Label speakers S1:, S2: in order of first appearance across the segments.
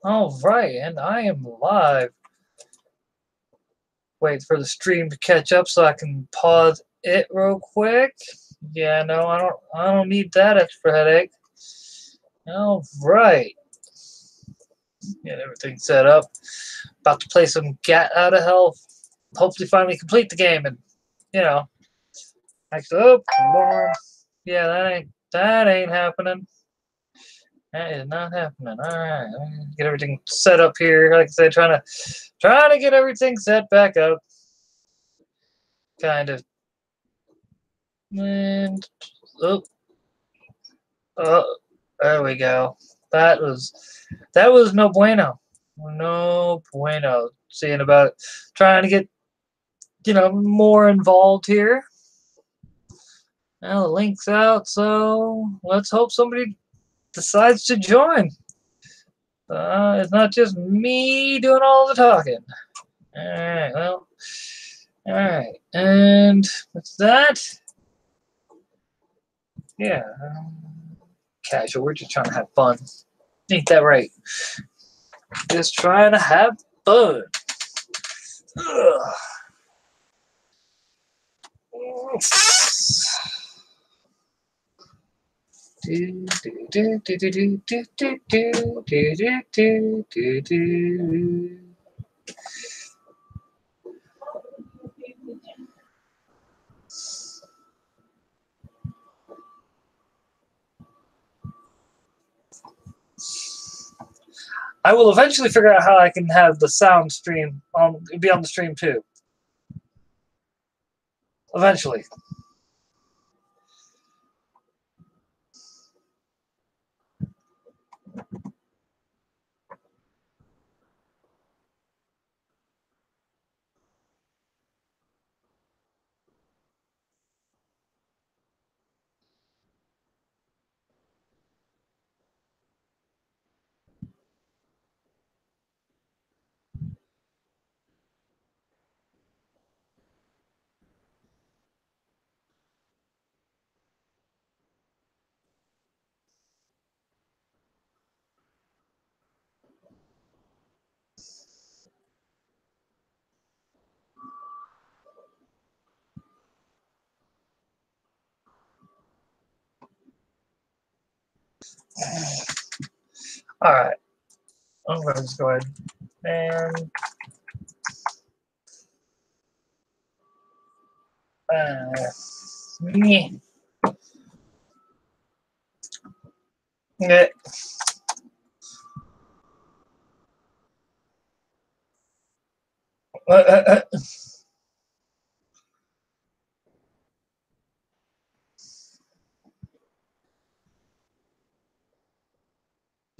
S1: All right, and I am live. Wait for the stream to catch up so I can pause it real quick. Yeah, no, I don't need that extra headache. All right. Get everything set up. About to play some Gat Out of Hell. Hopefully finally complete the game and you know, actually Lord. Yeah, that ain't happening. That is not happening. Alright. Get everything set up here. Like I said, trying to get everything set back up. Kind of. And oh, oh, there we go. That was no bueno. No bueno. Seeing about trying to get more involved here. Now the link's out, so let's hope somebody decides to join. It's not just me doing all the talking. Alright, well. Alright, and with that, yeah, casual. We're just trying to have fun. Ain't that right? Just trying to have fun. Ugh. I will eventually figure out how I can have the sound stream be on the stream too. Eventually. All right. I'm going to just go ahead and yeah. Yeah.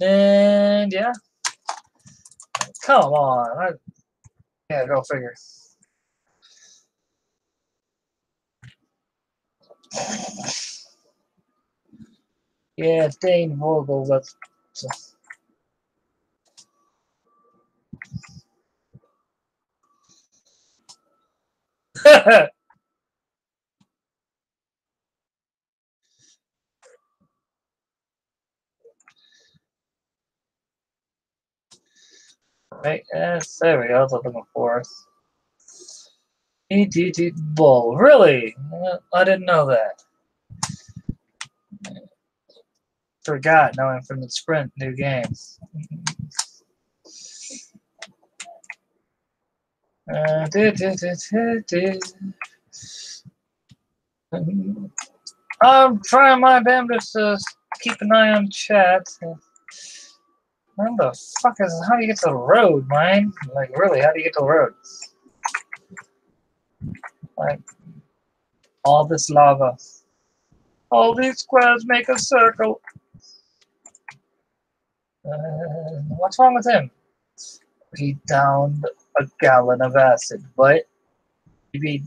S1: And yeah, come on. Yeah, go figure. Yeah, Dane Vogel, but right. Yes, there we go. That's what I'm looking for. EDD Bull. Really? I didn't know that. Forgot. No Infinite Sprint. New game. I'm trying my damnedest to keep an eye on chat. How the fuck how do you get to the road, man? Like, really, how do you get to the road? Like, all this lava. All these squares make a circle. What's wrong with him? He downed a gallon of acid. What? You mean,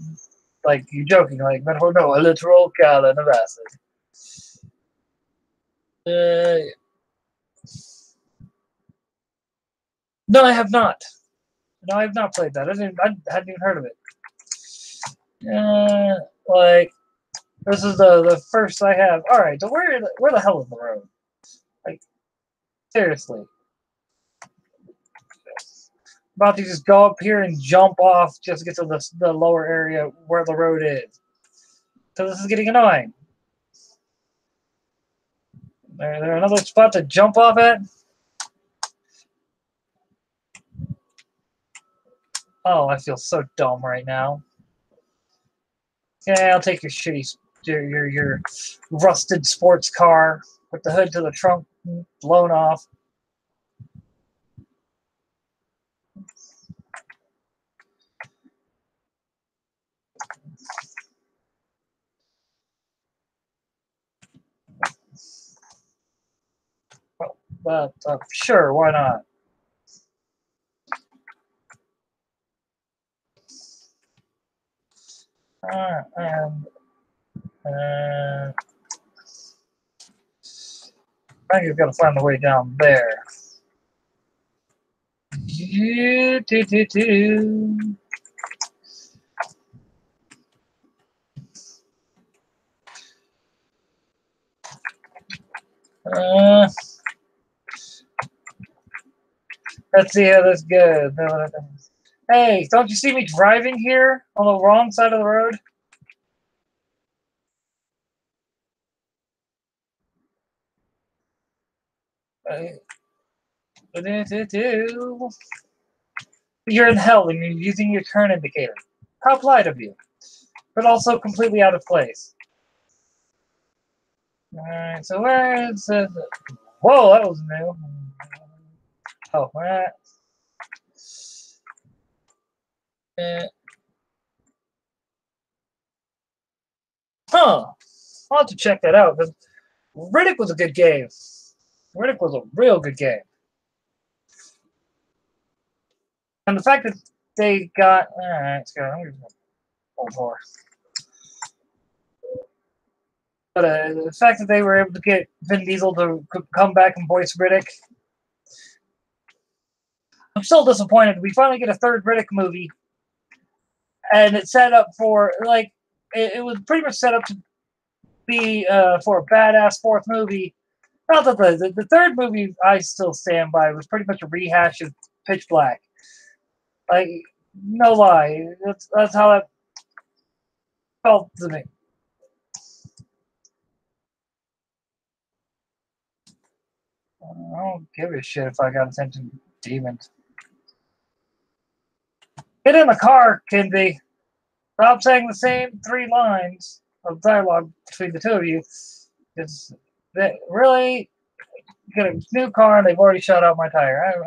S1: like, you're joking, like, no, a literal gallon of acid. No, I have not. No, I have not played that. I hadn't even heard of it. Like, this is the first I have. All right, so where the hell is the road? Like, seriously. About to just go up here and jump off just to get to the lower area where the road is. So this is getting annoying. There another spot to jump off at? Oh, I feel so dumb right now. Yeah, I'll take your shitty, your rusted sports car with the hood to the trunk blown off. But sure, why not? And I think you've got to find the way down there. Do, do, do, do. Uh, let's see how this goes. Hey, don't you see me driving here on the wrong side of the road? You're in hell and you're using your turn indicator. How polite of you. But also completely out of place. Alright, so where is it? Whoa, that was new. Oh, what? Huh. I'll have to check that out because Riddick was a good game. Riddick was a real good game. And the fact that they got. Alright, let's go. I'm going for. But the fact that they were able to get Vin Diesel to come back and voice Riddick. I'm still disappointed. We finally get a third Riddick movie. And it's set up for, like, it was pretty much set up to be for a badass fourth movie. Not that the third movie I still stand by was pretty much a rehash of Pitch Black. Like, no lie, that's how it felt to me. I don't give a shit if I got attention demons. Get in the car, Kindy. Stop saying the same three lines of dialogue between the two of you. It's that really get a new car and they've already shot out my tire.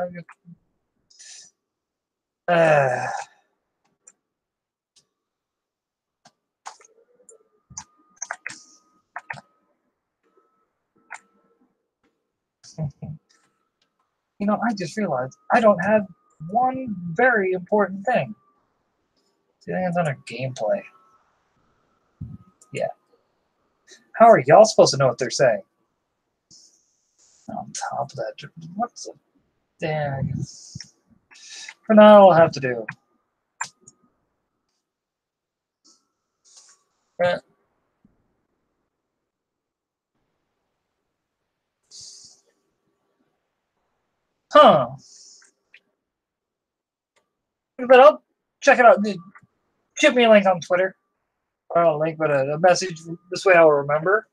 S1: You know, I just realized I don't have one very important thing. It's under gameplay. Yeah. How are y'all supposed to know what they're saying? On top of that, what's the dang? For now, I'll have to do. Huh. But I'll check it out. Shoot me a link on Twitter. Or not a link, but a message. This way I'll remember.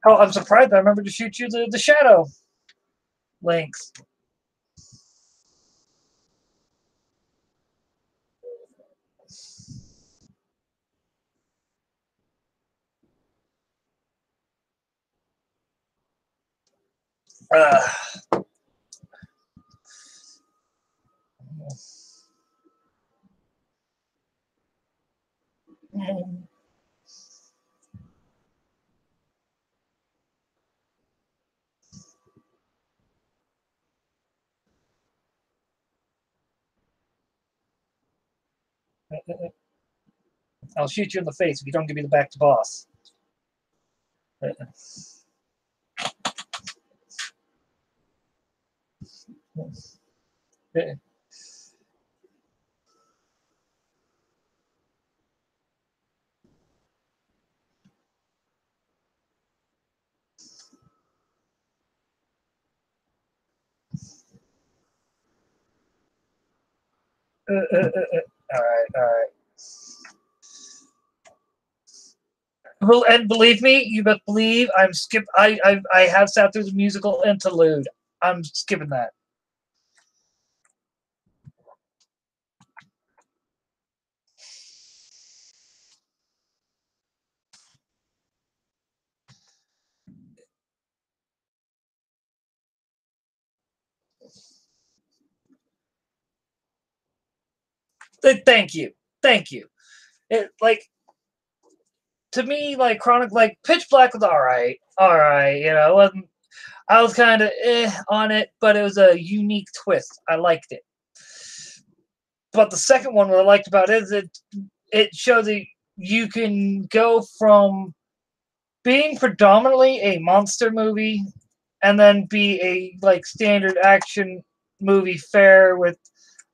S1: Oh, I'm surprised I remember to shoot you the shadow links. Uh, I'll shoot you in the face if you don't give me the back to boss. All right, all right. Well, and believe me, you best believe I'm skip. I have sat through the musical interlude. I'm skipping that. Thank you, thank you. It like to me like Chronic like Pitch Black was all right. You know, it wasn't. I was kind of on it, but it was a unique twist. I liked it. But the second one, what I liked about it is it showed that you can go from being predominantly a monster movie and then be a like standard action movie fare with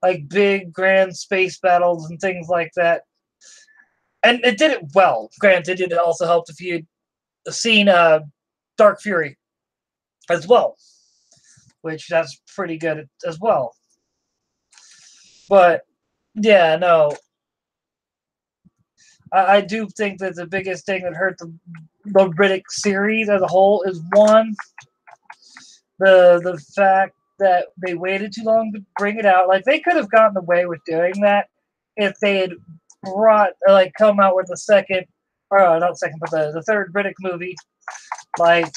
S1: like big grand space battles and things like that. And it did it well. Granted, it also helped if you'd seen Dark Fury as well, which that's pretty good as well. But yeah, no, I do think that the biggest thing that hurt the Riddick series as a whole is one, the fact that they waited too long to bring it out. Like they could have gotten away with doing that if they had brought like come out with the second, or not second, but the third Riddick movie. Like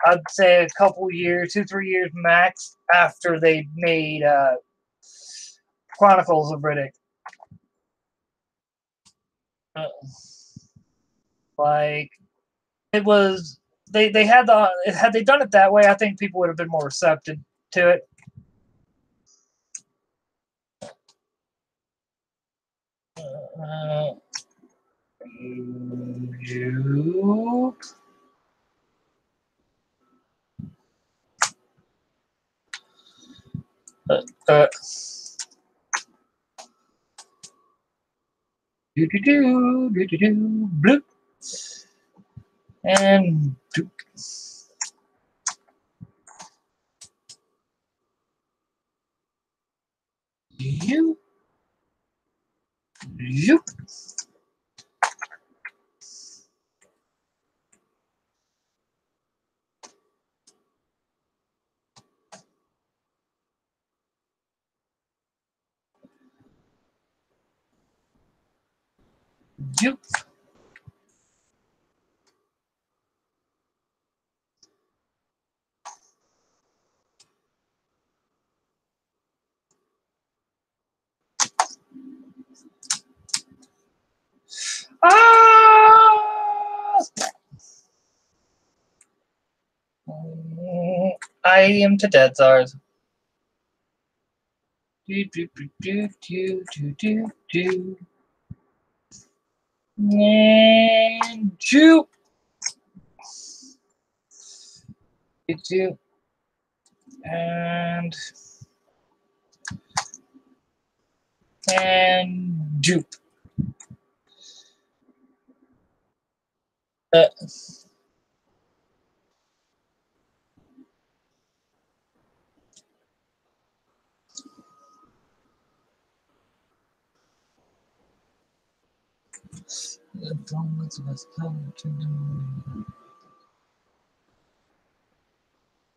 S1: I'd say a couple years, 2-3 years max after they made Chronicles of Riddick. Uh, like it was they had had they done it that way, I think people would have been more receptive to it. Uh, you uh, bloop, and doop. You, you, you. Ah! I am to dead Zars. Do, do, do, do, do, do, do, do. And juke. Do, and juke. Uh,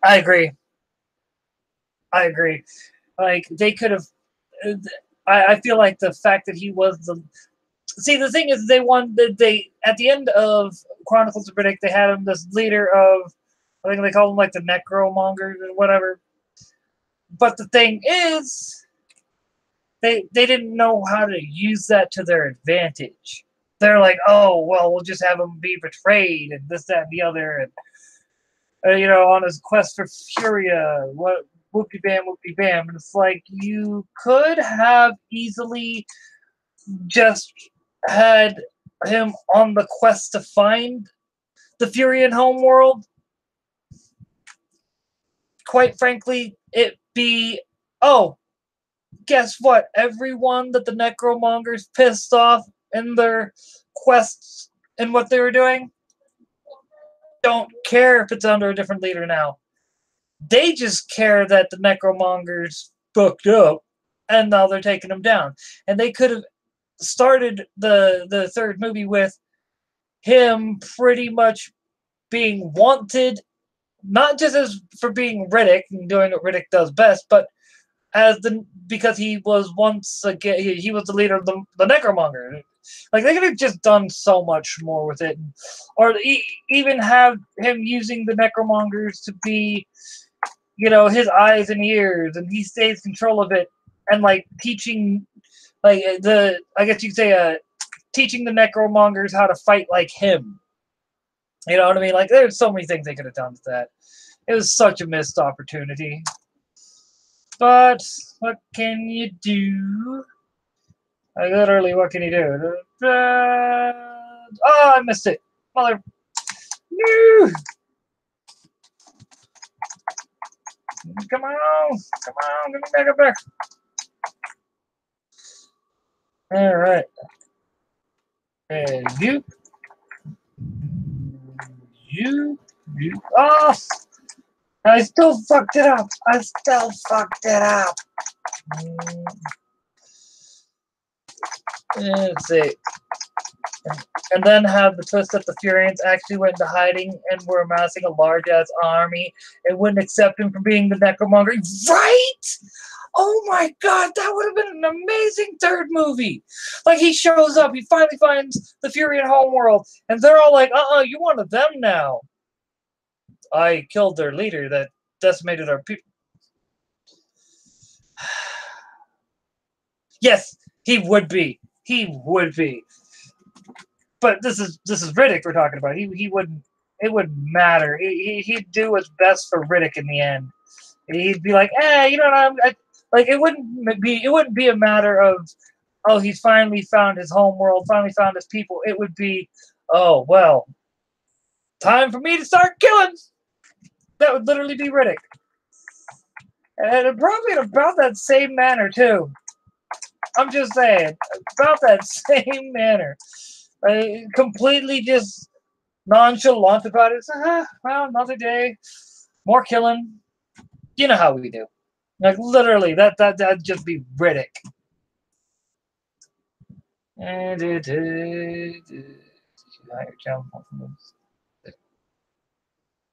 S1: I agree. I agree. Like they could have. I feel like the fact that he was the see the thing is they won they at the end of Chronicles of Riddick they had him this leader of I think they call him like the necromongers or whatever. But the thing is they didn't know how to use that to their advantage. They're like, oh well, we'll just have him be betrayed and this, that, and the other, and you know, on his quest for Furia, what whoopie bam, and it's like you could have easily just had him on the quest to find the Furian homeworld. Quite frankly, it be oh, guess what? Everyone that the Necromongers pissed off in their quests and what they were doing don't care if it's under a different leader now. They just care that the Necromongers fucked up and now they're taking him down. And they could have started the third movie with him pretty much being wanted, not just as for being Riddick and doing what Riddick does best, but as because he was once again he was the leader of the Necromonger. Like they could have just done so much more with it, or even have him using the Necromongers to be, his eyes and ears, and he stays control of it, and like teaching, like I guess you could say, teaching the Necromongers how to fight like him. You know what I mean? Like there's so many things they could have done with that. It was such a missed opportunity. But what can you do? Literally, what can you do? Oh, I missed it. Mother. No! Come on! Come on! Get me back up there! Alright. And you. Oh! I still fucked it up! Let's see. And then have the twist that the Furians actually went into hiding and were amassing a large-ass army and wouldn't accept him for being the Necromonger. Right? Oh my god, that would have been an amazing third movie. Like, he shows up, he finally finds the Furian homeworld, and they're all like, you're one of them now. I killed their leader that decimated our people. Yes, he would be. He would be. But this is Riddick we're talking about. He wouldn't. It wouldn't matter. He'd do what's best for Riddick in the end. He'd be like, you know what? Like it wouldn't be a matter of, oh, he's finally found his home world, finally found his people. It would be, oh well, time for me to start killing. That would literally be Riddick, and probably in about that same manner too. I'm just saying, about that same manner. Completely just nonchalant about it. Well, another day, more killing. You know how we do. Like literally, that'd just be Riddick. And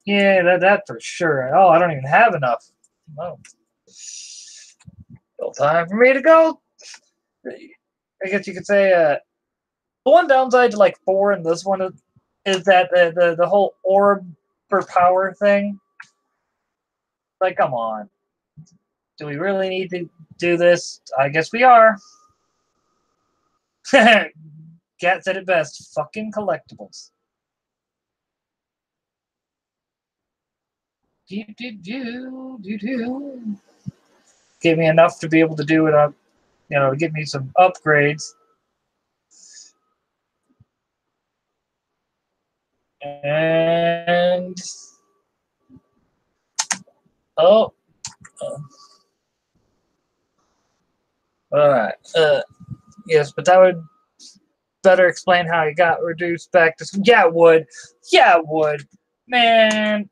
S1: yeah, that for sure. Oh, I don't even have enough. Oh, still time for me to go. I guess you could say the one downside to like 4 and this one is that the whole orb for power thing. Like, come on. Do we really need to do this? I guess we are. Cat said it best. Fucking collectibles. Gave me enough to be able to do it up, to get me some upgrades. And all right. Yes, but that would better explain how he got reduced back to. Yeah, it would. Yeah, it would. Man,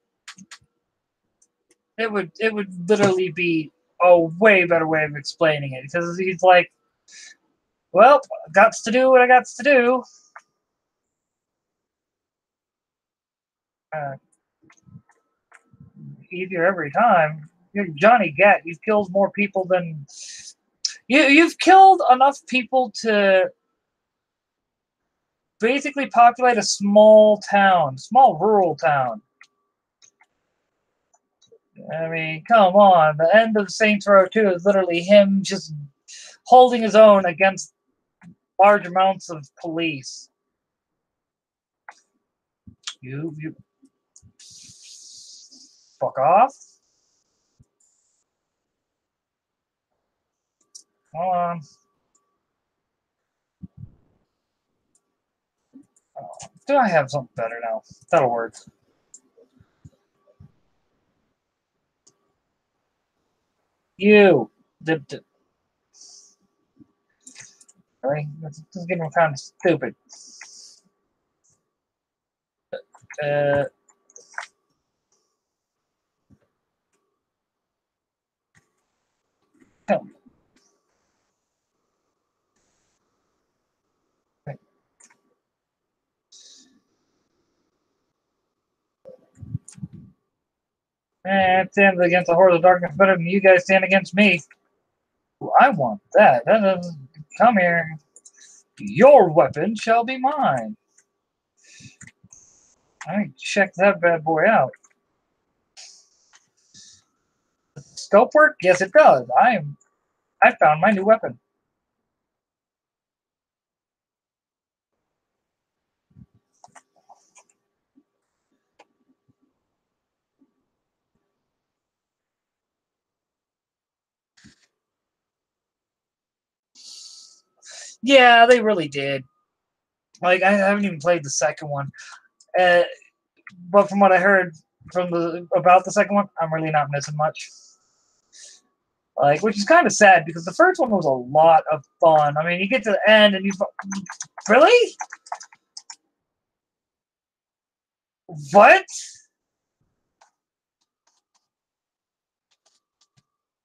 S1: it would literally be a way better way of explaining it, because he's like, well, got to do what I got to do. Easier every time. You're Johnny Gat. You've killed more people than you've killed enough people to basically populate a small town, small rural town. I mean, come on. The end of Saints Row 2 is literally him just holding his own against large amounts of police. You fuck off. Hold on. Oh, do I have something better now? That'll work. You. Right? This is getting kind of stupid. Stand against the horde of darkness better than you guys stand against me. Ooh, I want that. Come here. Your weapon shall be mine. All right, check that bad boy out. Scope work? Yes, it does. I found my new weapon. Yeah, they really did. Like, I haven't even played the second one, but from what I heard about the second one, I'm really not missing much. Like, which is kind of sad because the first one was a lot of fun. I mean, you get to the end and you really what?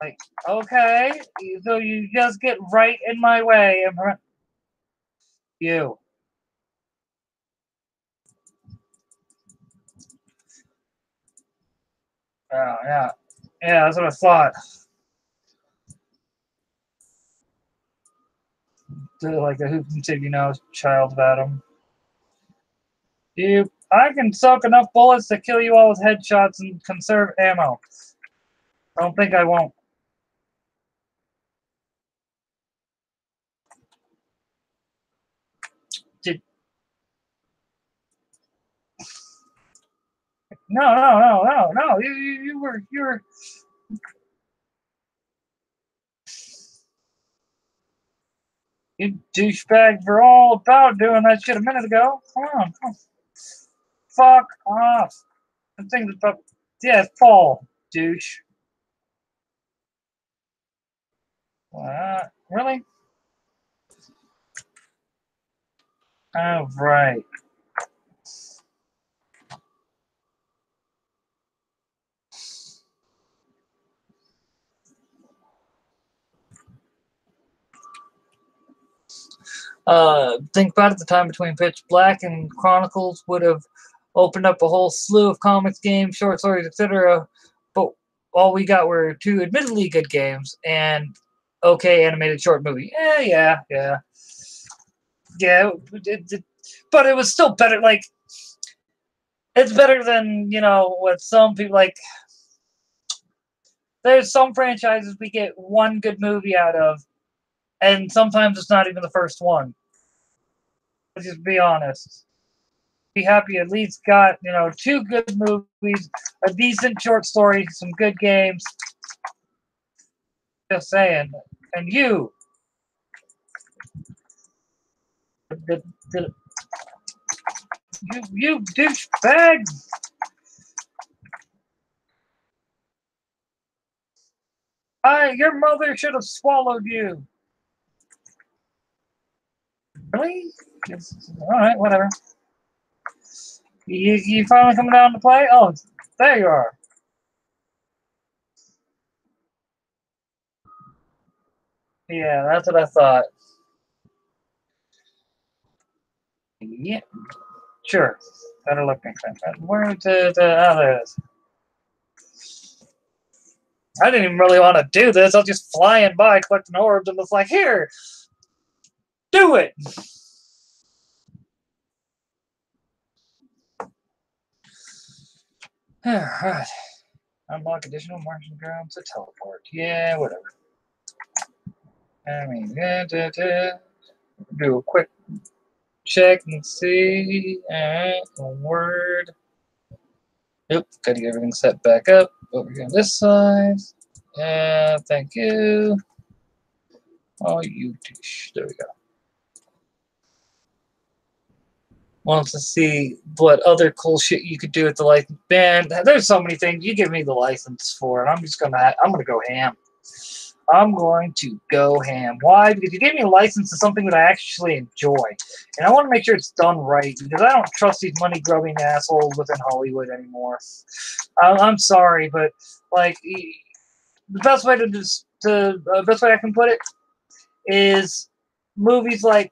S1: Like, okay, so you just get right in my way and you. Oh yeah, yeah, that's what I thought. Like a hoop and titty nose child of Adam. I can soak enough bullets to kill you all with headshots and conserve ammo. I don't think I won't. Did no. You were you douchebags were all about doing that shit a minute ago. Come on. Fuck off. The thing's about yeah, fall, douche. Really? Oh right. Think about it, the time between Pitch Black and Chronicles would have opened up a whole slew of comics, games, short stories, etc. But all we got were two admittedly good games and okay animated short movie. Yeah. But it was still better. Like it's better than what some people like. There's some franchises we get one good movie out of, and sometimes it's not even the first one. Let's just be honest. Be happy at least got two good movies, a decent short story, some good games. Just saying. And the, the, you douchebag. Your mother should have swallowed you. Really? All right, whatever. You finally coming down to play? Oh, there you are. Yeah, that's what I thought. Yeah, sure. Better look next time. Where did there it is. I didn't even really want to do this. I was just flying by collecting orbs and was like, here, do it. Alright. Unlock additional Martian grounds to teleport. Yeah, whatever. I mean, do a quick check and see. Alright, word. Nope, gotta get everything set back up. Over here on this side. Thank you. Oh, you douche. There we go. Wants to see what other cool shit you could do with the license. Man, there's so many things. You give me the license for it. I'm gonna go ham. I'm going to go ham. Why? Because you gave me a license to something that I actually enjoy. And I want to make sure it's done right because I don't trust these money grubbing assholes within Hollywood anymore. I'm sorry, but like the best way best way I can put it is movies like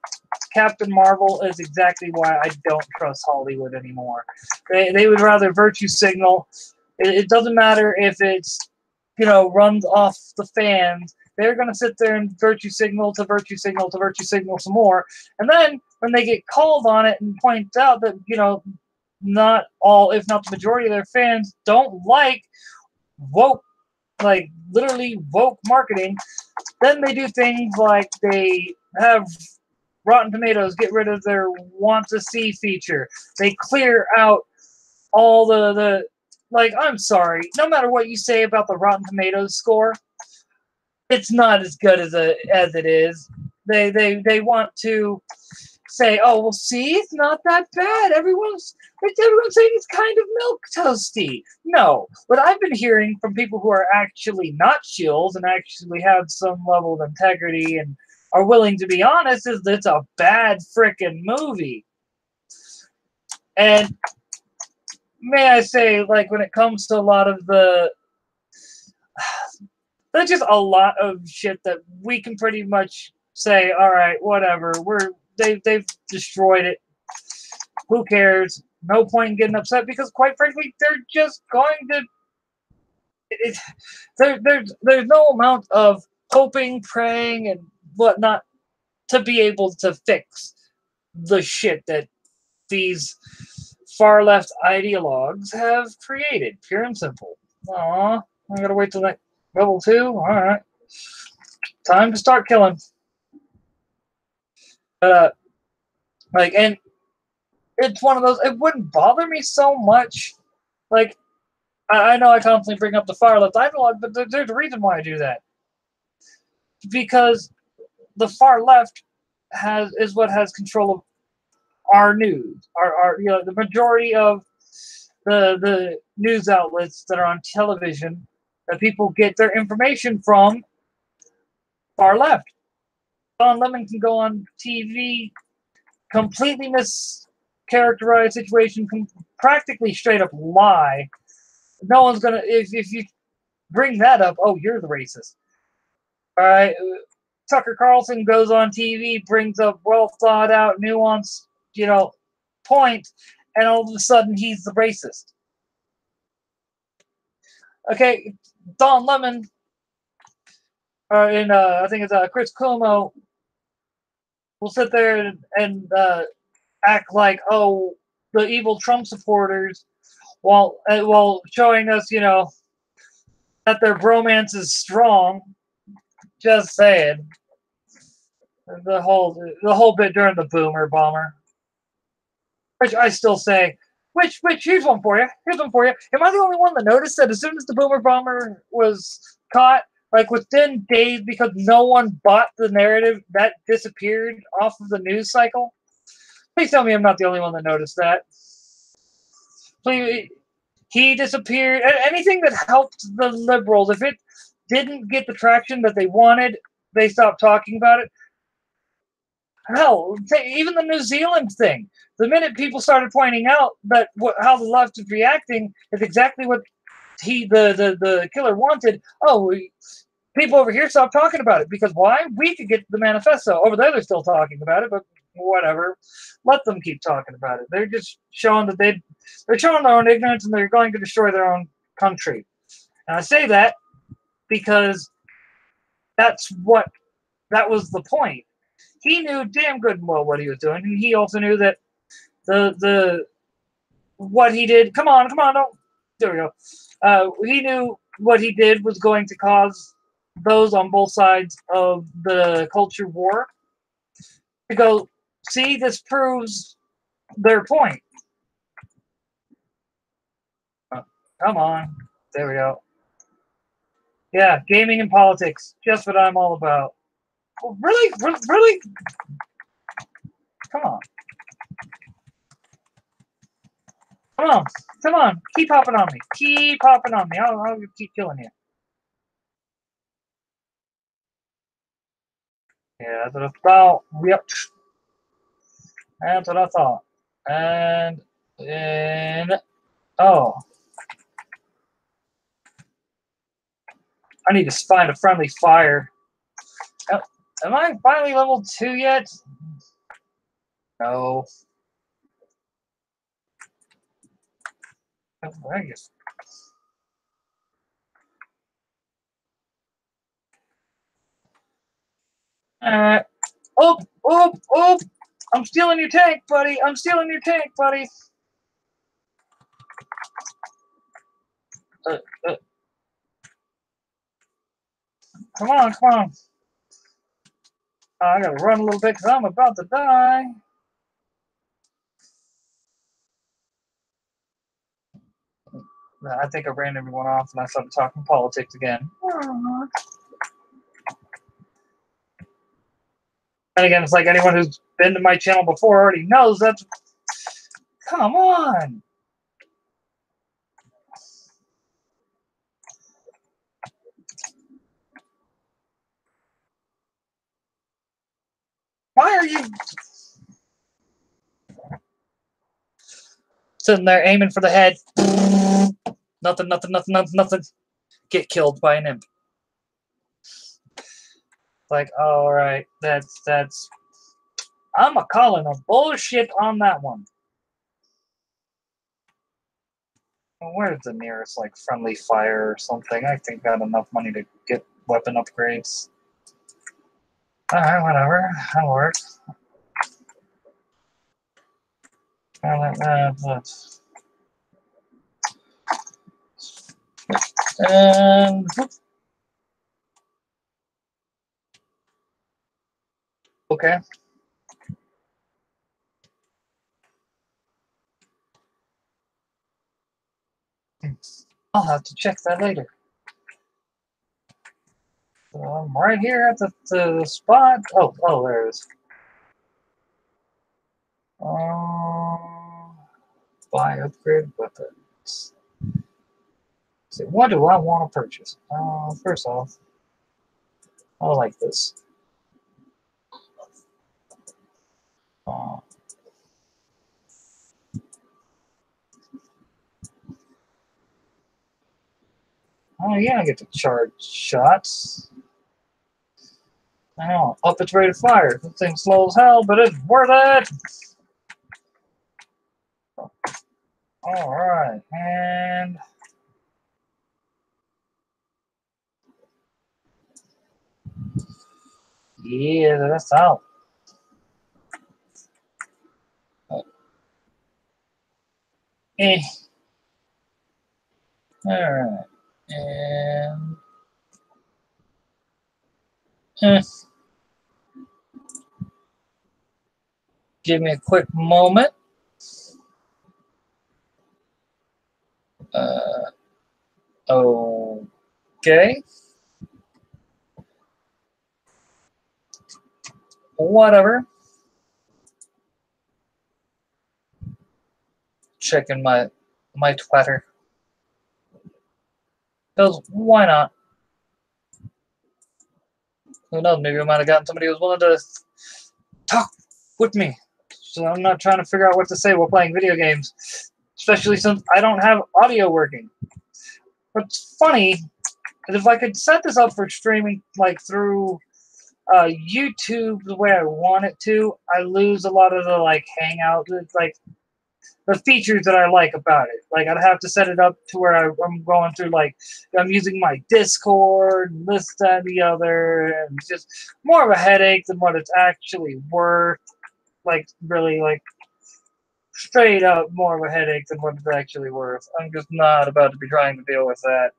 S1: Captain Marvel is exactly why I don't trust Hollywood anymore. They would rather virtue signal It doesn't matter if it's, runs off the fans. They're going to sit there and virtue signal to virtue signal to virtue signal some more. And then when they get called on it and point out that, not all, if not the majority of their fans don't like woke, like literally woke marketing, then they do things like they have Rotten Tomatoes get rid of their want to see feature. They clear out all the like, I'm sorry, no matter what you say about the Rotten Tomatoes score, it's not as good as it is. They want to say, oh, well, see, it's not that bad. Everyone's saying it's kind of milk toasty. No, what I've been hearing from people who are actually not shills and actually have some level of integrity and are willing to be honest is that it's a bad frickin' movie. And may I say, like, when it comes to a lot of there's just a lot of shit that we can pretty much say, all right, whatever, they've destroyed it. Who cares? No point in getting upset because, quite frankly, they're just going to. There's no amount of hoping, praying, and whatnot to be able to fix the shit that these far left ideologues have created. Pure and simple. Aw, I gotta wait till that level 2. All right, time to start killing. Like, and it's one of those. It wouldn't bother me so much. Like, I know I constantly bring up the far left ideologue, but there's a reason why I do that. Because the far left is what has control of our news, our the majority of the news outlets that are on television that people get their information from far left. Don Lemon can go on TV, completely mischaracterize situation, practically straight up lie. No one's gonna if you bring that up. Oh, you're the racist. All right. Tucker Carlson goes on TV, brings up well thought out, nuanced, point, and all of a sudden he's the racist. Okay, Don Lemon, and I think it's Chris Cuomo, will sit there and act like, oh, the evil Trump supporters, while showing us, that their bromance is strong. Just saying. The whole bit during the Boomer Bomber, which I still say, which here's one for you. Here's one for you. Am I the only one that noticed that as soon as the Boomer Bomber was caught, like within days, because no one bought the narrative, that disappeared off of the news cycle? Please tell me I'm not the only one that noticed that. Please, he disappeared. Anything that helped the liberals, if it didn't get the traction that they wanted, they stopped talking about it. Hell, even the New Zealand thing. The minute people started pointing out that how the left is reacting is exactly what the killer wanted. Oh, people over here stopped talking about it because why? We could get the manifesto. Over there, they're still talking about it, but whatever. Let them keep talking about it. They're just showing that they're showing their own ignorance and they're going to destroy their own country. And I say that because that was the point. He knew damn good and well what he was doing, and he also knew that the what he did. Come on, don't. There we go. He knew what he did was going to cause those on both sides of the culture war to go, see, this proves their point. Come on, there we go. Yeah, gaming and politics, just what I'm all about. Really? Come on. Come on. Keep hopping on me. I'll keep killing you. Yeah, that's what I thought. Yep. That's what I thought. And oh. I need to find a friendly fire. Am I finally level 2 yet? No. I guess. Alright. Oh, oh, oh! I'm stealing your tank, buddy! I'm stealing your tank, buddy! Uh, uh, come on, come on. I gotta run a little bit because I'm about to die. I think I ran everyone off and I started talking politics again. And again, it's like anyone who's been to my channel before already knows that. Come on! Why are you sitting there aiming for the head? Nothing, nothing, nothing, nothing, nothing. Get killed by an imp. Like, alright, that's... I'm a calling a bullshit on that one. Where's the nearest, like, friendly fire or something? I think I got enough money to get weapon upgrades. Alright, whatever. That'll work. And... Okay. I'll have to check that later. So I'm right here at the spot. Oh, there it is. Buy upgrade weapons. So what do I want to purchase? First off, I like this. Oh yeah, I get to charge shots. I know, up its rate of fire. This thing's slow as hell, but it's worth it. All right, and yeah, that's out. Eh. All right, and give me a quick moment. Okay. Whatever. Checking my Twitter. Because why not? Who knows? Maybe I might have gotten somebody who was willing to talk with me. So I'm not trying to figure out what to say while playing video games. Especially since I don't have audio working. What's funny is if I could set this up for streaming like through YouTube the way I want it to, I lose a lot of the like hangout, like the features that I like about it. Like I'd have to set it up to where I'm going through like I'm using my Discord, this, that, and the other, and it's just more of a headache than what it's actually worth. Like really, like straight up more of a headache than what it's actually worth. I'm just not about to be trying to deal with that.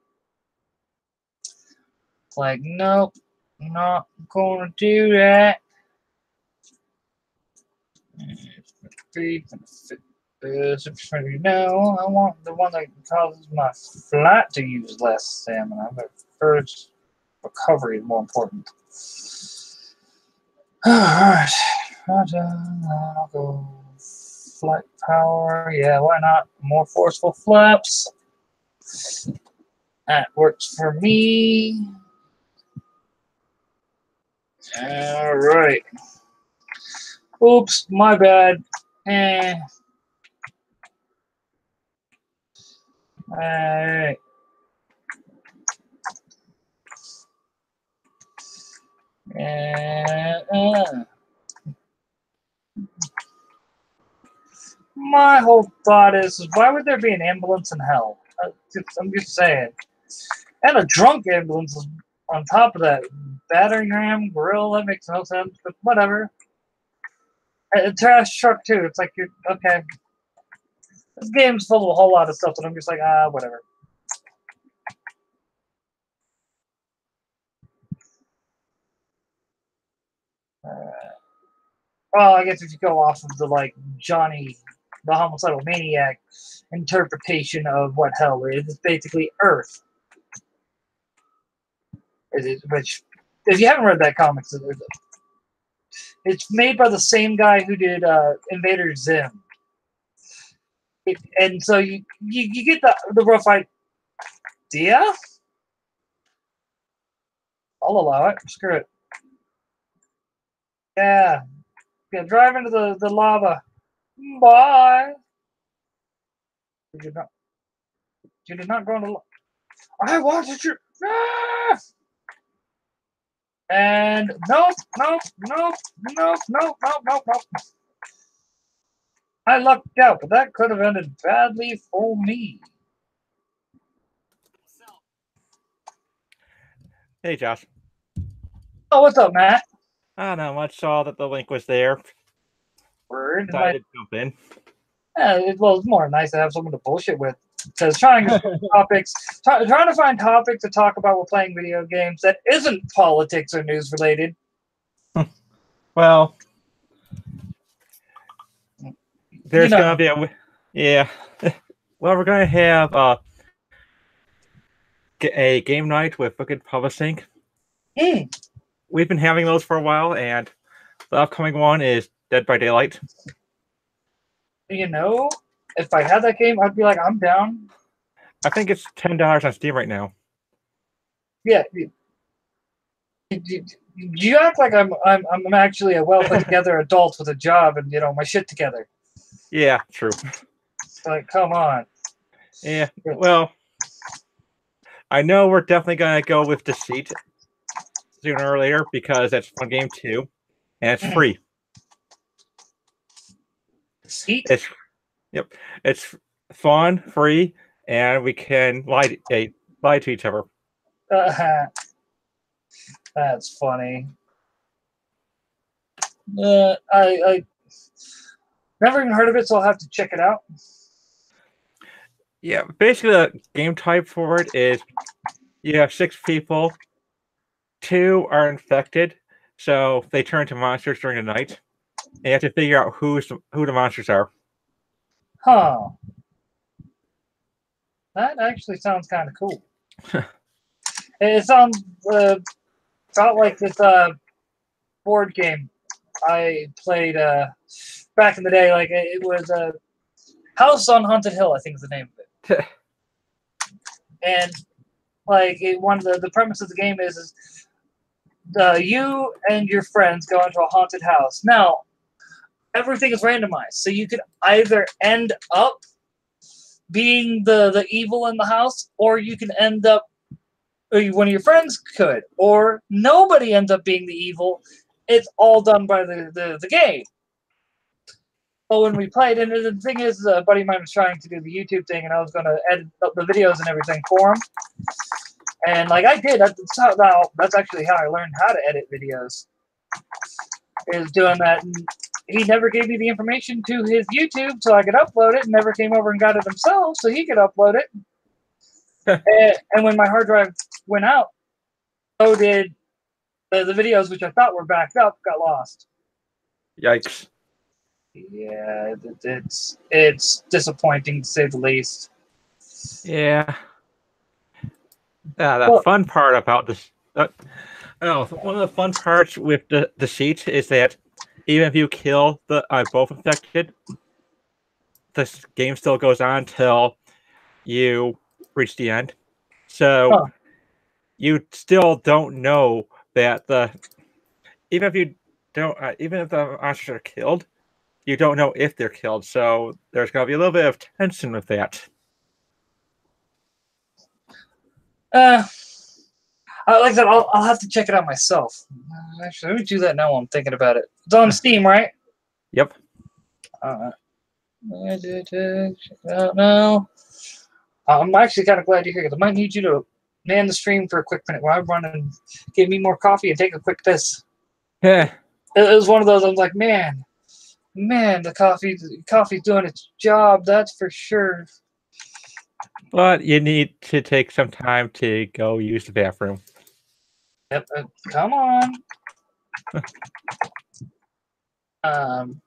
S1: It's like, nope, not going to do that. No, I want the one that causes my flight to use less stamina, but first recovery is more important. Alright. I'll go flight power. Yeah, why not? More forceful flaps. That works for me. Alright. Oops, my bad. Alright. My whole thought is why would there be an ambulance in hell? I'm just saying. And a drunk ambulance is on top of that, battering ram, gorilla, that makes no sense, but whatever. A trash truck too. It's like you're okay. This game's full of a whole lot of stuff that I'm just like, whatever. Well, I guess if you go off of the like Johnny, the homicidal maniac interpretation of what hell is, it's basically Earth. Which, if you haven't read that comics, it's made by the same guy who did Invader Zim. And so you get the rough idea. I'll allow it. Screw it. Yeah. Drive into the lava. Bye. You did not go into lava. I wanted you. Ah! And nope. I lucked out, but that could have ended badly for me.
S2: Hey, Josh.
S1: Oh, what's up, Matt?
S2: I don't know much. Saw that the link was there.
S1: Word.
S2: Decided to jump in.
S1: Yeah, it's more nice to have someone to bullshit with. Because trying to find topics to talk about while playing video games that isn't politics or news related.
S2: Well, there's gonna be well, we're gonna have a game night with Wicked Publishing. We've been having those for a while, and the upcoming one is Dead by Daylight.
S1: You know, if I had that game, I'd be like, I'm down.
S2: I think it's $10 on Steam right now.
S1: Yeah. You act like I'm actually a well put together adult with a job and my shit together.
S2: Yeah, true.
S1: Like, come on.
S2: Yeah. Well, I know we're definitely gonna go with Deceit sooner or later because that's a fun game too, and it's free.
S1: Deceit?
S2: It's fun, free, and we can lie to each other.
S1: That's funny. I never even heard of it, so I'll have to check it out.
S2: Yeah, basically the game type for it is you have 6 people, 2 are infected, so they turn into monsters during the night. And you have to figure out who the monsters are.
S1: Huh. That actually sounds kind of cool. It sounds about like this board game I played back in the day. Like it was House on Haunted Hill, I think is the name of it. And like one of the premise of the game is you and your friends go into a haunted house. Now, everything is randomized, so you could either end up being the evil in the house, or you can end up, or one of your friends could, or nobody ends up being the evil. It's all done by the game. But when we played, and the thing is, a buddy of mine was trying to do the YouTube thing, and I was going to edit up the videos and everything for him. And like I did, that's actually how I learned how to edit videos. Is doing that. And he never gave me the information to his YouTube so I could upload it, and never came over and got it himself so he could upload it. And when my hard drive went out, so did the videos, which I thought were backed up, got lost.
S2: Yikes.
S1: Yeah, it's disappointing to say the least.
S2: Yeah. The fun part about this, one of the fun parts with the Deceit is that even if you kill both infected, this game still goes on until you reach the end. So you still don't know that even if the monsters are killed, you don't know if they're killed. So there's going to be a little bit of tension with that.
S1: Like I said, I'll have to check it out myself. Actually, let me do that now while I'm thinking about it. It's on Steam, right?
S2: Yep.
S1: No. I'm actually kind of glad you're here because I might need you to man the stream for a quick minute while I run and get me more coffee and take a quick piss.
S2: Yeah.
S1: It was one of those. I was like, man, the coffee's doing its job. That's for sure.
S2: But you need to take some time to go use the bathroom.
S1: Yep. Come on.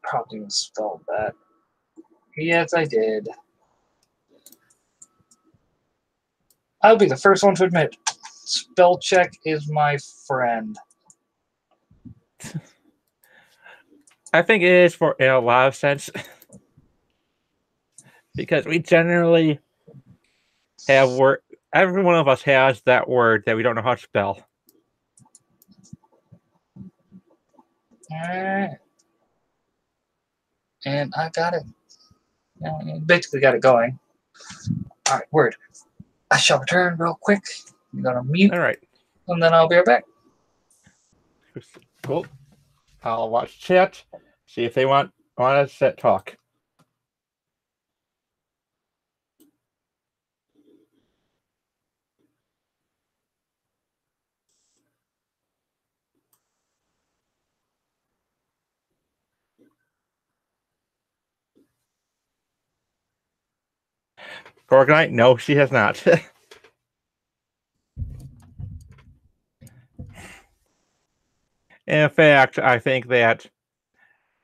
S1: Probably installed that. Yes, I did. I'll be the first one to admit, spell check is my friend.
S2: I think it is for in a lot of sense. Because we generally have word. Every one of us has that word that we don't know how to spell.
S1: Alright. And I got it. Basically got it going. Alright, word. I shall return real quick. I'm gonna mute.
S2: Alright.
S1: And then I'll be right back.
S2: Cool. I'll watch chat. See if they want us to talk. Gorgonite? No, she has not. In fact, I think that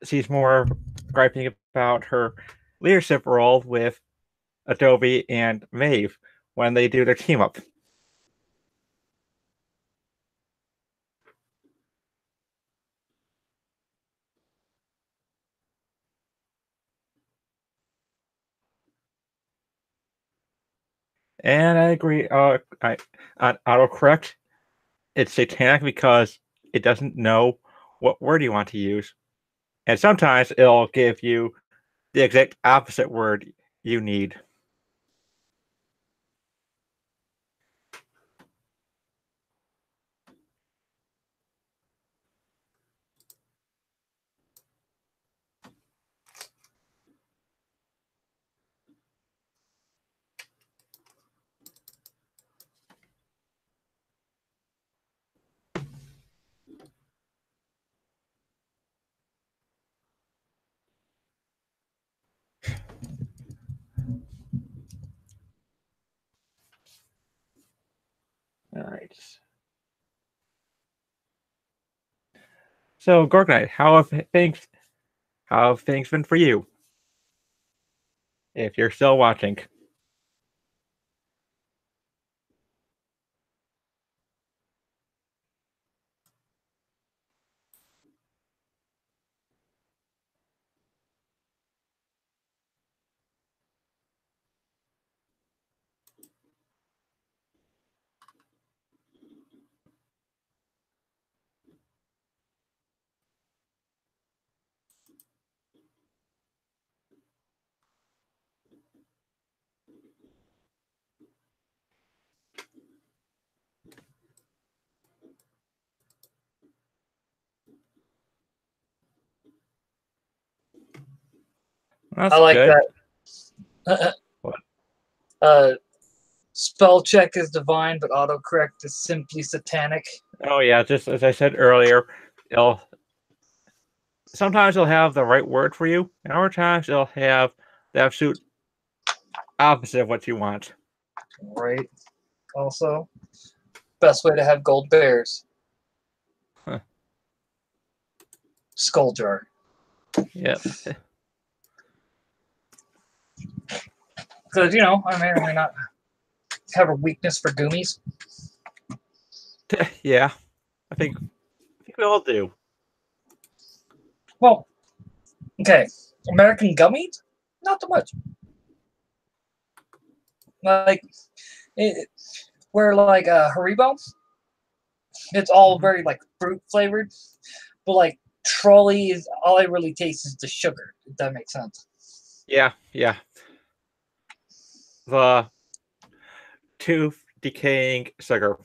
S2: she's more griping about her leadership role with Adobe and Maeve when they do their team up. And I agree. On autocorrect, it's satanic because it doesn't know what word you want to use. And sometimes it'll give you the exact opposite word you need. All right. So, Gorgonite, how have things been for you? If you're still watching. That's
S1: I like
S2: good.
S1: that.
S2: What?
S1: Spell check is divine, but autocorrect is simply satanic.
S2: Oh yeah, just as I said earlier, sometimes it'll have the right word for you, and other times it'll have the absolute opposite of what you want.
S1: Right. Also, best way to have gold bears.
S2: Huh.
S1: Skull jar.
S2: Yeah.
S1: Because, I may or may not have a weakness for gummies.
S2: Yeah. I think we all do.
S1: Well, okay. American gummies? Not so much. Like, where like Haribo, it's all very like fruit flavored, but like Trolley is all I really taste is the sugar. If that makes sense.
S2: Yeah. The tooth decaying sugar.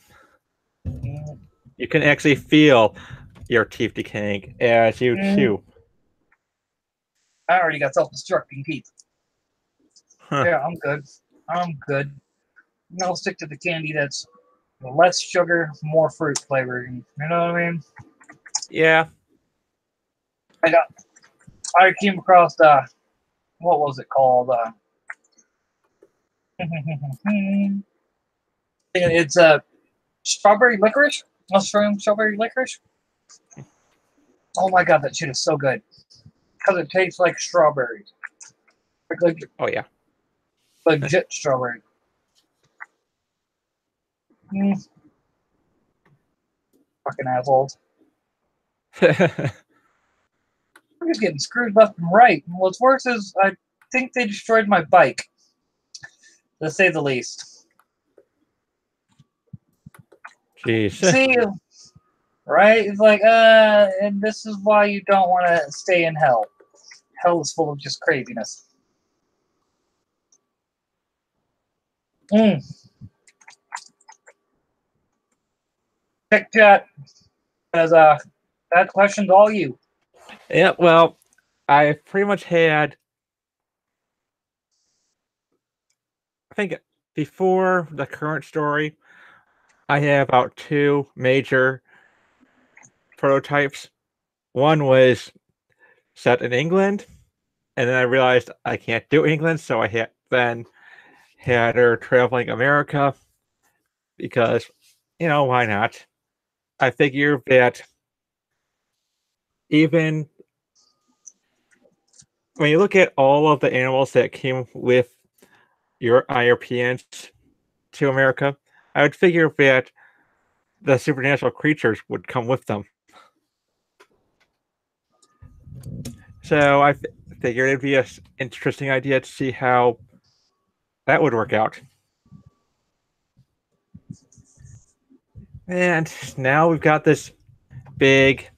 S2: You can actually feel your teeth decaying as you chew.
S1: I already got self-destructing teeth.
S2: Huh.
S1: Yeah, I'm good. I'll stick to the candy that's less sugar, more fruit flavoring. You know what I mean?
S2: Yeah.
S1: I came across what was it called? It's strawberry licorice, mushroom strawberry licorice. Oh my god, that shit is so good because it tastes like strawberries, like
S2: Oh yeah.
S1: legit strawberry. Fucking assholes. I'm just getting screwed left and right. And what's worse is I think they destroyed my bike, to say the least.
S2: Jeez.
S1: See, right? It's like, and this is why you don't want to stay in hell. Hell is full of just craziness. Tech chat, as that question's all you.
S2: Yeah, well, I pretty much had, I think before the current story, I had about 2 major prototypes. One was set in England, and then I realized I can't do England, so I had her traveling America because, why not? I figure that even when you look at all of the animals that came with your Europeans to America, I would figure that the supernatural creatures would come with them. So I figured it'd be an interesting idea to see how that would work out. And now we've got this big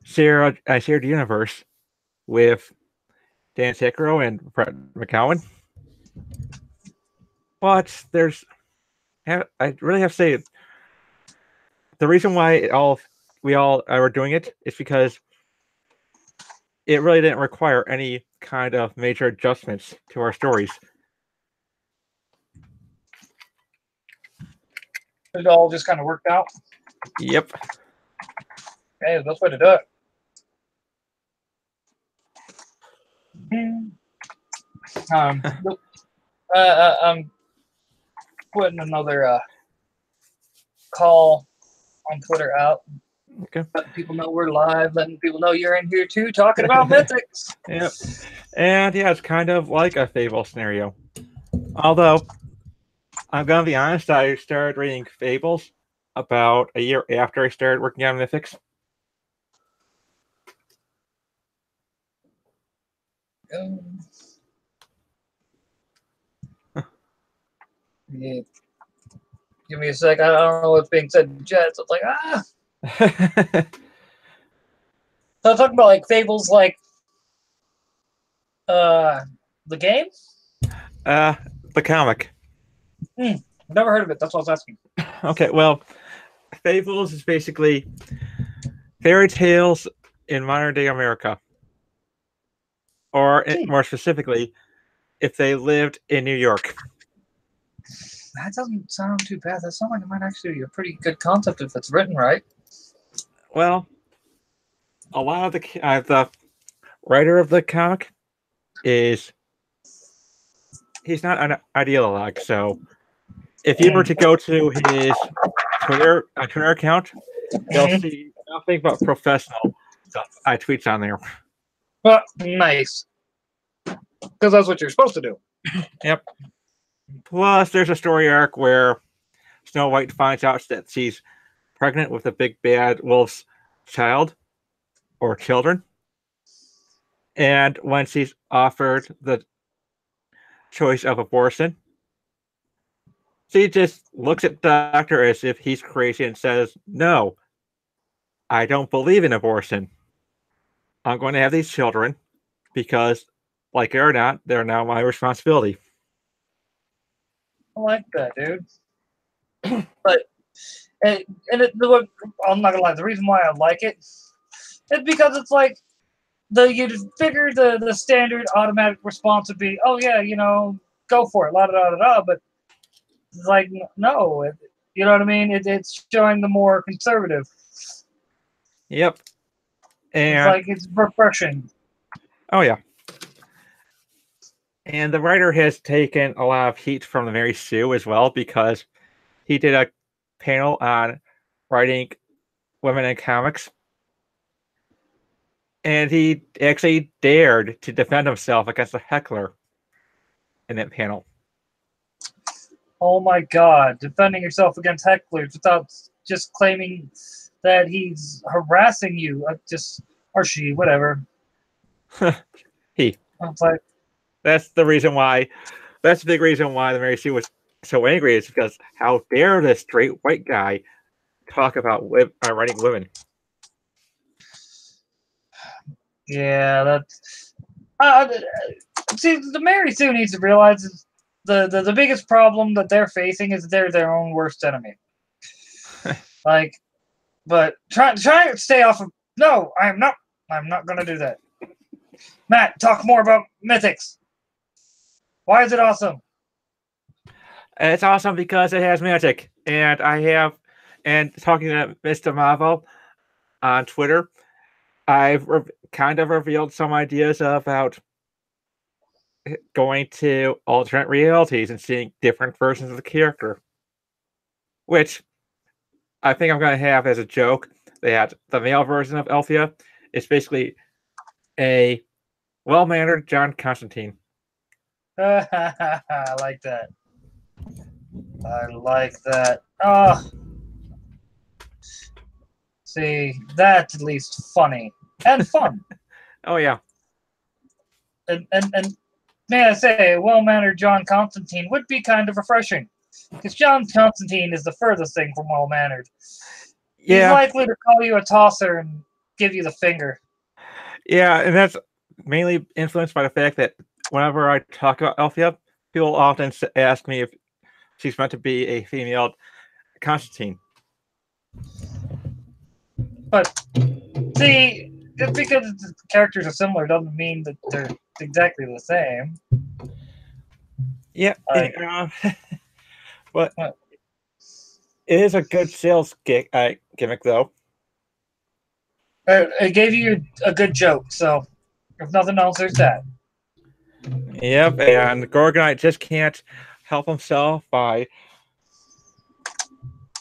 S2: shared universe with Dan Sakura and Brett McCowan. But I really have to say, the reason why we all are doing it is because it really didn't require any kind of major adjustments to our stories.
S1: It all just kind of worked out.
S2: Yep.
S1: Hey, the best way to do it. I'm putting another call on Twitter out.
S2: Okay.
S1: Letting people know we're live, letting people know you're in here too, talking about mythics.
S2: Yep. And yeah, it's kind of like a Fable scenario. Although, I'm going to be honest, I started reading Fables about a year after I started working on Mythics.
S1: Yeah. Give me a sec. I don't know what's being said in chat. So it's like, So I'm talking about like Fables, like the game?
S2: The comic.
S1: I've never heard of it. That's what I was asking.
S2: Okay, well, Fables is basically fairy tales in modern day America. Or more specifically, if they lived in New York.
S1: That doesn't sound too bad. That sounds like it might actually be a pretty good concept if it's written right.
S2: Well, a lot of the writer of the comic he's not an ideologue, so if you were to go to his Twitter account, you'll see nothing but professional stuff I tweets on there.
S1: Well, nice. Because that's what you're supposed to do.
S2: Yep. Plus, there's a story arc where Snow White finds out that she's pregnant with a big bad wolf's child or children. And when she's offered the choice of abortion, she just looks at the doctor as if he's crazy and says, "No, I don't believe in abortion. I'm going to have these children because, like it or not, they're now my responsibility."
S1: I like that, dude. But I'm not gonna lie. The reason why I like it is because it's like you figure the standard automatic response would be, oh yeah, go for it, la da da da da. But it's like, no, you know what I mean? It's showing the more conservative.
S2: Yep. And
S1: it's like it's refreshing.
S2: Oh yeah. And the writer has taken a lot of heat from the Mary Sue as well because he did a panel on writing women in comics. And he actually dared to defend himself against a heckler in that panel.
S1: Oh my God, defending yourself against hecklers without just claiming that he's harassing you, or she, whatever.
S2: He.
S1: It's like,
S2: that's the reason why. That's the big reason why the Mary Sue was so angry, is because how dare this straight white guy talk about writing women?
S1: Yeah, that's. See, the Mary Sue needs to realize is the biggest problem that they're facing is they're their own worst enemy. Like, but try to stay off of. No, I'm not. I'm not going to do that. Matt, talk more about Mythics. Why is it awesome?
S2: It's awesome because it has magic, and talking to Mr. Marvel on Twitter, I've kind of revealed some ideas about going to alternate realities and seeing different versions of the character, which I think I'm going to have as a joke that the male version of Elfia is basically a well-mannered John Constantine.
S1: I like that. I like that. Oh. See, that's at least funny and fun.
S2: Oh, yeah.
S1: And may I say, well-mannered John Constantine would be kind of refreshing. Because John Constantine is the furthest thing from well-mannered.
S2: Yeah.
S1: He's likely to call you a tosser and give you the finger.
S2: Yeah, and that's mainly influenced by the fact that whenever I talk about Elfia, people often ask me if she's meant to be a female Constantine.
S1: But, see, just because the characters are similar doesn't mean that they're exactly the same.
S2: Yeah, but it is a good sales gimmick, though.
S1: It gave you a good joke, so if nothing else, there's that.
S2: Yep, and Gorgonite just can't help himself by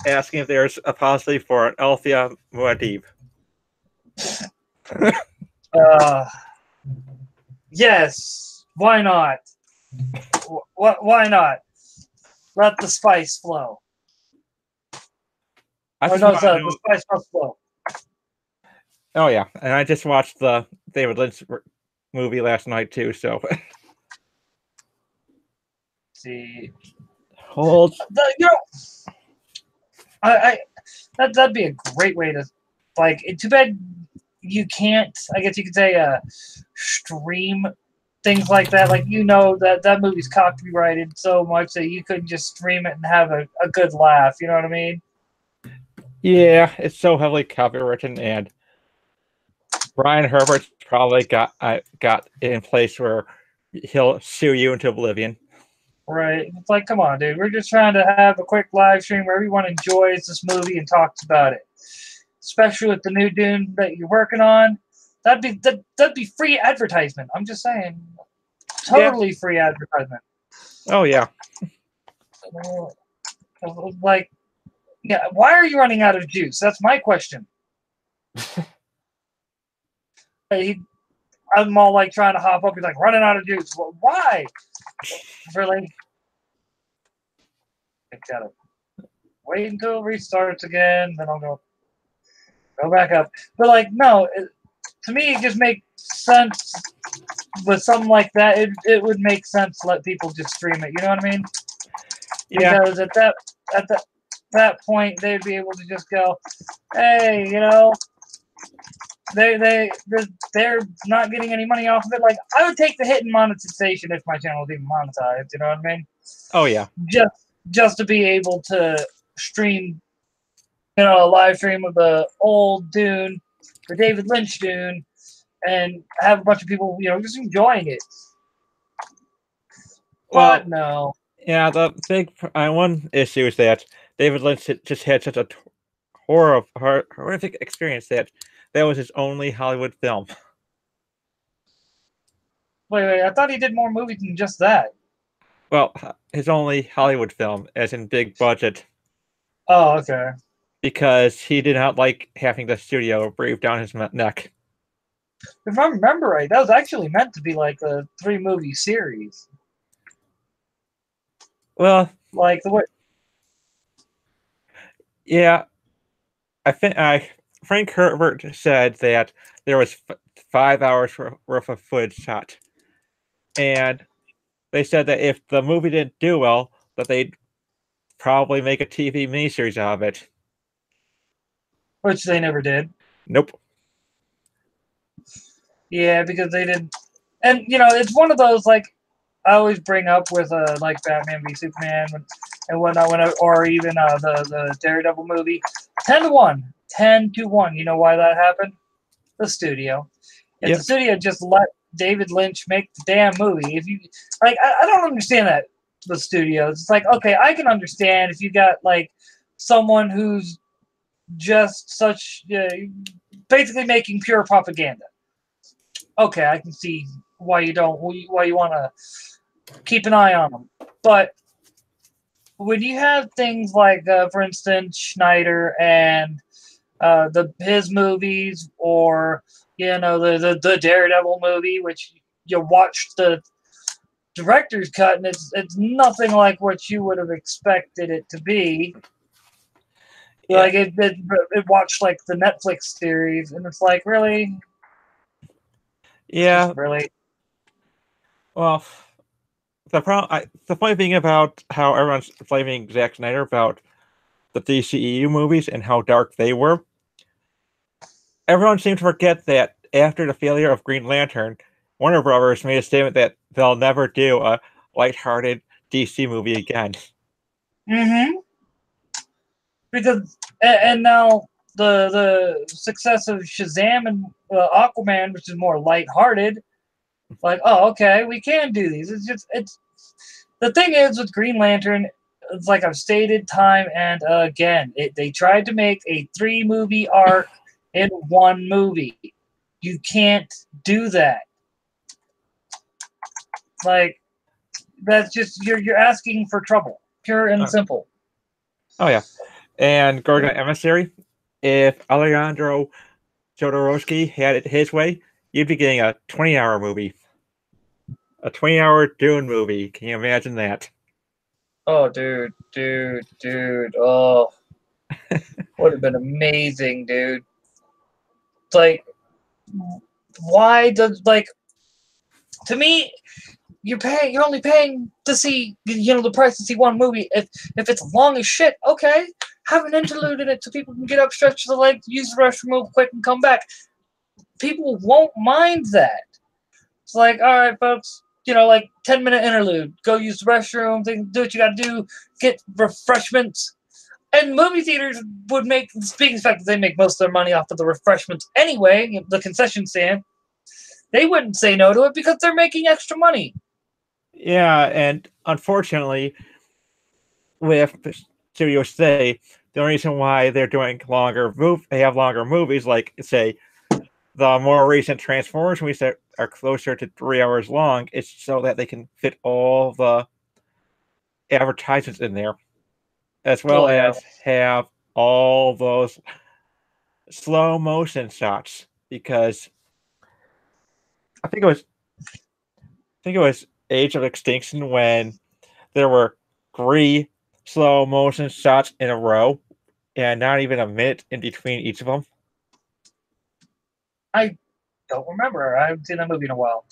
S2: asking if there's a possibility for an Elfia Muad'Dib.
S1: Yes, why not? Why not? Let the spice flow. The spice must flow.
S2: Oh yeah, and I just watched the David Lynch movie last night too. So,
S1: see,
S2: hold.
S1: That'd be a great way to, like. Too bad you can't. I guess you could say stream things like that. Like, that movie's copyrighted so much that you couldn't just stream it and have a good laugh. You know what I mean?
S2: Yeah, it's so heavily copywritten, and Brian Herbert's probably got it in place where he'll sue you into oblivion.
S1: Right. It's like, come on, dude. We're just trying to have a quick live stream where everyone enjoys this movie and talks about it. Especially with the new Dune that you're working on. That'd be free advertisement. I'm just saying. Totally free advertisement.
S2: Oh, yeah.
S1: Like, yeah, why are you running out of juice? That's my question. I'm all like trying to hop up. He's like, running out of juice. Well, why? Really? I gotta wait until it restarts again, then I'll go back up. But like, no, to me, it just makes sense with something like that. It would make sense to let people just stream it. You know what I mean?
S2: Yeah.
S1: Because at that point, they'd be able to just go, hey, they're not getting any money off of it. Like, I would take the hit in monetization if my channel was even monetized. You know what I mean?
S2: Oh yeah.
S1: Just to be able to stream, a live stream of the old Dune, the David Lynch Dune, and have a bunch of people, just enjoying it. But no.
S2: yeah, the big one issue is that David Lynch just had such a horrific experience that was his only Hollywood film.
S1: Wait, I thought he did more movies than just that.
S2: Well, his only Hollywood film, as in big budget,
S1: Oh, okay.
S2: because he did not like having the studio breathe down his neck.
S1: If I remember right, that was actually meant to be like a 3-movie series.
S2: Well,
S1: Like the way.
S2: yeah, I think Frank Herbert said that there was 5 hours worth of footage shot, and they said that if the movie didn't do well, that they'd probably make a TV miniseries out of it.
S1: Which they never did.
S2: Nope.
S1: Yeah, because they didn't. And it's one of those like I always bring up with like Batman v Superman and whatnot, or even the Daredevil movie. 10-1, 10-1. You know why that happened? The studio. If the studio just let David Lynch make the damn movie, if you like, I don't understand that with studios. It's like, okay, I can understand if you got like someone who's just such basically making pure propaganda. Okay, I can see why you want to keep an eye on them. But when you have things like, for instance, Schneider and his movies, or the Daredevil movie, which you watched the director's cut, and it's nothing like what you would have expected it to be. Yeah. Like it watched like the Netflix series, and it's like, really?
S2: Yeah.
S1: Just really?
S2: Well, the funny thing about how everyone's blaming Zack Snyder about the DCEU movies and how dark they were, everyone seems to forget that after the failure of Green Lantern, Warner Brothers made a statement that they'll never do a lighthearted DC movie again.
S1: Mm-hmm. Because and now the success of Shazam and Aquaman, which is more lighthearted, like, oh, okay, we can do these. It's the thing is with Green Lantern, it's like I've stated time and again, they tried to make a 3-movie arc in 1 movie. You can't do that. Like, that's just you're asking for trouble, pure and simple.
S2: Oh yeah, and Gorgon Emissary, if Alejandro Jodorowsky had it his way, you'd be getting a 20-hour movie. A 20-hour Dune movie. Can you imagine that?
S1: Oh, dude. Oh, would have been amazing, dude. It's like, why does, like, to me, you're only paying to see, the price to see 1 movie. If it's long as shit, okay, have an interlude in it so people can get up, stretch the leg, use the restroom real quick, and come back. People won't mind that. It's like, all right, folks, like 10-minute interlude. Go use the restroom, do what you gotta do, get refreshments. And movie theaters would make, speaking of the fact that they make most of their money off of the refreshments anyway, the concession stand, they wouldn't say no to it because they're making extra money.
S2: Yeah, and unfortunately, with studios today, the only reason why they're doing they have longer movies, like, say, the more recent Transformers movies that are closer to 3 hours long, is so that they can fit all the advertisements in there, as well as have all those slow motion shots. Because I think it was Age of Extinction when there were 3 slow motion shots in a row, and not even a minute in between each of them.
S1: I don't remember. I haven't seen that movie in a while.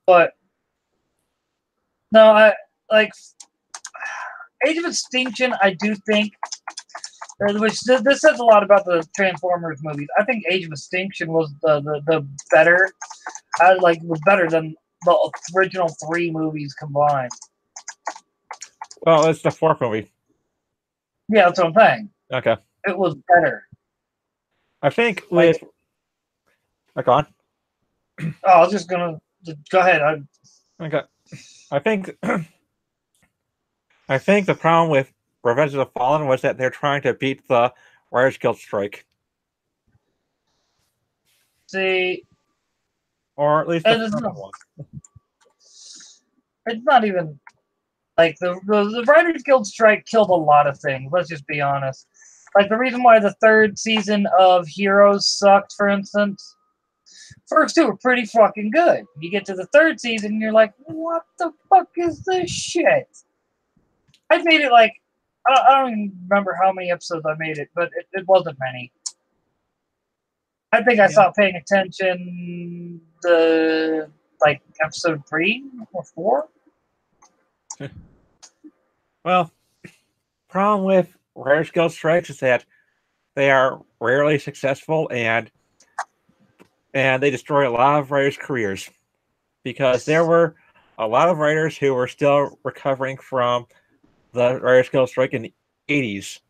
S1: But no, I like Age of Extinction. I do think, which this says a lot about the Transformers movies. I think Age of Extinction was the better. Was better than the original 3 movies combined.
S2: Well, it's the 4th movie.
S1: Yeah, that's what I'm saying.
S2: Okay.
S1: It was better.
S2: I think with... Go on.
S1: Oh, I was just gonna... Go ahead.
S2: Okay. I think I think the problem with Revenge of the Fallen was that they're trying to beat the Writers Guild strike,
S1: See,
S2: or at least the
S1: and
S2: first one.
S1: it's not even like the Writers Guild strike killed a lot of things. Let's just be honest. Like the reason why the third season of Heroes sucked, for instance. First two were pretty fucking good. You get to the third season, and you're like, what the fuck is this shit? I made it like I don't even remember how many episodes I made it, but it wasn't many. I think I stopped paying attention the like episode 3 or 4.
S2: Well, problem with Writers Guild strikes is that they are rarely successful and they destroy a lot of writers' careers because there were a lot of writers who were still recovering from the Writers Guild strike in the 80s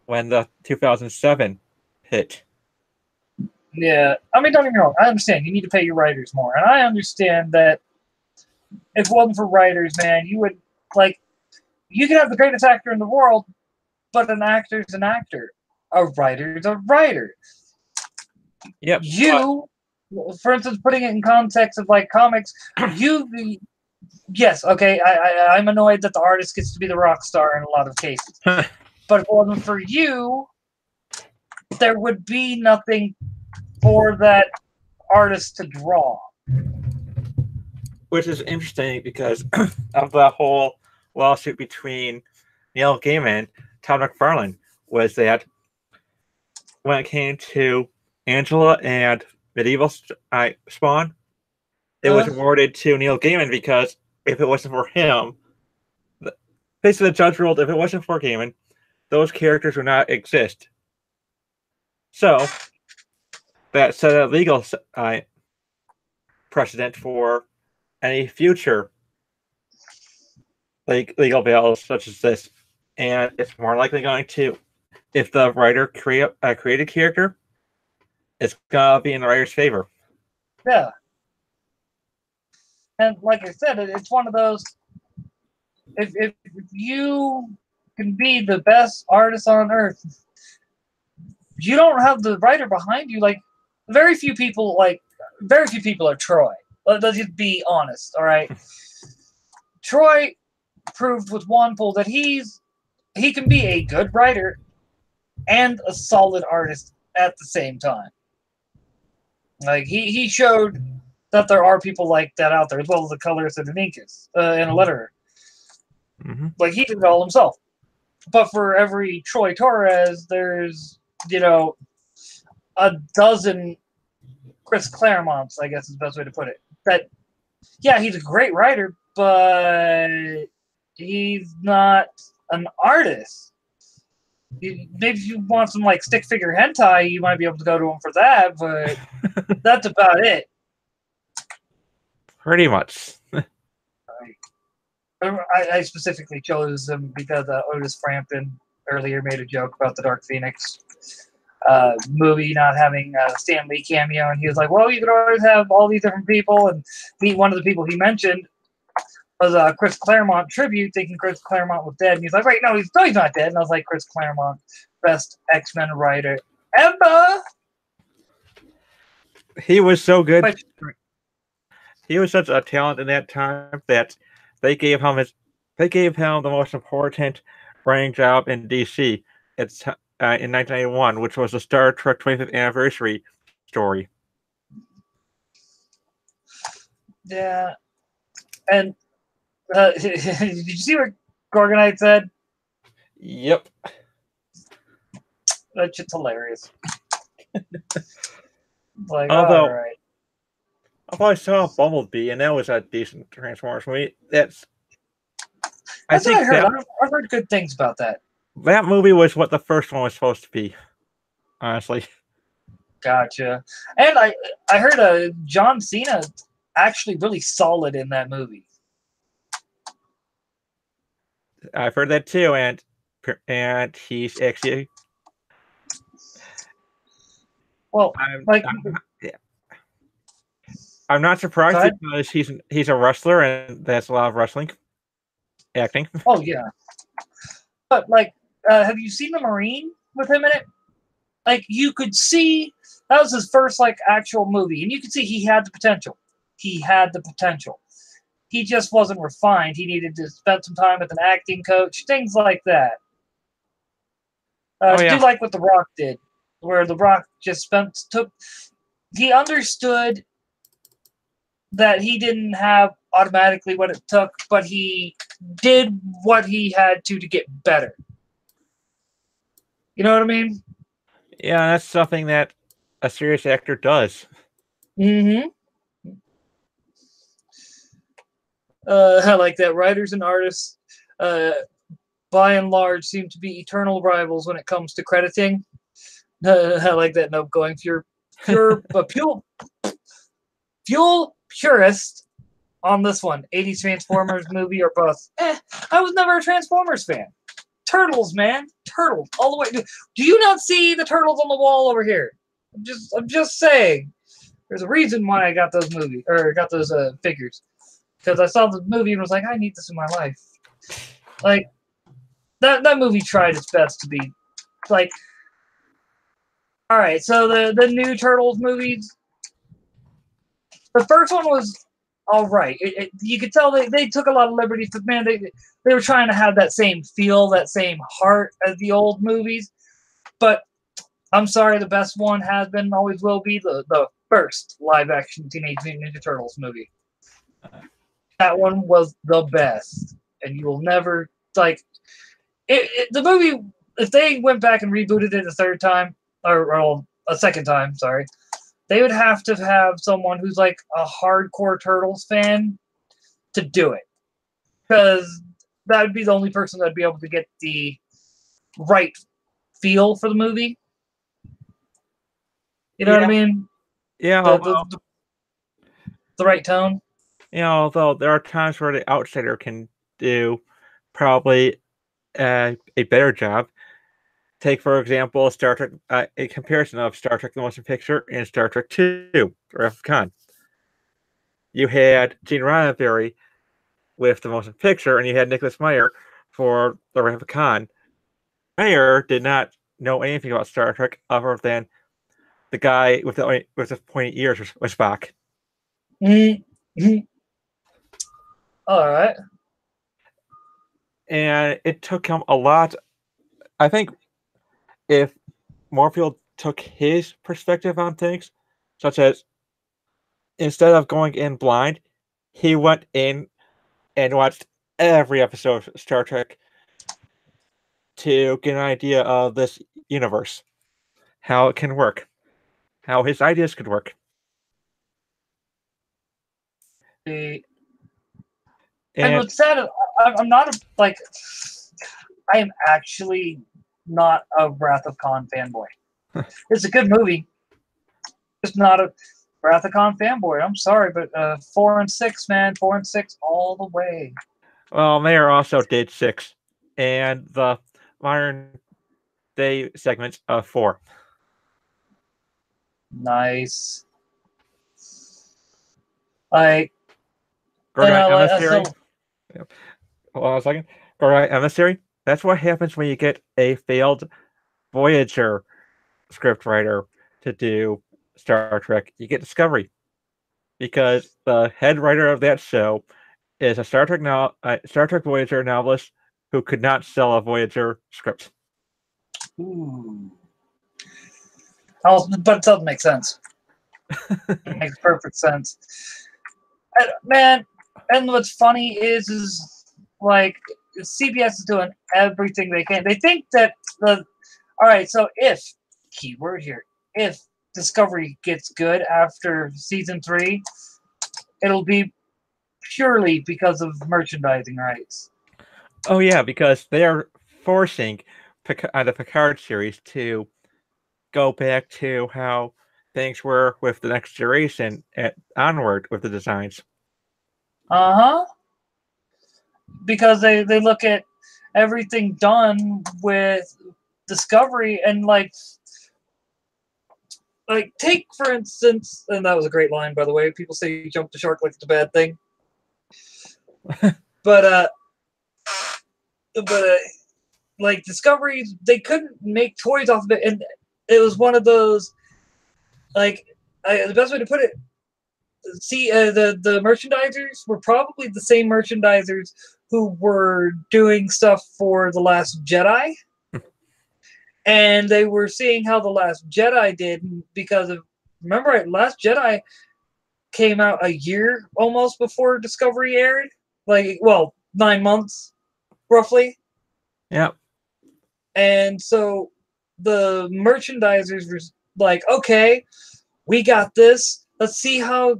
S2: when the 2007 hit.
S1: Yeah, I mean, don't get me wrong. I understand you need to pay your writers more, and I understand that if it wasn't for writers, man, you would like you could have the greatest actor in the world, but an actor's an actor. A writer's a writer.
S2: Yep.
S1: You, for instance, putting it in context of like comics, yes, okay, I'm annoyed that the artist gets to be the rock star in a lot of cases. But if it wasn't for you, there would be nothing for that artist to draw.
S2: Which is interesting because of the whole lawsuit between Neil Gaiman and Todd McFarlane was that when it came to Angela and Medieval Spawn, it was awarded to Neil Gaiman because if it wasn't for him, basically the judge ruled if it wasn't for Gaiman, those characters would not exist. So that set a legal precedent for any future legal bills such as this, and it's more likely going to, if the writer create a character, it's gonna be in the writer's favor.
S1: Yeah, and like I said, it's one of those. If you can be the best artist on earth, you don't have the writer behind you. Like very few people are Troy. Let's just be honest, all right? Troy proved with Wanpool that he can be a good writer and a solid artist at the same time. Like he showed that there are people like that out there, as well as the colorist and an inkist and a letterer.
S2: Mm-hmm.
S1: Like he did it all himself. But for every Troy Torres, there's a dozen Chris Claremonts, I guess is the best way to put it. That, yeah, he's a great writer, but he's not an artist. Maybe if you want some like stick figure hentai, you might be able to go to him for that, but that's about it.
S2: Pretty much.
S1: I specifically chose him because Otis Frampton earlier made a joke about the Dark Phoenix movie not having a Stan Lee cameo, and he was like, well, you could always have all these different people, and one of the people he mentioned was a Chris Claremont tribute, thinking Chris Claremont was dead, and he's like, wait, no, he's not dead, and I was like, Chris Claremont, best X-Men writer ever!
S2: He was so good. He was such a talent in that time that they gave him the most important writing job in DC. It's in 1991, which was the Star Trek 25th anniversary story.
S1: Yeah, and did you see what Gorgonite said?
S2: Yep,
S1: that shit's hilarious. Like,
S2: although,
S1: all right.
S2: I saw Bumblebee, and that was a decent Transformers movie.
S1: That's what I heard. I've heard good things about that.
S2: That movie was what the first one was supposed to be, honestly.
S1: Gotcha. And I heard John Cena actually really solid in that movie.
S2: I've heard that too, and he's actually.
S1: Well,
S2: yeah. I'm not surprised
S1: Cut?
S2: because he's a wrestler and that's a lot of wrestling acting.
S1: Oh yeah, but like, have you seen the Marine with him in it? Like, you could see that was his first like actual movie, and you could see he had the potential. He had the potential. He just wasn't refined. He needed to spend some time with an acting coach, things like that.
S2: Oh
S1: I do
S2: yeah,
S1: like what The Rock did, where The Rock just he understood that he didn't have automatically what it took, but he did what he had to get better. You know what I mean?
S2: yeah, that's something that a serious actor does.
S1: Mm-hmm. I like that. Writers and artists, uh, by and large, seem to be eternal rivals when it comes to crediting. I like that note going. If you're fuel purist on this one, 80s Transformers movie or bust. I was never a Transformers fan. Turtles, man, turtles all the way. Do you not see the turtles on the wall over here? I'm just saying. There's a reason why I got those figures, because I saw the movie and was like, I need this in my life. Like that movie tried its best to be like. All right, so the new Turtles movies. The first one was all right. You could tell they took a lot of liberties, but man, they were trying to have that same feel, that same heart as the old movies. But I'm sorry, the best one has been and always will be the first live action Teenage Mutant Ninja Turtles movie. That one was the best, and you will never like the movie. If they went back and rebooted it a third time, or a second time, sorry, they would have to have someone who's like a hardcore Turtles fan to do it, because that would be the only person that'd be able to get the right feel for the movie. You know what I mean?
S2: Yeah,
S1: The right tone.
S2: although there are times where the outsider can do probably a better job. Take, for example, Star Trek, a comparison of Star Trek the Motion Picture and Star Trek 2, Wrath of Khan. You had Gene Roddenberry with the motion picture, and you had Nicholas Meyer for the Wrath of Khan. Meyer did not know anything about Star Trek other than the guy with the pointy ears was Spock.
S1: Mm-hmm. All right.
S2: And it took him a lot. I think if Moorfield took his perspective on things, such as instead of going in blind, he went in and watched every episode of Star Trek to get an idea of this universe, how it can work, how his ideas could work.
S1: And
S2: And
S1: what's sad, I'm not I am actually not a Wrath of Khan fanboy. It's a good movie. Just not a Wrath of Khan fanboy. I'm sorry, but 4 and 6, man, 4 and 6 all the way.
S2: well, Mayer also did 6, and the modern day segments of 4.
S1: Nice. Like,
S2: Gorgon
S1: like
S2: Emissary. Hold on a second. Gorgon Emissary. That's what happens when you get a failed Voyager scriptwriter to do Star Trek. You get Discovery, because the head writer of that show is a Star Trek Voyager novelist who could not sell a Voyager script.
S1: ooh. But it doesn't make sense. It makes perfect sense. Man, and what's funny is like CBS is doing everything they can. They think that all right, so if keyword here, if Discovery gets good after season 3, it'll be purely because of merchandising rights.
S2: Oh yeah, because they are forcing the Picard series to go back to how things were with the Next Generation and onward with the designs.
S1: Uh-huh. Because they look at everything done with Discovery and like like take for instance, and that was a great line by the way. People say you jump the shark like it's a bad thing, but like Discovery, they couldn't make toys off of it, and it was one of those like the best way to put it. See, the merchandisers were probably the same merchandisers who were doing stuff for The Last Jedi. And they were seeing how The Last Jedi did because of, remember, Last Jedi came out a year almost before Discovery aired. Like, well, 9 months, roughly.
S2: Yep.
S1: And so the merchandisers were like, okay, we got this. Let's see how,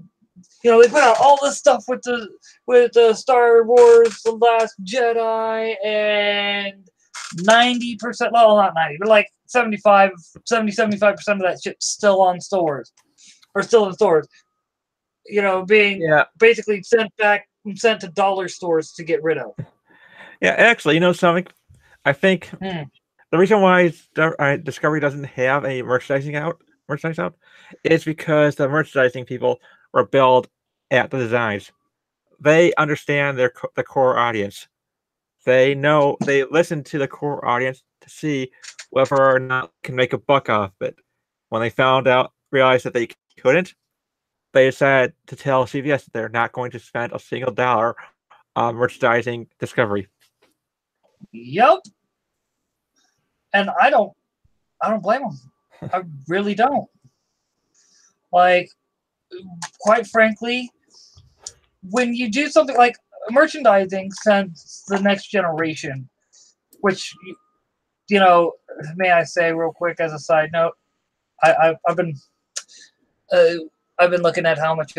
S1: they put out all this stuff with the Star Wars, The Last Jedi, and 90%, well, not 90, but like 75% of that shit's still on stores, or still in stores. Being basically sent to dollar stores to get rid of.
S2: Yeah, actually, something? I think the reason why Discovery doesn't have a merchandise out is because the merchandising people were billed at the designs. They understand the core audience. They listen to the core audience to see whether or not they can make a buck off it. When they realized that they couldn't, they decided to tell CBS that they're not going to spend a single dollar on merchandising Discovery.
S1: Yep. And I don't blame them. I really don't. Like, quite frankly, when you do something like merchandising since the next generation, which, may I say real quick as a side note, I've been looking at how much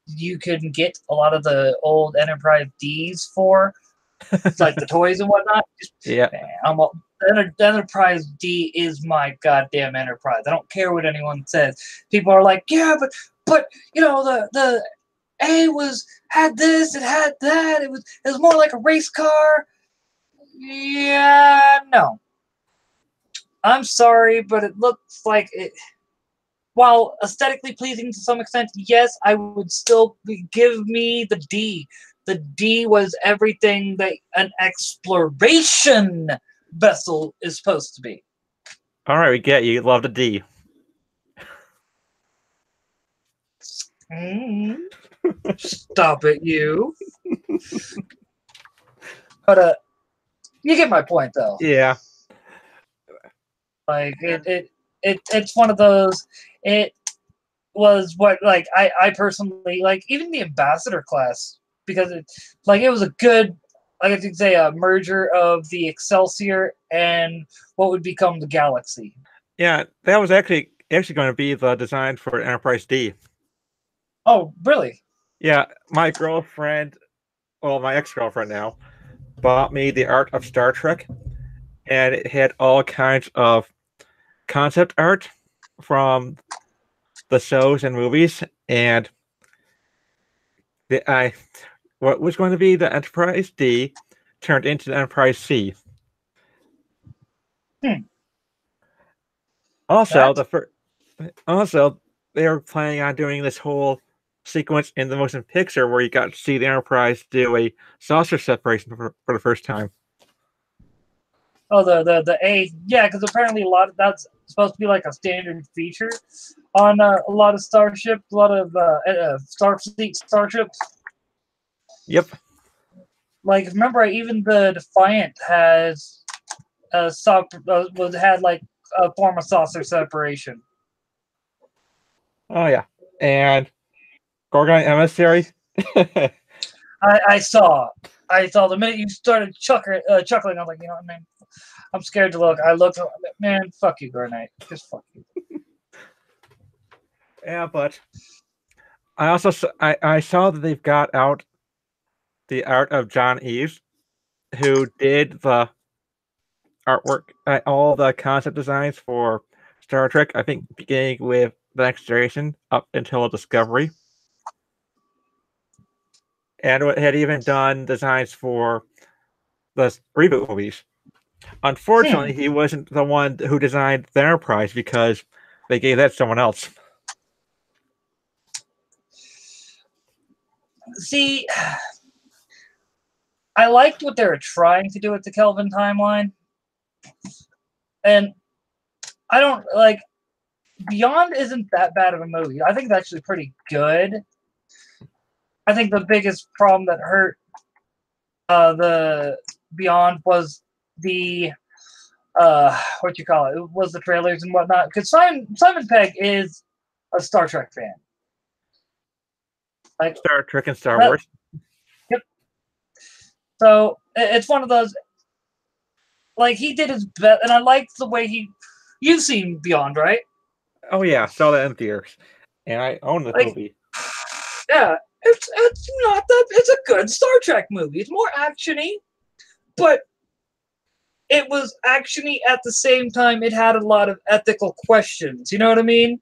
S1: you can get a lot of the old Enterprise Ds for, like the toys and whatnot.
S2: Yeah.
S1: Enterprise D is my goddamn Enterprise. I don't care what anyone says. People are like, yeah, but the A had this, it had that. It was more like a race car. Yeah, no. I'm sorry, but it looks like it. While aesthetically pleasing to some extent, yes, I would still give me the D. The D was everything that an exploration vessel is supposed to be.
S2: All right, we get you. You love the D.
S1: Stop it, you. But you get my point, though.
S2: Yeah.
S1: Like it's one of those. It was what, like, I personally like, even the Ambassador class, because it was a good, like I could say, a merger of the Excelsior and what would become the Galaxy.
S2: Yeah, that was actually going to be the design for Enterprise D.
S1: Oh, really?
S2: Yeah, my ex-girlfriend now, bought me the art of Star Trek, and it had all kinds of concept art from the shows and movies, and what was going to be the Enterprise D turned into the Enterprise C. Also, they were planning on doing this whole sequence in the motion picture where you got to see the Enterprise do a saucer separation for the first time.
S1: Oh, the A, yeah, because apparently a lot of that's supposed to be like a standard feature on a lot of starships, a lot of Starfleet starships.
S2: Yep.
S1: Like, remember, even the Defiant has had like a form of saucer separation.
S2: Oh yeah, and Gorgon Emissary.
S1: I saw the minute you started chuckling. I was like, I mean, I'm scared to look. I looked, man, fuck you, Garnite. Just fuck you.
S2: Yeah, but I also I saw that they've got out the art of John Eves, who did the artwork, all the concept designs for Star Trek. I think beginning with The Next Generation up until Discovery, and had even done designs for the reboot movies. Unfortunately, he wasn't the one who designed the Enterprise because they gave that to someone else.
S1: See, I liked what they were trying to do with the Kelvin timeline. And I don't like Beyond isn't that bad of a movie. I think it's actually pretty good. I think the biggest problem that hurt the Beyond was the what you call it? It was the trailers and whatnot. Because Simon Pegg is a Star Trek fan. Like
S2: Star Trek and Star Wars.
S1: Yep. So it's one of those. Like he did his best, and I liked the way he. You've seen Beyond, right?
S2: Oh yeah, saw that in theaters, and I own the movie.
S1: Yeah, it's not that. It's a good Star Trek movie. It's more actiony, but it was actiony at the same time. It had a lot of ethical questions. You know what I mean?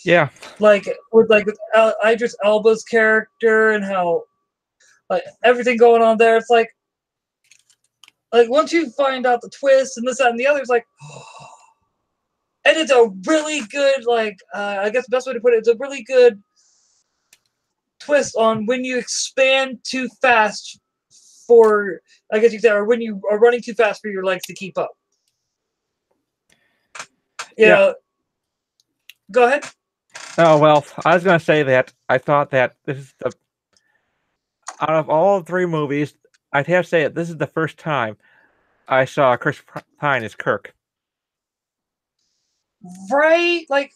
S2: Yeah.
S1: Like with Idris Elba's character and how like everything going on there. It's like once you find out the twist and this, that, and the other, it's like. And it's a really good, I guess the best way to put it, it's a really good twist on when you expand too fast for, I guess you could say, or when you are running too fast for your legs to keep up. Yeah. Go ahead.
S2: Oh, well, I was going to say that I thought that this is out of all 3 movies, I'd have to say that this is the first time I saw Chris Pine as Kirk.
S1: Right? Like,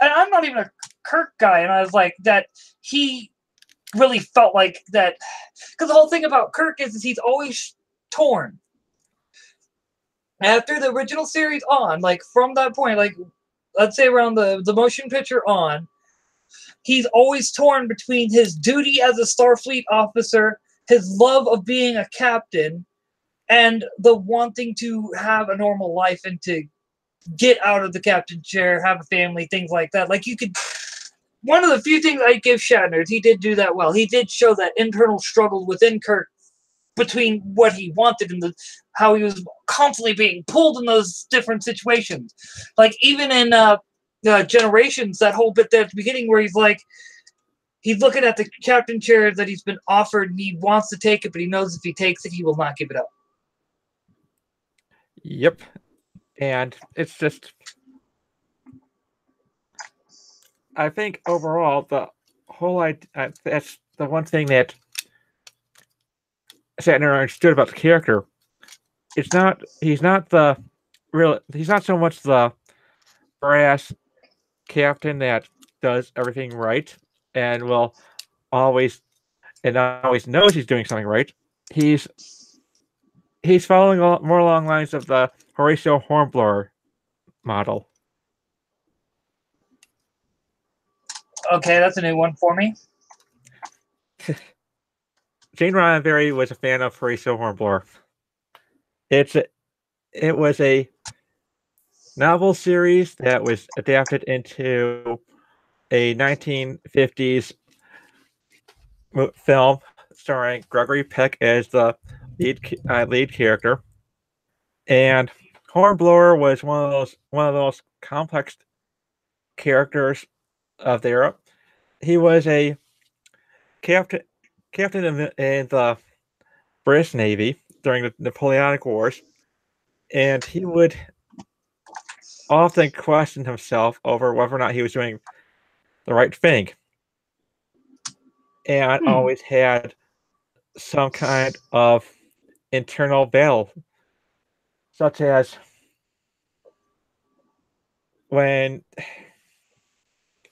S1: and I'm not even a Kirk guy, and I was like, that he really felt like that. Because the whole thing about Kirk is he's always torn. After the original series on, like, from that point, like, let's say around the motion picture on, he's always torn between his duty as a Starfleet officer, his love of being a captain, and the wanting to have a normal life and to get out of the captain chair, have a family, things like that. Like you could, one of the few things I give Shatner is he did do that well. He did show that internal struggle within Kirk between what he wanted and how he was constantly being pulled in those different situations. Like even in Generations, that whole bit there at the beginning where he's like, he's looking at the captain chair that he's been offered and he wants to take it, but he knows if he takes it, he will not give it up.
S2: Yep. And it's just, I think overall, the whole idea, that's the one thing that Shatner understood about the character. He's not so much the brass captain that does everything right and will always knows he's doing something right. He's following more along lines of the Horatio Hornblower model.
S1: Okay, that's a new one for me.
S2: Gene Roddenberry was a fan of Horatio Hornblower. It was a novel series that was adapted into a 1950s film starring Gregory Peck as the lead character, and Hornblower was one of those complex characters of the era. He was a captain in the British Navy during the Napoleonic Wars, and he would often question himself over whether or not he was doing the right thing, and always had some kind of internal battle, such as when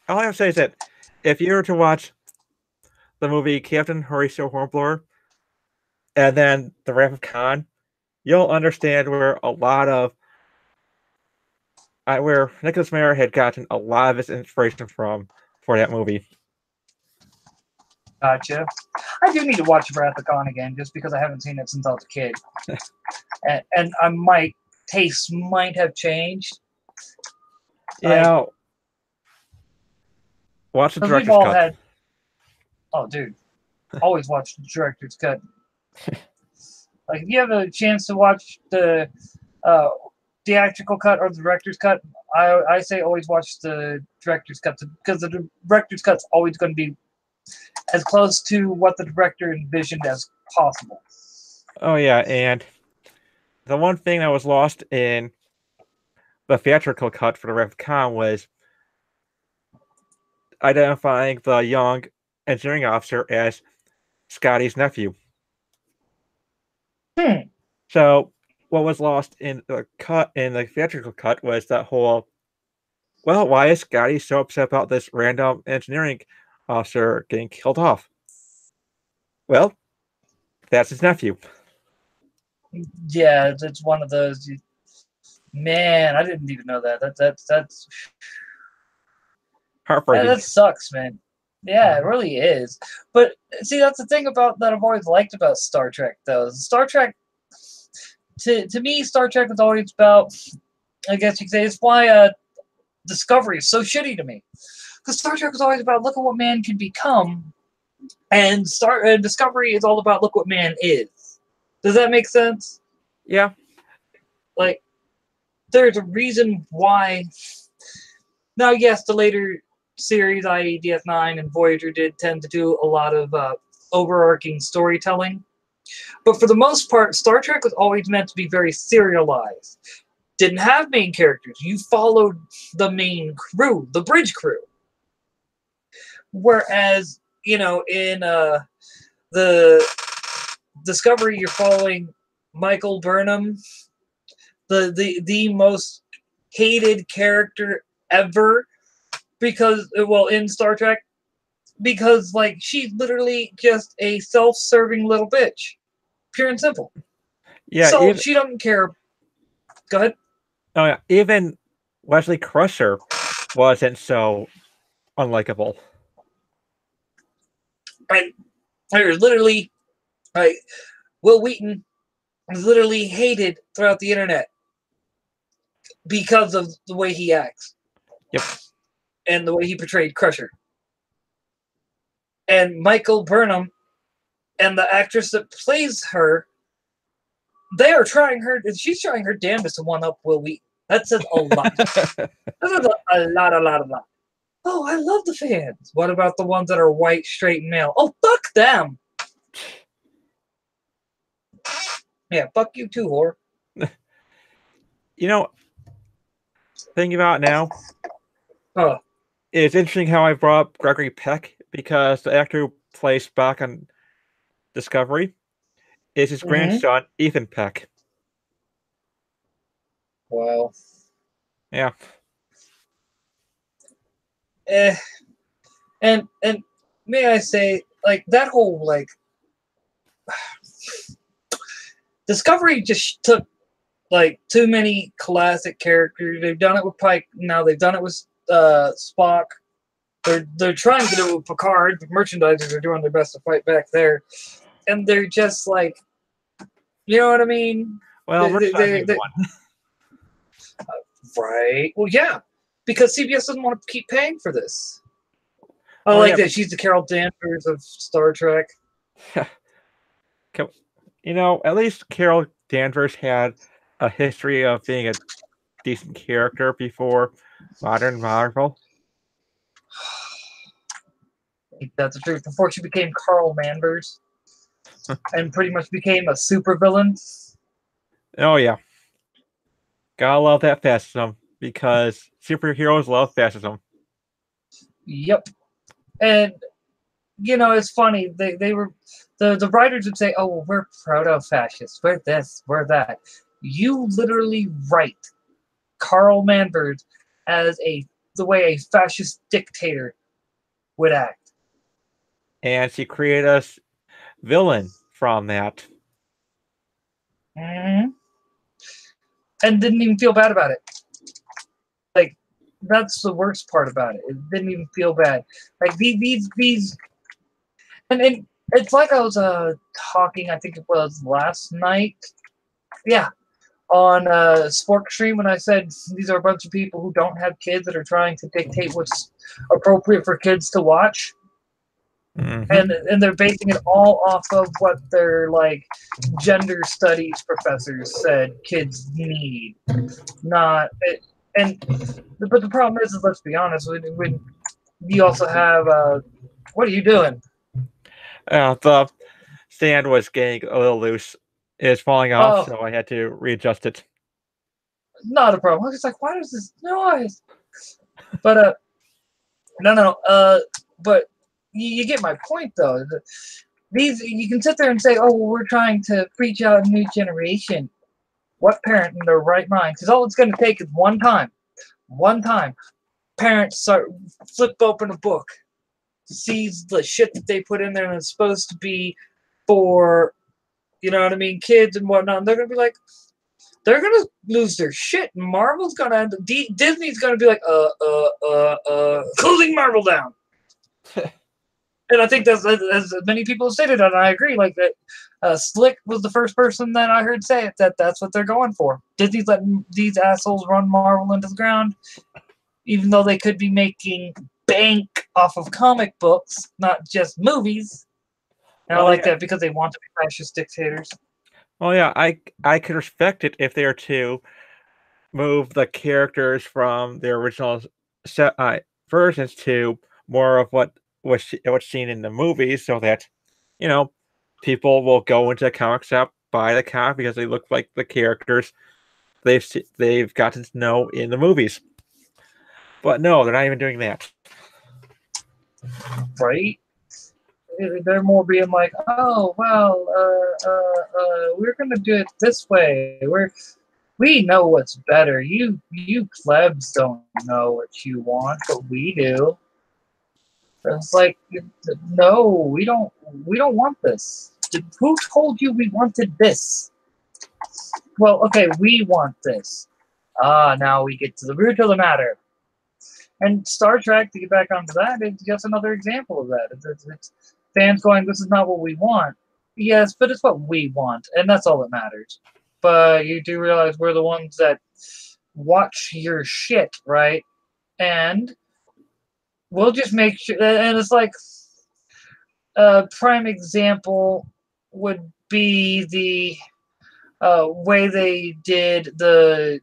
S2: all I have to say is that if you were to watch the movie Captain Horatio Hornblower and then The Wrath of Khan, you'll understand where where Nicholas Meyer had gotten a lot of his inspiration from for that movie.
S1: Gotcha. I do need to watch Wrath of Khan again, just because I haven't seen it since I was a kid, and taste might have changed.
S2: Yeah, watch the director's cut.
S1: Oh, dude, always watch the director's cut. Like, if you have a chance to watch the theatrical cut or the director's cut, I say always watch the director's cut because the director's cut's always going to be as close to what the director envisioned as possible.
S2: Oh yeah, and the one thing that was lost in the theatrical cut for the Wrath of Khan was identifying the young engineering officer as Scotty's nephew. So what was lost in the theatrical cut was that whole, well, why is Scotty so upset about this random engineering officer getting killed off? Well, that's his nephew.
S1: Yeah, it's one of those. Man, I didn't even know that. That's
S2: Heartbreaking.
S1: that sucks, man. Yeah, it really is. But see, that's the thing about that I've always liked about Star Trek, though. Star Trek, to me, Star Trek is always about. I guess you could say it's why Discovery is so shitty to me. Because Star Trek is always about look at what man can become, and Discovery is all about look what man is. Does that make sense?
S2: Yeah.
S1: Like, there's a reason why. Now, yes, the later series, i.e. DS9 and Voyager, did tend to do a lot of overarching storytelling. But for the most part, Star Trek was always meant to be very serialized. Didn't have main characters. You followed the main crew, the bridge crew. Whereas, in the Discovery, you're following Michael Burnham, the most hated character ever, because, well, in Star Trek, because, like, she's literally just a self-serving little bitch. Pure and simple.
S2: Yeah.
S1: So she doesn't care. Go ahead.
S2: Oh yeah. Even Wesley Crusher wasn't so unlikable.
S1: And there's literally, like, Will Wheaton is literally hated throughout the internet because of the way he acts.
S2: Yep.
S1: And the way he portrayed Crusher. And Michael Burnham and the actress that plays her, they are trying her, she's trying her damnedest to one-up Will Wheaton. That says a lot. That says a lot. Oh, I love the fans. What about the ones that are white, straight, and male? Oh, fuck them. Yeah, fuck you too, whore.
S2: Thinking about it now,
S1: Oh.
S2: it's interesting how I brought up Gregory Peck, because the actor who plays Spock on Discovery is his grandson, Ethan Peck.
S1: Wow.
S2: Yeah.
S1: And may I say, like, that whole, like, Discovery just took, like, too many classic characters. They've done it with Pike. Now they've done it with Spock. They're trying to do it with Picard. The merchandisers are doing their best to fight back there. And they're just like, you know what I mean?
S2: Well,
S1: right. Well, yeah. Because CBS doesn't want to keep paying for this. I
S2: Oh,
S1: like
S2: yeah.
S1: that she's the Carol Danvers of Star Trek.
S2: At least Carol Danvers had a history of being a decent character before modern Marvel.
S1: That's the truth. Before she became Carl Danvers and pretty much became a supervillain.
S2: Oh, yeah. Gotta love that fascism, because superheroes love fascism.
S1: Yep. And, it's funny. They were... The writers would say, oh, well, we're proto-fascists. We're this, we're that. You literally write Carl Danvers as the way a fascist dictator would act.
S2: And she created a villain from that.
S1: Mm-hmm. And didn't even feel bad about it. Like, that's the worst part about it. It didn't even feel bad. Like, these and it's like I was talking, I think it was last night. Yeah. On Spork Stream, when I said these are a bunch of people who don't have kids that are trying to dictate what's appropriate for kids to watch. and they're basing it all off of what their like gender studies professors said kids need, not it, and but the problem is let's be honest, when you also have what are you doing?
S2: The stand was getting a little loose. It's falling off,
S1: Oh,
S2: so I had to readjust it.
S1: not a problem. It's like, why does this noise? But no, but you get my point though. These you can sit there and say, oh, well, we're trying to reach out a new generation. What parent in their right mind? Because all it's going to take is one time, parents start flip open a book, sees the shit that they put in there, and it's supposed to be for, you know what I mean, kids and whatnot. And they're going to be like, they're gonna lose their shit. And Marvel's gonna end. Disney's gonna be like, closing Marvel down. And I think that's as many people have stated, and I agree. Like that, Slick was the first person that I heard say it. That's what they're going for. Disney's letting these assholes run Marvel into the ground, even though they could be making bank off of comic books, not just movies. And I like that because they want to be fascist dictators.
S2: Oh yeah, I could respect it if they were to move the characters from the original versions to more of what what's seen in the movies, so that people will go into the comic shop, buy the comic because they look like the characters they've gotten to know in the movies. But no, they're not even doing that.
S1: Right? They're more being like, oh well, we're gonna do it this way. We know what's better. You plebs don't know what you want, but we do. It's like, no, we don't want this. Who told you we wanted this? Well, okay, we want this. Now we get to the root of the matter. And Star Trek, to get back onto that, is just another example of that. It's fans going, this is not what we want. Yes, but it's what we want, and that's all that matters. But you do realize we're the ones that watch your shit, right? And we'll just make sure, and it's like a prime example would be the way they did the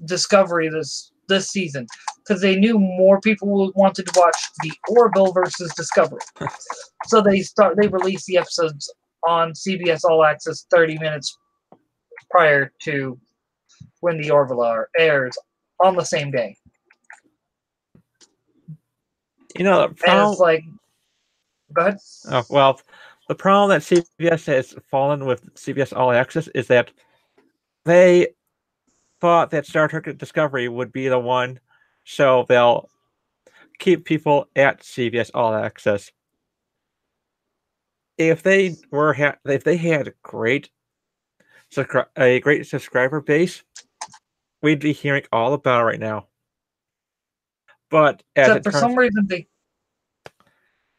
S1: Discovery this season, because they knew more people wanted to watch the Orville versus Discovery. So they released the episodes on CBS All Access 30 minutes prior to when the Orville airs on the same day.
S2: The problem,
S1: and it's like, go ahead.
S2: Oh, well, the problem that CBS has fallen with CBS All Access is that they thought that Star Trek Discovery would be the one, so they'll keep people at CBS All Access. If they had a great subscriber base, we'd be hearing all about it right now. But
S1: except for some reason they.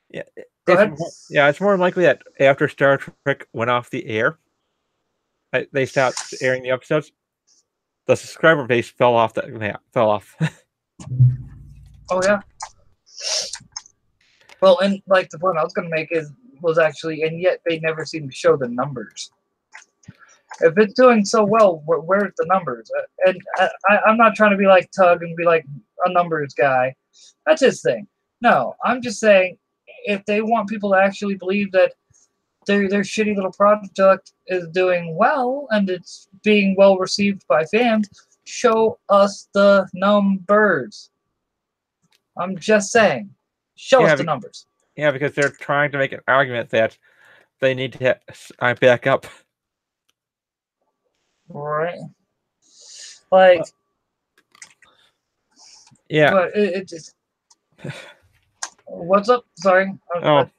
S2: Yeah,
S1: go ahead.
S2: It's more likely that after Star Trek went off the air, they stopped airing the episodes. The subscriber base fell off.
S1: Oh yeah. Well, and like the point I was going to make was actually, and yet they never seem to show the numbers. If it's doing so well, where's the numbers? And I'm not trying to be like Tug and be like a numbers guy. That's his thing. No, I'm just saying, if they want people to actually believe that their shitty little product is doing well and it's being well received by fans, show us the numbers. I'm just saying, show us the numbers.
S2: Yeah, because they're trying to make an argument that they need to back up.
S1: Right. Like.
S2: Yeah.
S1: But it just. What's up? Sorry.
S2: It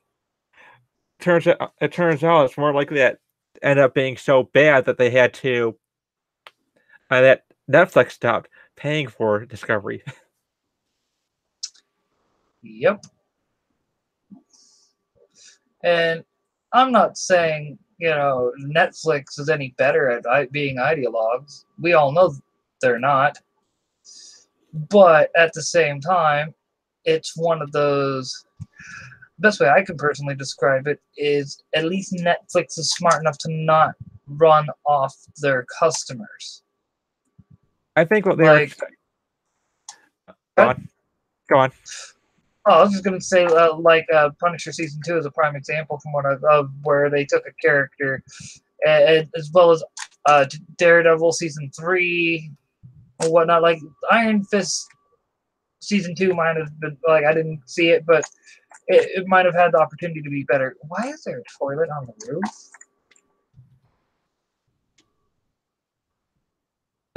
S2: turns out it's more likely that end up being so bad that they had to that Netflix stopped paying for Discovery.
S1: Yep. And I'm not saying Netflix is any better at being ideologues. We all know they're not. But at the same time, it's one of those best way I can personally describe it is at least Netflix is smart enough to not run off their customers.
S2: I think what they're go on. Go on.
S1: Oh, I was just gonna say, Punisher season 2 is a prime example from what of where they took a character, as well as Daredevil season 3 or whatnot. Like Iron Fist season 2 might have been like I didn't see it, but it might have had the opportunity to be better. Why is there a toilet on the roof?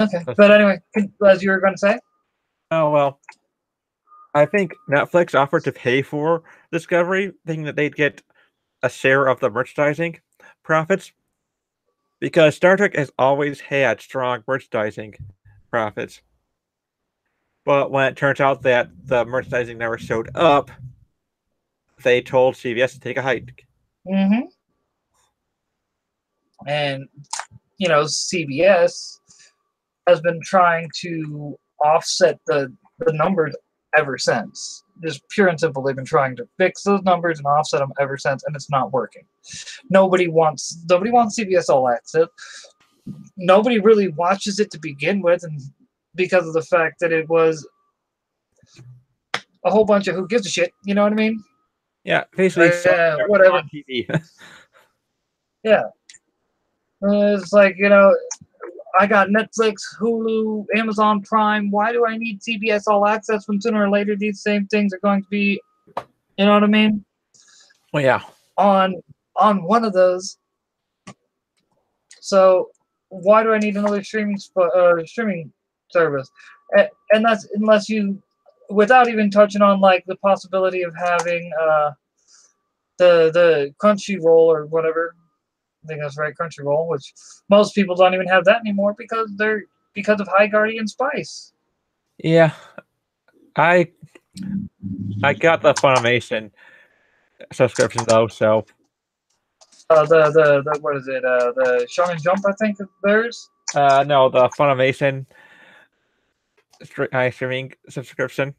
S1: Okay, but anyway, as you were going to say.
S2: Oh well. I think Netflix offered to pay for Discovery, thinking that they'd get a share of the merchandising profits, because Star Trek has always had strong merchandising profits. But when it turns out that the merchandising never showed up, they told CBS to take a hike.
S1: Mm-hmm. And, CBS has been trying to offset the numbers ever since. Just pure and simple, they've been trying to fix those numbers and offset them ever since, and it's not working. Nobody wants CBS All Access. Nobody really watches it to begin with, and because of the fact that it was a whole bunch of who gives a shit, you know what I mean?
S2: Yeah, basically
S1: whatever.
S2: On TV.
S1: Yeah. It's like, I got Netflix, Hulu, Amazon Prime. Why do I need CBS All Access when sooner or later these same things are going to be, you know what I mean?
S2: Well, yeah.
S1: On one of those. So why do I need another streaming service? And that's unless you, without even touching on like the possibility of having the Crunchyroll or whatever. I think that's right, Crunchyroll, which most people don't even have that anymore because of High Guardian Spice.
S2: Yeah, I got the Funimation subscription though, so
S1: the what is it? The Shonen Jump, I think is theirs.
S2: No, the Funimation streaming subscription,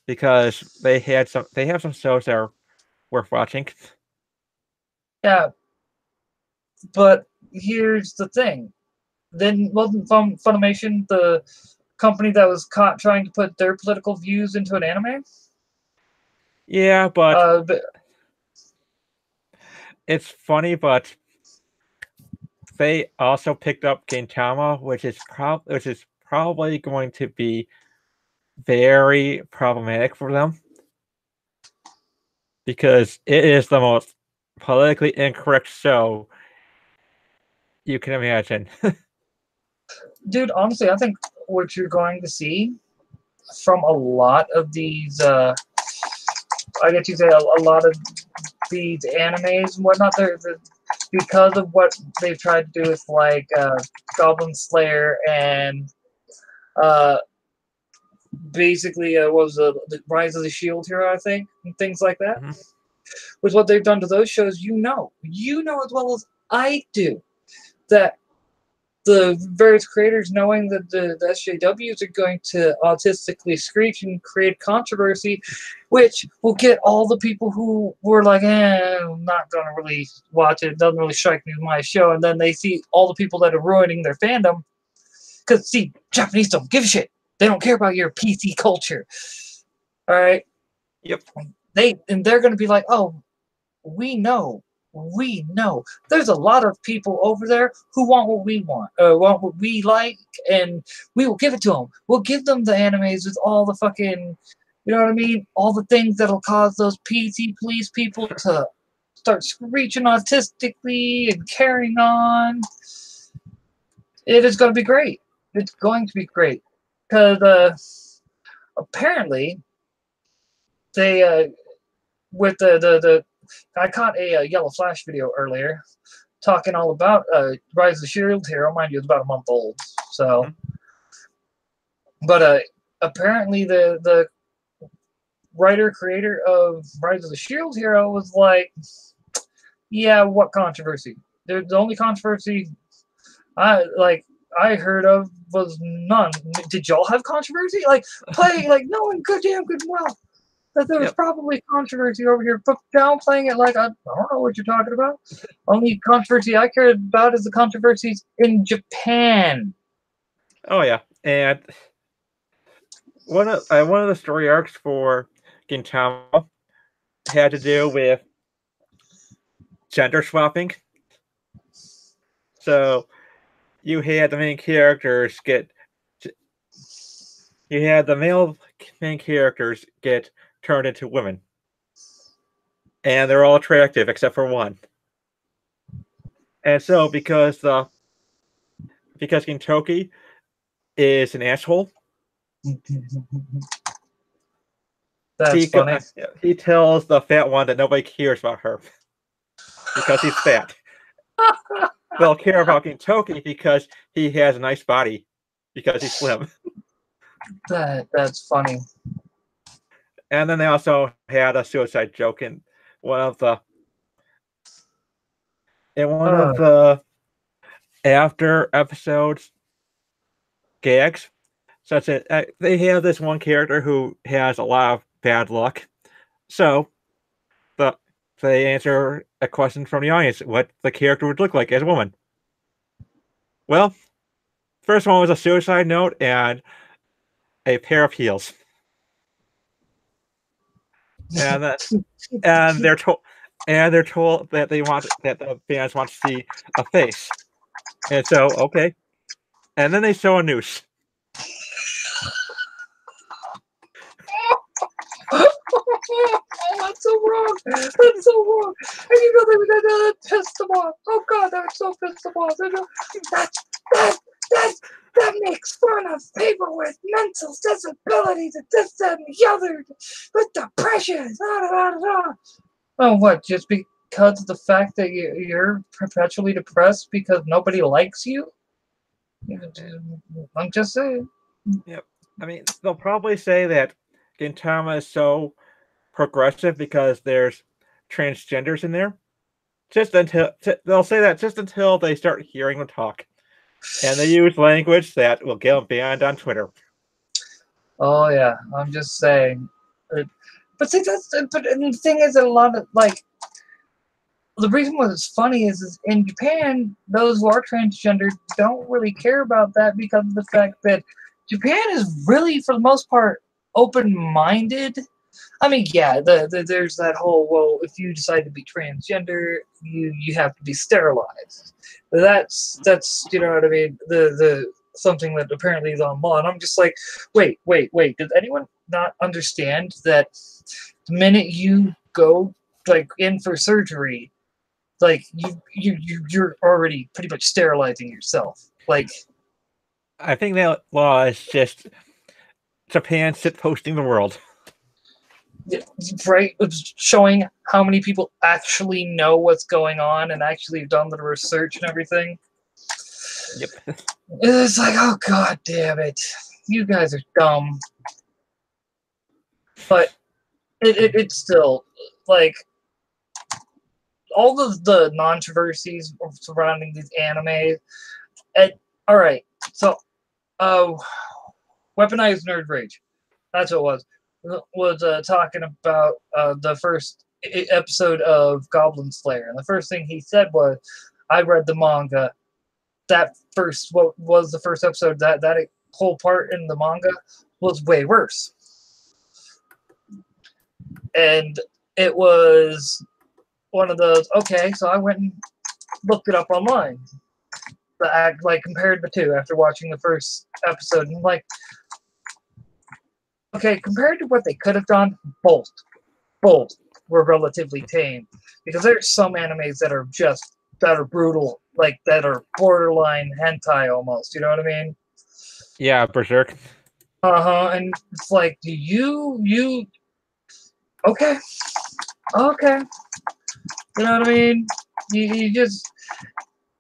S2: because they have some shows that are worth watching.
S1: Yeah, but here's the thing. Then wasn't Funimation the company that was caught trying to put their political views into an anime?
S2: Yeah, but it's funny, but they also picked up Gintama, which is probably going to be very problematic for them, because it is the most politically incorrect show you can imagine.
S1: Dude, honestly, I think what you're going to see from a lot of these, I guess you say a lot of these animes and whatnot, they're because of what they've tried to do with like Goblin Slayer and basically what was the Rise of the Shield Hero, I think, and things like that. Mm-hmm. With what they've done to those shows, you know as well as I do that the various creators, knowing that the SJWs are going to autistically screech and create controversy, which will get all the people who were like, I'm not going to really watch it. It doesn't really strike me as my show. And then they see all the people that are ruining their fandom. Because, see, Japanese don't give a shit. They don't care about your PC culture. All right?
S2: Yep.
S1: They're going to be like, oh, we know. There's a lot of people over there who want what we want, want what we like, and we will give it to them. We'll give them the animes with all the fucking, you know what I mean? All the things that'll cause those PC police people to start screeching autistically and carrying on. It is going to be great. It's going to be great. Because apparently, they, with the I caught a Yellow Flash video earlier talking all about Rise of the Shield Hero. Mind you, it's about a month old. So, but apparently the writer-creator of Rise of the Shield Hero was like, yeah, what controversy? The only controversy I heard of was none. Did y'all have controversy? Like, play, like, no one goddamn good and well. that there was probably controversy over here, but downplaying it like I don't know what you're talking about. Only controversy I care about is the controversies in Japan.
S2: Oh yeah, and one of the story arcs for Gintama had to do with gender swapping. So you had the main characters get you had the male main characters get turned into women, and they're all attractive except for one. And so because Gintoki is an asshole,
S1: That's funny.
S2: He tells the fat one that nobody cares about her because he's fat. They'll care about Gintoki because he has a nice body because he's slim.
S1: That's funny.
S2: And then they also had a suicide joke in one of the after episodes gags, such as they have this one character who has a lot of bad luck. So they answer a question from the audience what the character would look like as a woman. Well, first one was a suicide note and a pair of heels. And they're told that the fans want to see a face. And so, okay. And then they show a noose.
S1: Oh, that's so wrong. That's so wrong. And you know that pissed them off. Oh God, that so pissed them off. That makes fun of people with mental disabilities and this, that, and the other, with depression. Oh, what? Just because of the fact that you're perpetually depressed because nobody likes you? I'm just saying.
S2: Yep. I mean, they'll probably say that Gintama is so progressive because there's transgenders in there. They'll say that just until they start hearing them talk, and they use language that will get them banned on Twitter.
S1: Oh yeah, I'm just saying. But see, but the thing is that a lot of the reason why it's funny is in Japan, those who are transgender don't really care about that because of the fact that Japan is really, for the most part, open-minded. I mean, yeah, there's that whole, well, if you decide to be transgender, you have to be sterilized. That's you know what I mean? The something that apparently is on law. And I'm just like, wait. Does anyone not understand that the minute you go in for surgery, you're already pretty much sterilizing yourself.
S2: I think that law is just Japan shitposting the world.
S1: Right? Showing how many people actually know what's going on and actually have done the research and everything.
S2: Yep.
S1: It's like, oh God damn it. You guys are dumb. But it's still, all of the controversies surrounding these anime. Alright, so, Weaponized Nerd Rage. That's what it was talking about the first episode of Goblin Slayer. And the first thing he said was, I read the manga. What was the first episode, that whole part in the manga was way worse. And it was one of those, okay, so I went and looked it up online. Compared the two after watching the first episode. And okay, compared to what they could have done, both were relatively tame. Because there's some animes that are brutal, that are borderline hentai almost, you know what I mean?
S2: Yeah, Berserk.
S1: And it's like, do you okay. You know what I mean? You just,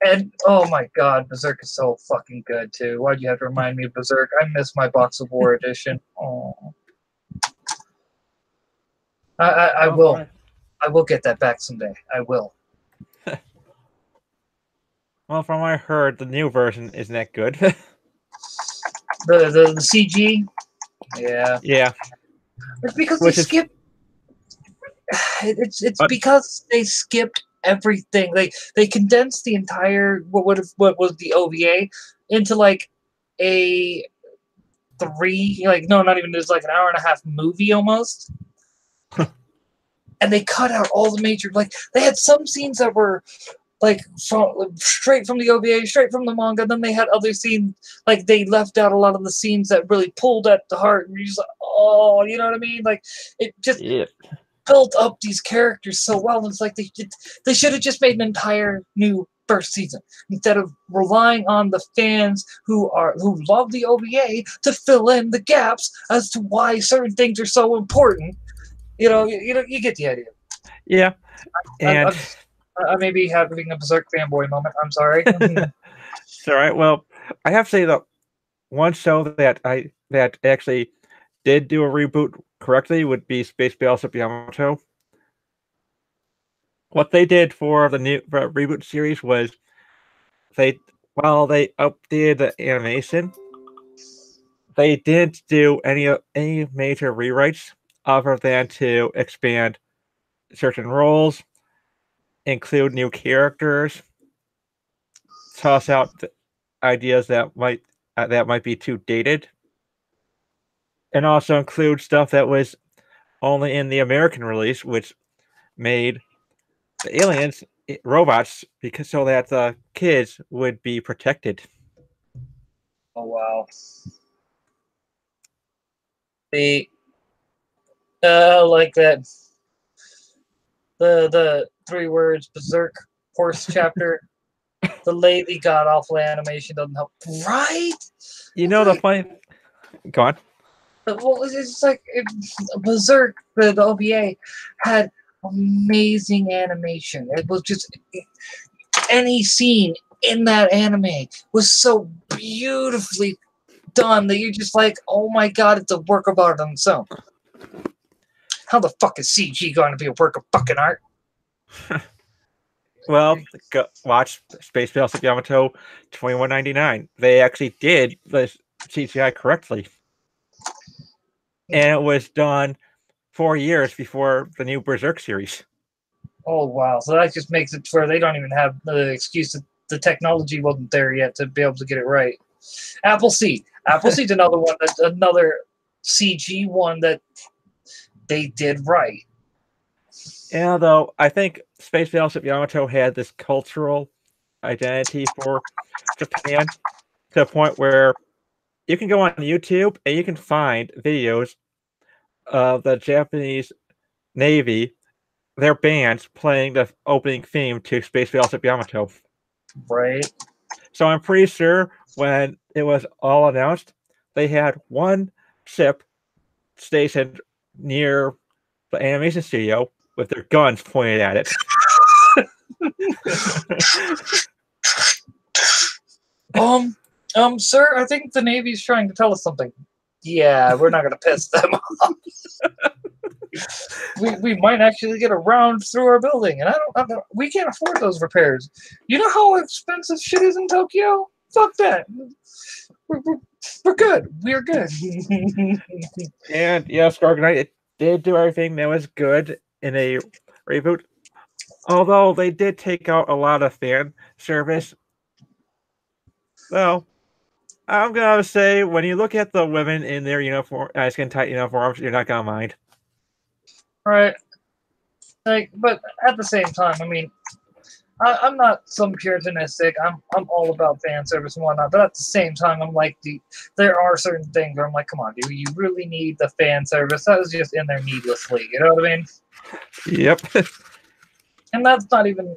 S1: and oh my God, Berserk is so fucking good too. Why'd you have to remind me of Berserk? I miss my Box of War edition. Oh, I will get that back someday. I will.
S2: Well, from what I heard, the new version isn't that good.
S1: the CG, yeah.
S2: Yeah.
S1: It's because it's
S2: But
S1: because they skipped everything. They condensed the entire what was the OVA into like a three, like, no, not even, there's like an hour and a half movie almost. And they cut out all the major, like, they had some scenes that were like straight from the OVA, straight from the manga. Then they had other scenes, like they left out a lot of the scenes that really pulled at the heart. And you're just like, oh, you know what I mean? Like, it just
S2: yeah,
S1: built up these characters so well. And it's like they should have just made an entire new first season instead of relying on the fans who love the OVA to fill in the gaps as to why certain things are so important. You get the idea.
S2: yeah,
S1: I,
S2: and
S1: I may be having a Berserk fanboy moment. I'm sorry.
S2: it's all right. Well, I have to say that one show that actually did do a reboot correctly would be Space Battleship Yamato. What they did for the new reboot series was while they updated the animation, they didn't do any major rewrites other than to expand certain roles, include new characters, toss out ideas that might be too dated, and also include stuff that was only in the American release, which made the aliens robots because so that the kids would be protected.
S1: Oh wow. The like that the three words berserk horse chapter. The lately god awful animation doesn't help, right?
S2: You
S1: It's
S2: know the
S1: like,
S2: funny. Go on.
S1: well, it's like Berserk, the OVA had amazing animation. It was just any scene in that anime was so beautifully done that you're just like, oh my god, it's a work of art on its own. How the fuck is CG going to be a work of fucking art?
S2: Well, watch Space Battleship Yamato 2199. They actually did the CGI correctly, and it was done 4 years before the new Berserk series.
S1: Oh wow, so that just makes it where they don't even have the excuse that the technology wasn't there yet to be able to get it right. Appleseed. Appleseed's another CG one that they did right.
S2: Yeah, though I think Space Battleship Yamato had this cultural identity for Japan to the point where you can go on YouTube and you can find videos of the Japanese Navy, their bands playing the opening theme to Space Battleship Yamato.
S1: Right.
S2: So I'm pretty sure when it was all announced, they had one ship stationed near the animation studio with their guns pointed at it.
S1: Sir, I think the Navy's trying to tell us something. Yeah, we're not gonna piss them off. we might actually get a round through our building, and we can't afford those repairs. You know how expensive shit is in Tokyo? Fuck that. We're good. We're good.
S2: And yes, Argonite, it did do everything that was good in a reboot. Although they did take out a lot of fan service. Well, I'm gonna say when you look at the women in their uniform, skin tight uniforms, you're not gonna mind.
S1: Right. Like, but at the same time, I mean, I'm not some puritanistic. I'm all about fan service and whatnot. But at the same time, I'm like there are certain things where I'm like, come on, do you really need the fan service? That was just in there needlessly. You know what I mean?
S2: Yep.
S1: And that's not even,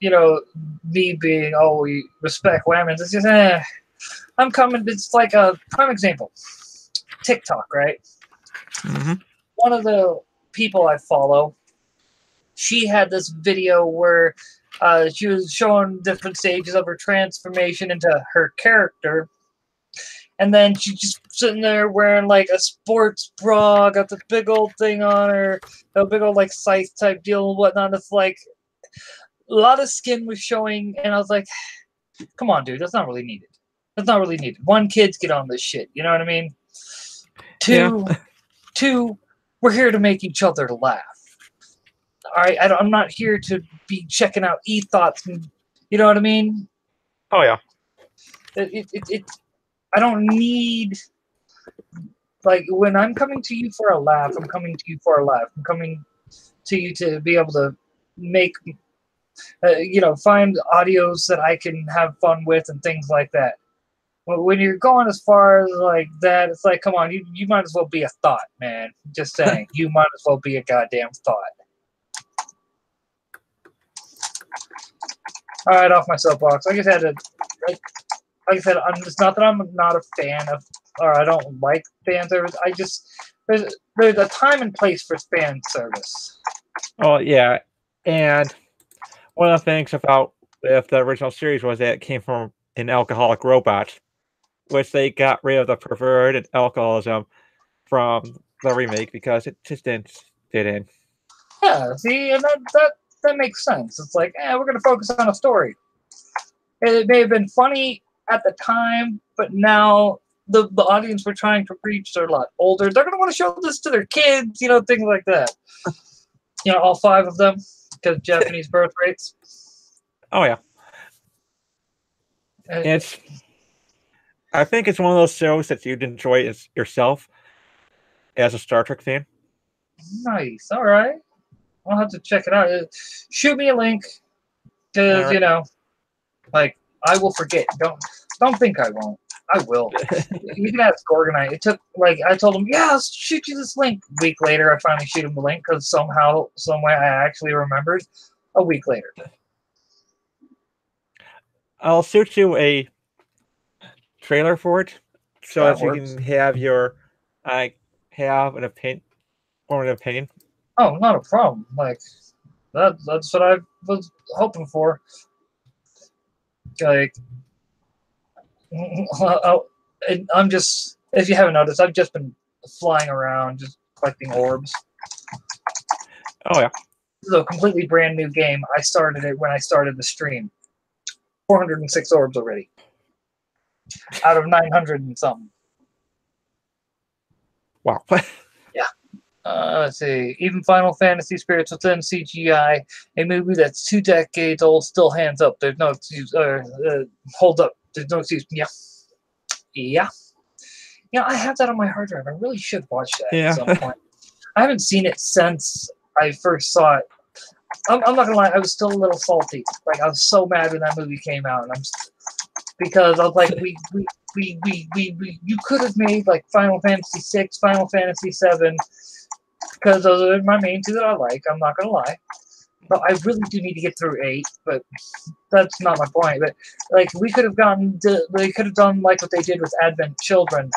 S1: me being, oh, we respect women. It's just, I'm coming. It's like a prime example. TikTok, right?
S2: Mm-hmm.
S1: One of the people I follow, she had this video where she was showing different stages of her transformation into her character. And then she just sitting there wearing like a sports bra, got the big old thing on her, a big old like scythe type deal and whatnot. It's like a lot of skin was showing, and I was like, come on, dude, that's not really needed. That's not really needed. One, kids get on this shit. You know what I mean? Two, we're here to make each other laugh. All right, I'm not here to be checking out e-thoughts, and you know what I mean.
S2: Oh yeah.
S1: I don't need, like, when I'm coming to you for a laugh, I'm coming to you for a laugh. I'm coming to you to be able to make, find audios that I can have fun with and things like that. When you're going as far as like that, it's like, come on, you might as well be a thought, man. Just saying, you might as well be a goddamn thought. All right, off my soapbox. Like I said, it's not that I'm not a fan of, or I don't like fan service. I just there's a time and place for fan service.
S2: Oh yeah, and one of the things about if the original series was that it came from an alcoholic robot, which they got rid of the perverted alcoholism from the remake because it just didn't fit in.
S1: Yeah, see, and that makes sense. It's like, we're gonna focus on a story. It may have been funny at the time, but now the audience we're trying to reach are a lot older. They're gonna want to show this to their kids, things like that. All 5 of them, because Japanese birth rates.
S2: Oh yeah, I think it's one of those shows that you'd enjoy yourself as a Star Trek fan.
S1: Nice. All right. I'll have to check it out. Shoot me a link, because like, I will forget. Don't think I won't. I will. You can ask Gorgonite. It took, like, I told him, yeah, I'll shoot you this link. A week later, I finally shoot him the link because somehow, some way, I actually remembered. A week later.
S2: I'll shoot you a trailer for it so that you can have have an opinion, form an opinion.
S1: Oh, not a problem. Like, that's what I was hoping for. Like, I'm just, if you haven't noticed, I've just been flying around, just collecting orbs.
S2: Oh yeah.
S1: This is a completely brand new game. I started it when I started the stream. 406 orbs already. Out of 900 and something.
S2: Wow.
S1: Yeah. Let's see. Even Final Fantasy Spirits Within CGI, a movie that's 2 decades old, still hands up. There's no excuse. Hold up. There's no excuse. Yeah. Yeah. I have that on my hard drive. I really should watch that at some point. I haven't seen it since I first saw it. I'm not gonna lie, I was still a little salty. Like, I was so mad when that movie came out, and because I was like, you could have made like Final Fantasy VI, Final Fantasy VII, because those are my main 2 that I like. I'm not gonna lie, but I really do need to get through 8. But that's not my point. But like, they could have done like what they did with Advent Children,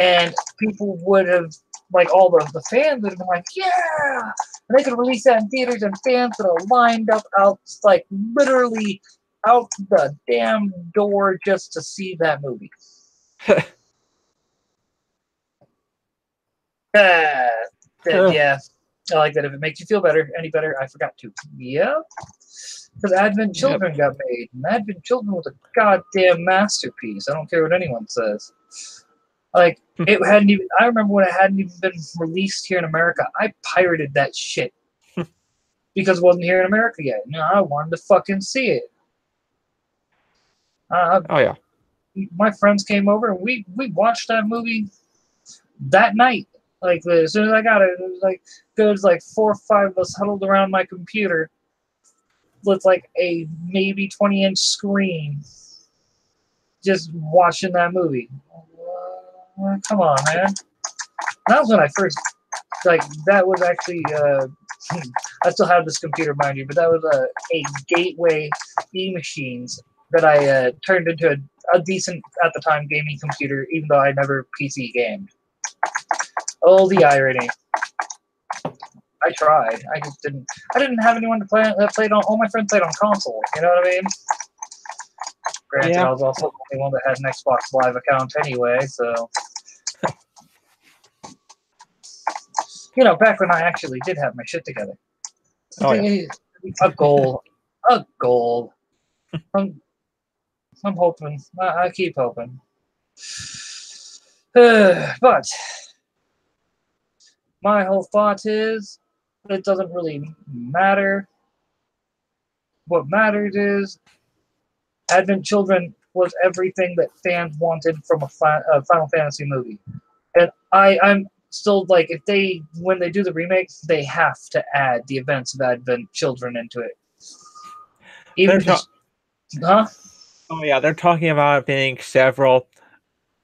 S1: and people would have, like, all the fans would have been like, yeah! And they could release that in theaters, and fans that are lined up out, like, literally out the damn door just to see that movie. Yeah. I like that. If it makes you feel better, any better, I forgot to. Yeah. Because Advent Children got made. And Advent Children was a goddamn masterpiece. I don't care what anyone says. Like, it hadn't even, I remember when it hadn't even been released here in America, I pirated that shit. Because it wasn't here in America yet. I wanted to fucking see it.
S2: Oh, yeah.
S1: My friends came over and we watched that movie that night. Like, as soon as I got it, it was like 4 or 5 of us huddled around my computer with like a maybe 20-inch screen just watching that movie. Come on, man. That was when I first, that was actually, I still have this computer, mind you, but that was a Gateway E-Machines that I turned into a decent, at the time, gaming computer, even though I never PC gamed. Oh, the irony. I tried. I just didn't. I didn't have anyone to play that played on. All my friends played on console. You know what I mean? Granted, I was also the only one that had an Xbox Live account anyway, so. Back when I actually did have my shit together.
S2: Oh, yeah.
S1: A goal. A goal. I'm hoping. I keep hoping. But my whole thought is, it doesn't really matter. What matters is Advent Children was everything that fans wanted from a Final Fantasy movie. And I'm still like, when they do the remake, they have to add the events of Advent Children into it. Even huh?
S2: Oh yeah, they're talking about it being several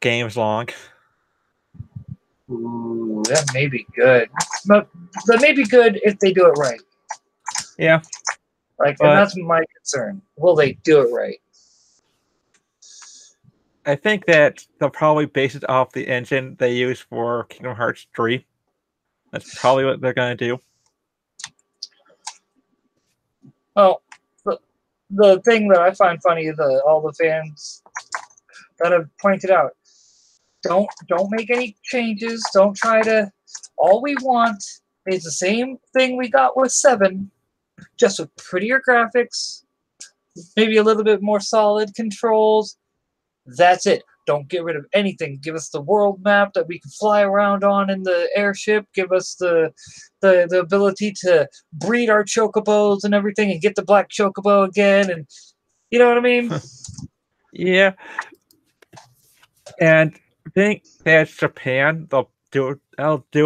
S2: games long.
S1: Ooh, that may be good. But that may be good if they do it right.
S2: Yeah.
S1: And that's my concern. Will they do it right?
S2: I think that they'll probably base it off the engine they use for Kingdom Hearts 3. That's probably what they're going to do.
S1: Well, the thing that I find funny is all the fans that have pointed out, don't make any changes. Don't try to. All we want is the same thing we got with 7, just with prettier graphics, maybe a little bit more solid controls. That's it. Don't get rid of anything. Give us the world map that we can fly around on in the airship. Give us the ability to breed our chocobos and everything and get the black chocobo again. And you know what I mean?
S2: Yeah. And I think that Japan, they'll do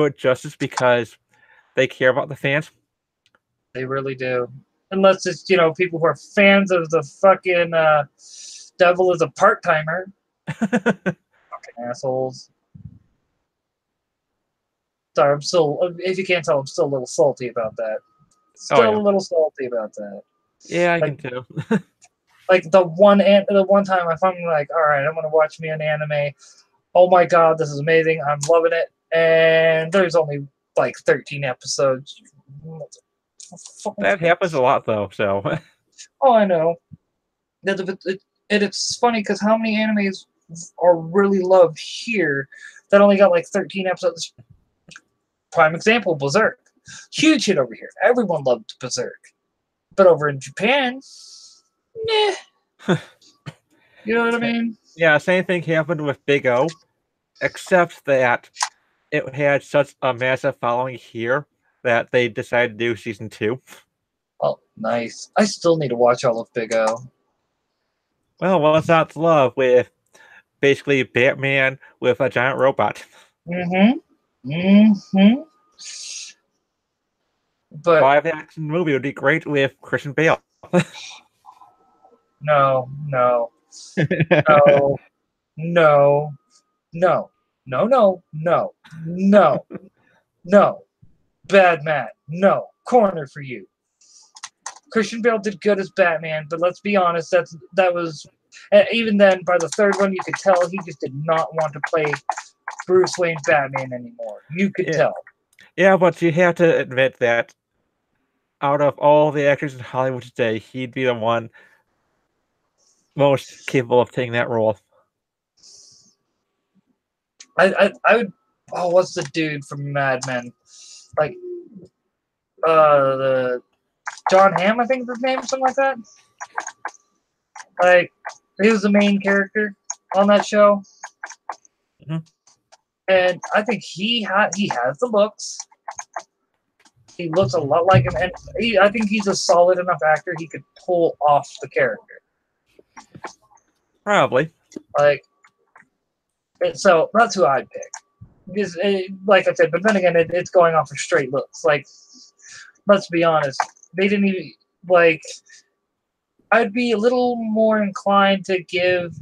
S2: it justice because they care about the fans.
S1: They really do. Unless it's, people who are fans of the fucking Devil is a part-timer. Fucking assholes. Sorry, if you can't tell, I'm still a little salty about that. Still a little salty about that.
S2: Yeah, I can tell.
S1: Like the one time I finally like, all right, I'm gonna watch me an anime. Oh my god, this is amazing! I'm loving it. And there's only like 13 episodes.
S2: That happens a lot, though. So.
S1: Oh, I know. It's funny because how many animes are really loved here that only got like 13 episodes? Prime example, Berserk. Huge hit over here. Everyone loved Berserk. But over in Japan, nah. You know what I mean?
S2: Yeah, same thing happened with Big O, except that it had such a massive following here that they decided to do season 2.
S1: Oh, nice. I still need to watch all of Big O.
S2: Well, what's not to love with basically Batman with a giant robot?
S1: But
S2: live-action movie would be great with Christian Bale.
S1: No. Bad Matt. No. Corner for you. Christian Bale did good as Batman, but let's be honest, that was even then, by the third one, you could tell he just did not want to play Bruce Wayne Batman anymore. You could tell.
S2: Yeah, but you have to admit that out of all the actors in Hollywood today, he'd be the one most capable of taking that role.
S1: I would. Oh, what's the dude from Mad Men? Like, the John Hamm, I think is his name, or something like that. Like, he was the main character on that show, and I think he has the looks. He looks a lot like him, and I think he's a solid enough actor. He could pull off the character.
S2: Probably.
S1: So that's who I'd pick. Because, like I said, but then again, it's going off of straight looks. Like, let's be honest, they didn't even I'd be a little more inclined to give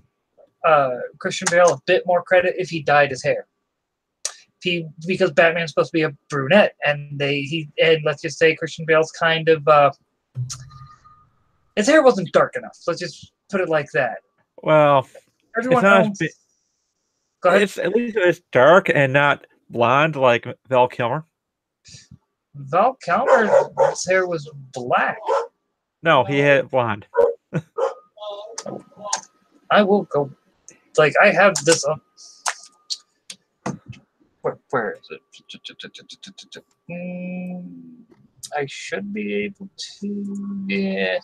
S1: Christian Bale a bit more credit if he dyed his hair. Because Batman's supposed to be a brunette, and let's just say Christian Bale's kind of his hair wasn't dark enough. Let's just put it like that.
S2: Well,
S1: everyone else. Go ahead.
S2: At least it's dark and not blonde like Val Kilmer.
S1: Val Kilmer's hair was black.
S2: No, he had blonde.
S1: I will go. Like, I have this up. Where is it? I should be able to. Yeah.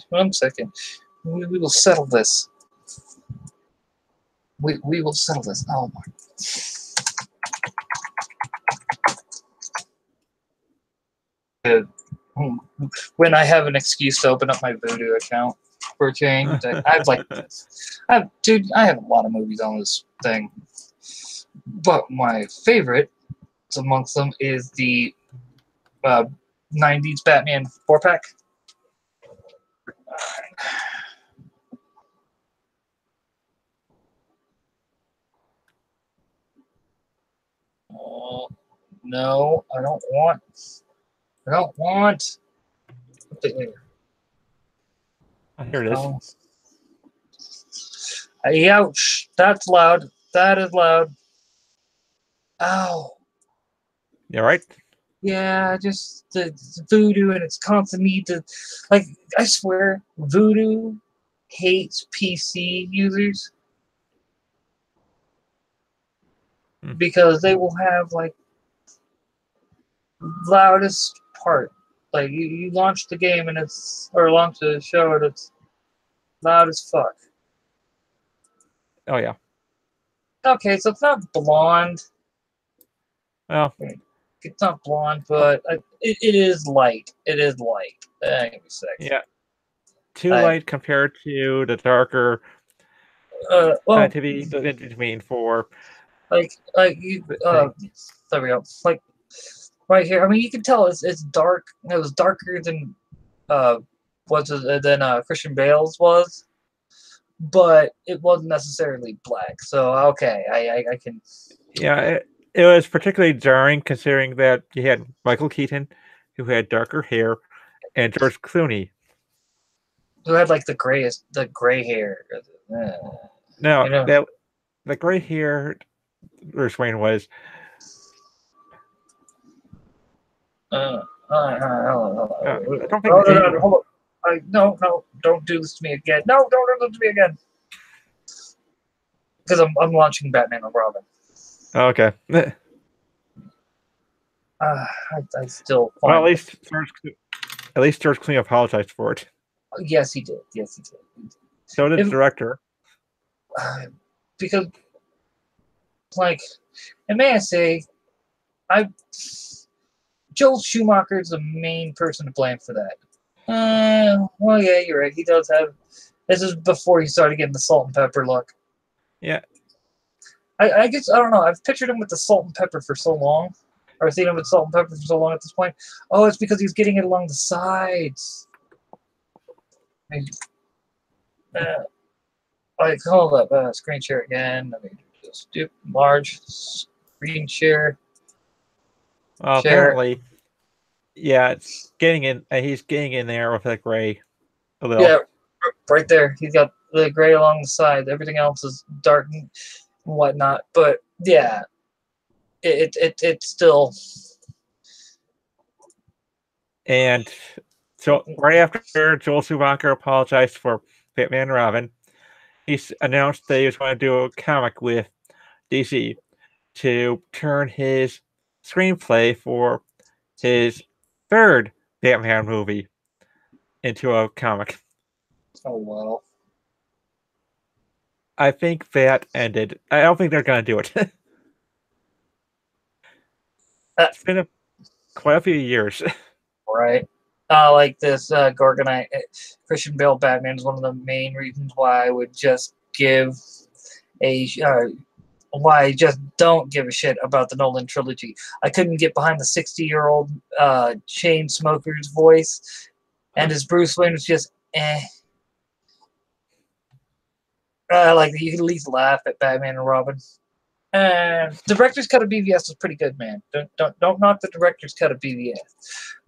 S1: 1 second. We will settle this. We will settle this. Oh my. when I have an excuse to open up my Vudu account for a change. Dude, I have a lot of movies on this thing. But my favorite amongst them is the 90s Batman 4-pack. No, I don't want.
S2: Here it is.
S1: Oh. Ouch! That's loud. That is loud. Ow.
S2: You all right?
S1: Yeah, just the Voodoo and its constant need to, like, I swear, Voodoo hates PC users because they will have, like, loudest part. Like, you launch the game and or launch the show and it's loud as fuck.
S2: Oh, yeah.
S1: Okay, so it's not blonde.
S2: Well,
S1: it's not blonde, but it is light. It is light. Give me a sec.
S2: Yeah. Too light compared to the darker TV in between for.
S1: There we go. Like right here. I mean, you can tell it's dark. It was darker than Christian Bale's was, but it wasn't necessarily black. So okay, I can.
S2: Yeah, it was particularly jarring considering that you had Michael Keaton, who had darker hair, and George Clooney,
S1: who had like the gray hair.
S2: No, you know, the gray hair Bruce Wayne was.
S1: Hold on. No, don't do this to me again. No, don't do this to me again. Because I'm launching Batman and Robin.
S2: Okay.
S1: I still.
S2: Well, at least George Clooney apologized for it.
S1: Yes, he did.
S2: So did the director.
S1: Because, like, and may I say, Joel Schumacher is the main person to blame for that. Well, yeah, you're right. He does have. This is before he started getting the salt and pepper look.
S2: Yeah.
S1: I guess I don't know. I've pictured him with the salt and pepper for so long, or seen him with salt and pepper for so long at this point. Oh, it's because he's getting it along the sides. Hold up. Screen share again. Let me just do large screen share.
S2: Well, apparently, yeah, it's getting in. He's getting in there with that gray a little.
S1: Yeah, right there. He's got the gray along the side. Everything else is dark and whatnot. But yeah, it's still.
S2: And so right after Joel Schumacher apologized for Batman and Robin, he announced that he was going to do a comic with DC to turn his screenplay for his third Batman movie into a comic.
S1: Oh, wow.
S2: I think that ended. I don't think they're going to do it. It's been quite a few years.
S1: Right. Like this Gorgonite Christian Bale Batman is one of the main reasons why I would just give why I just don't give a shit about the Nolan trilogy. I couldn't get behind the 60-year-old chain smoker's voice, and his Bruce Wayne was just like you can at least laugh at Batman and Robin. And the director's cut of BVS was pretty good, man. Don't knock the director's cut of BVS.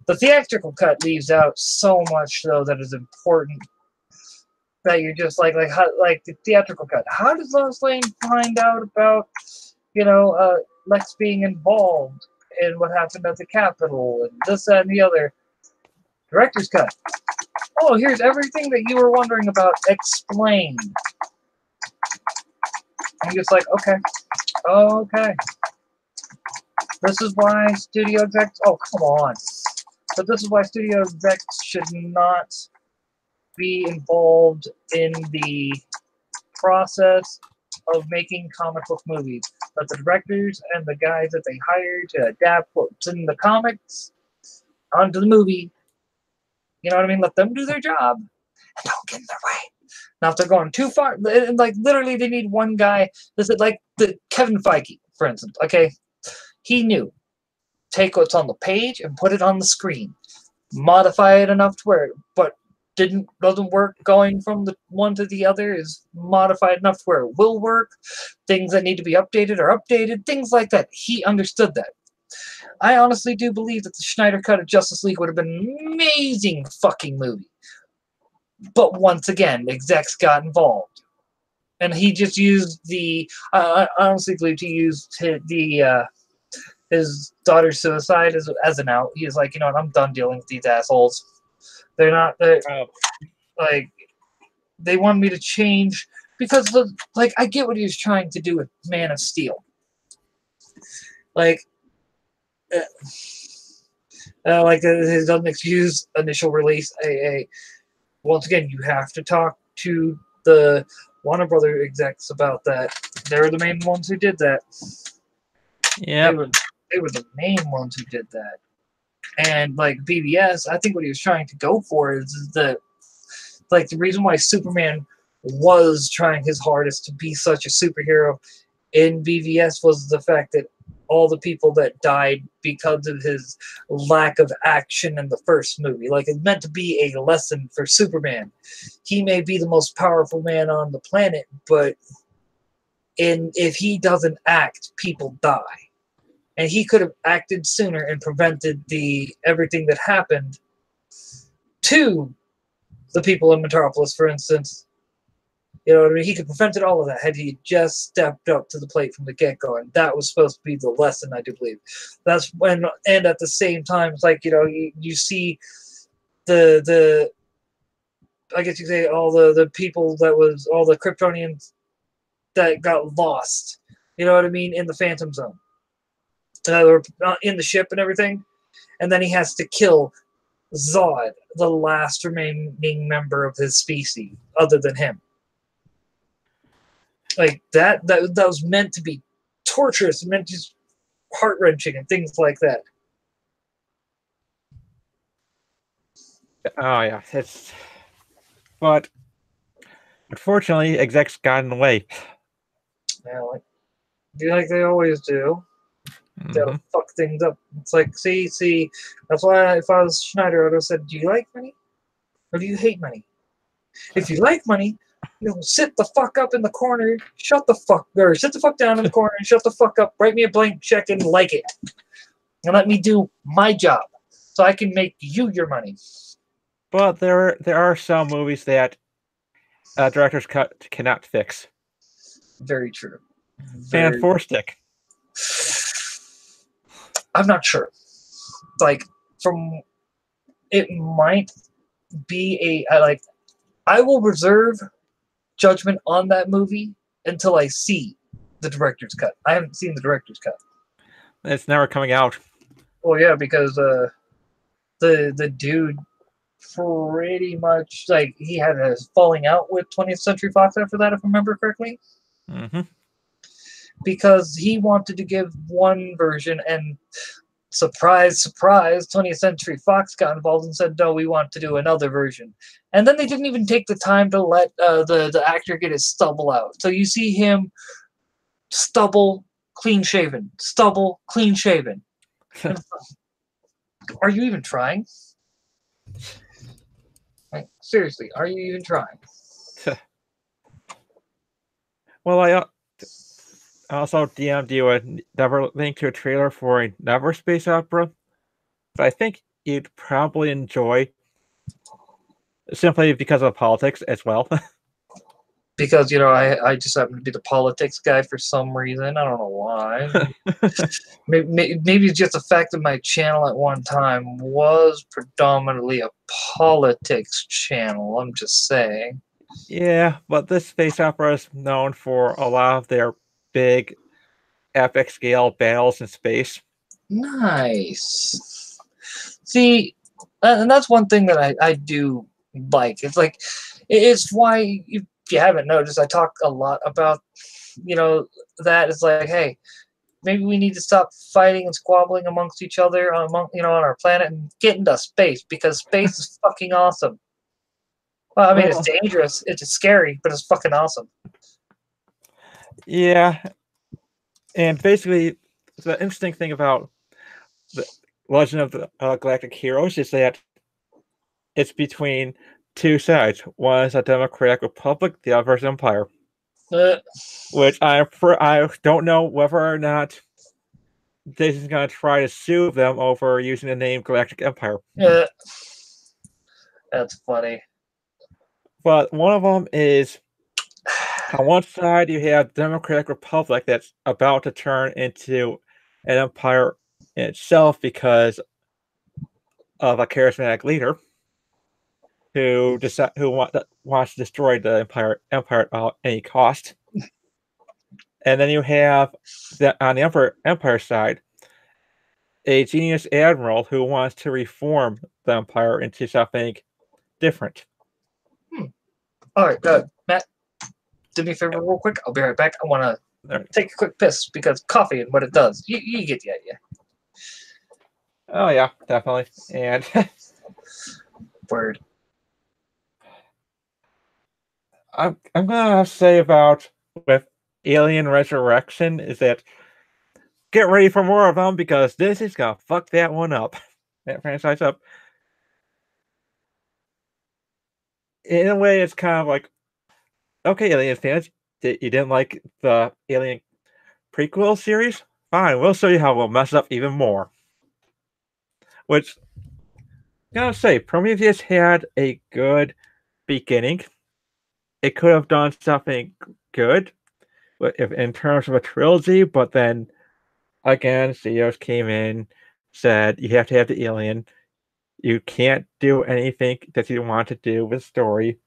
S1: The theatrical cut leaves out so much though that is important. That you're just like the theatrical cut. How does Lois Lane find out about Lex being involved in what happened at the Capitol and this, that, and the other? Director's cut. Oh, here's everything that you were wondering about explained. I'm just like, okay. This is why studio execs. Oh, come on. But this is why studio execs should not be involved in the process of making comic book movies. But the directors and the guys that they hire to adapt what's in the comics onto the movie You know what I mean? Let them do their job and don't get in their way. Now, if they're going too far, like literally, they need one guy. This is like the Kevin Feige, for instance. Okay, he knew take what's on the page and put it on the screen, modify it enough to where, but doesn't work going from the one to the other is modified enough to where it will work. Things that need to be updated are updated. Things like that. He understood that. I honestly do believe that the Snyder Cut of Justice League would have been an amazing fucking movie. But once again, execs got involved. And he just used the... I honestly believe he used his daughter's suicide as an out. He was like, you know what, I'm done dealing with these assholes. Like, they want me to change... Because, I get what he was trying to do with Man of Steel. Like his unexcused initial release. Once again, you have to talk to the Warner Brother execs about that. They were the main ones who did that.
S2: Yeah,
S1: they were the main ones who did that. And like BVS, I think what he was trying to go for is that, like, the reason why Superman was trying his hardest to be such a superhero in BVS was the fact that all the people that died because of his lack of action in the first movie. Like, it's meant to be a lesson for Superman. He may be the most powerful man on the planet, but if he doesn't act, people die. And he could have acted sooner and prevented everything that happened to the people in Metropolis, for instance. You know what I mean? He could have prevented all of that had he just stepped up to the plate from the get-go. And that was supposed to be the lesson, I do believe. That's when, and at the same time, it's like, you know, you see I guess you could say all the people all the Kryptonians that got lost. You know what I mean? In the Phantom Zone. Or in the ship and everything. And then he has to kill Zod, the last remaining member of his species, other than him. Like, that was meant to be torturous, meant to be heart-wrenching and things like that.
S2: Oh, yeah. But unfortunately, execs got in the way.
S1: Yeah, like they always do. They gotta fuck things up. It's like, see, that's why if I was Schneider, I would have said, do you like money? Or do you hate money? If you like money, sit the fuck up in the corner, sit the fuck down in the corner and shut the fuck up, write me a blank check and like it. And let me do my job so I can make you your money.
S2: But there are some movies that director's cut cannot fix.
S1: Very true.
S2: Fan 4 stick.
S1: I'm not sure. Like, it might be I will reserve judgment on that movie until I see the director's cut. I haven't seen the director's cut.
S2: It's never coming out.
S1: Well, yeah, because the dude pretty much, like, he had a falling out with 20th Century Fox after that, if I remember correctly.
S2: Mm-hmm.
S1: Because he wanted to give one version, and surprise, surprise, 20th Century Fox got involved and said, no, we want to do another version. And then they didn't even take the time to let the actor get his stubble out. So you see him stubble, clean-shaven. Stubble, clean-shaven. Are you even trying? Like, seriously, are you even trying?
S2: Well, I also DM'd you a link to a trailer for a Never space opera, but I think you'd probably enjoy simply because of the politics as well.
S1: Because, you know, I just happen to be the politics guy for some reason. I don't know why. maybe it's just the fact that my channel at one time was predominantly a politics channel. I'm just saying.
S2: Yeah, but this space opera is known for a lot of their big epic scale battles in space.
S1: Nice. See, and that's one thing that I do like. It's like, it's why, if you haven't noticed, I talk a lot about, you know, that. It's like, hey, maybe we need to stop fighting and squabbling amongst each other on our planet and get into space because space is fucking awesome. Well, I mean, it's
S2: Well,
S1: dangerous, it's scary, but it's fucking awesome.
S2: yeah, and basically, the interesting thing about the Legend of the Galactic Heroes is that it's between two sides. One is a democratic republic, the other is empire.
S1: Uh,
S2: Which I don't know whether or not Disney's going to try to sue them over using the name Galactic Empire.
S1: uh, that's funny.
S2: But one of them is on one side you have Democratic Republic that's about to turn into an empire in itself because of a charismatic leader who wants to destroy the empire at any cost. And then you have on the empire side a genius admiral who wants to reform the empire into something different.
S1: All right, Matt, do me a favor real quick. I'll be right back. I want to take a quick piss because coffee and what it does. You get the idea.
S2: Oh yeah, definitely. And
S1: Word.
S2: I'm gonna say about with Alien Resurrection is that get ready for more of them because this is gonna fuck that one up. That franchise up. In a way, it's kind of like, okay, Alien fans, you didn't like the Alien prequel series? Fine, we'll show you how we'll mess up even more. Which, gotta say, Prometheus had a good beginning. It could have done something good in terms of a trilogy, but then again, CEOs came in, said you have to have the alien. You can't do anything that you want to do with story.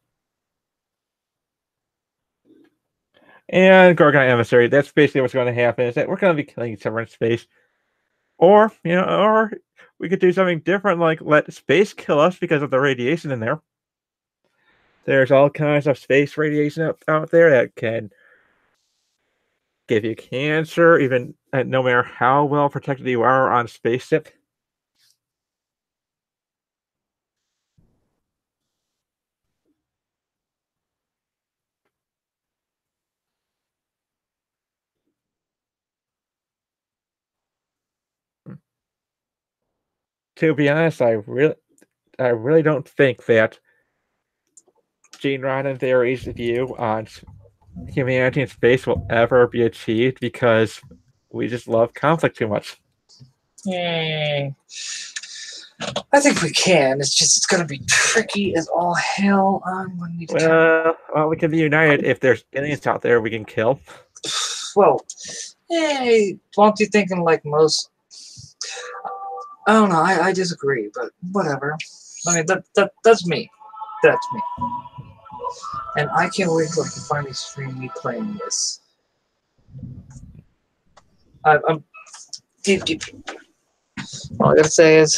S2: And Gorgon Emissary, that's basically what's going to happen, is that we're going to be killing each other in space. Or we could do something different, like let space kill us because of the radiation in there. There's all kinds of space radiation out there that can give you cancer, even no matter how well protected you are on a spaceship. To be honest, I really don't think that Gene Roddenberry's view on humanity in space will ever be achieved because we just love conflict too much.
S1: I think we can. It's gonna be tricky as all hell. I'm gonna need to
S2: Well, we can be united if there's aliens out there we can kill.
S1: Well, hey, won't you thinking like most? I don't know. I disagree, but whatever. I mean, that's me. That's me. And I can't wait till I can finally stream me playing this. I'm deep. All I gotta say is,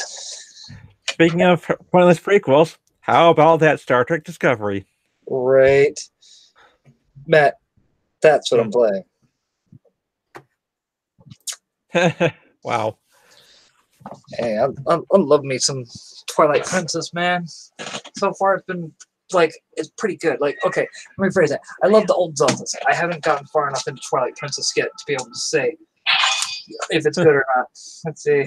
S2: Speaking of pointless prequels, how about that Star Trek Discovery?
S1: right, Matt. That's what I'm playing.
S2: Wow.
S1: Hey, I'm loving me some Twilight Princess, man. So far, it's pretty good. Like, okay, let me phrase that. I love the old Zeldas. I haven't gotten far enough into Twilight Princess yet to be able to say if it's good or not. Let's see.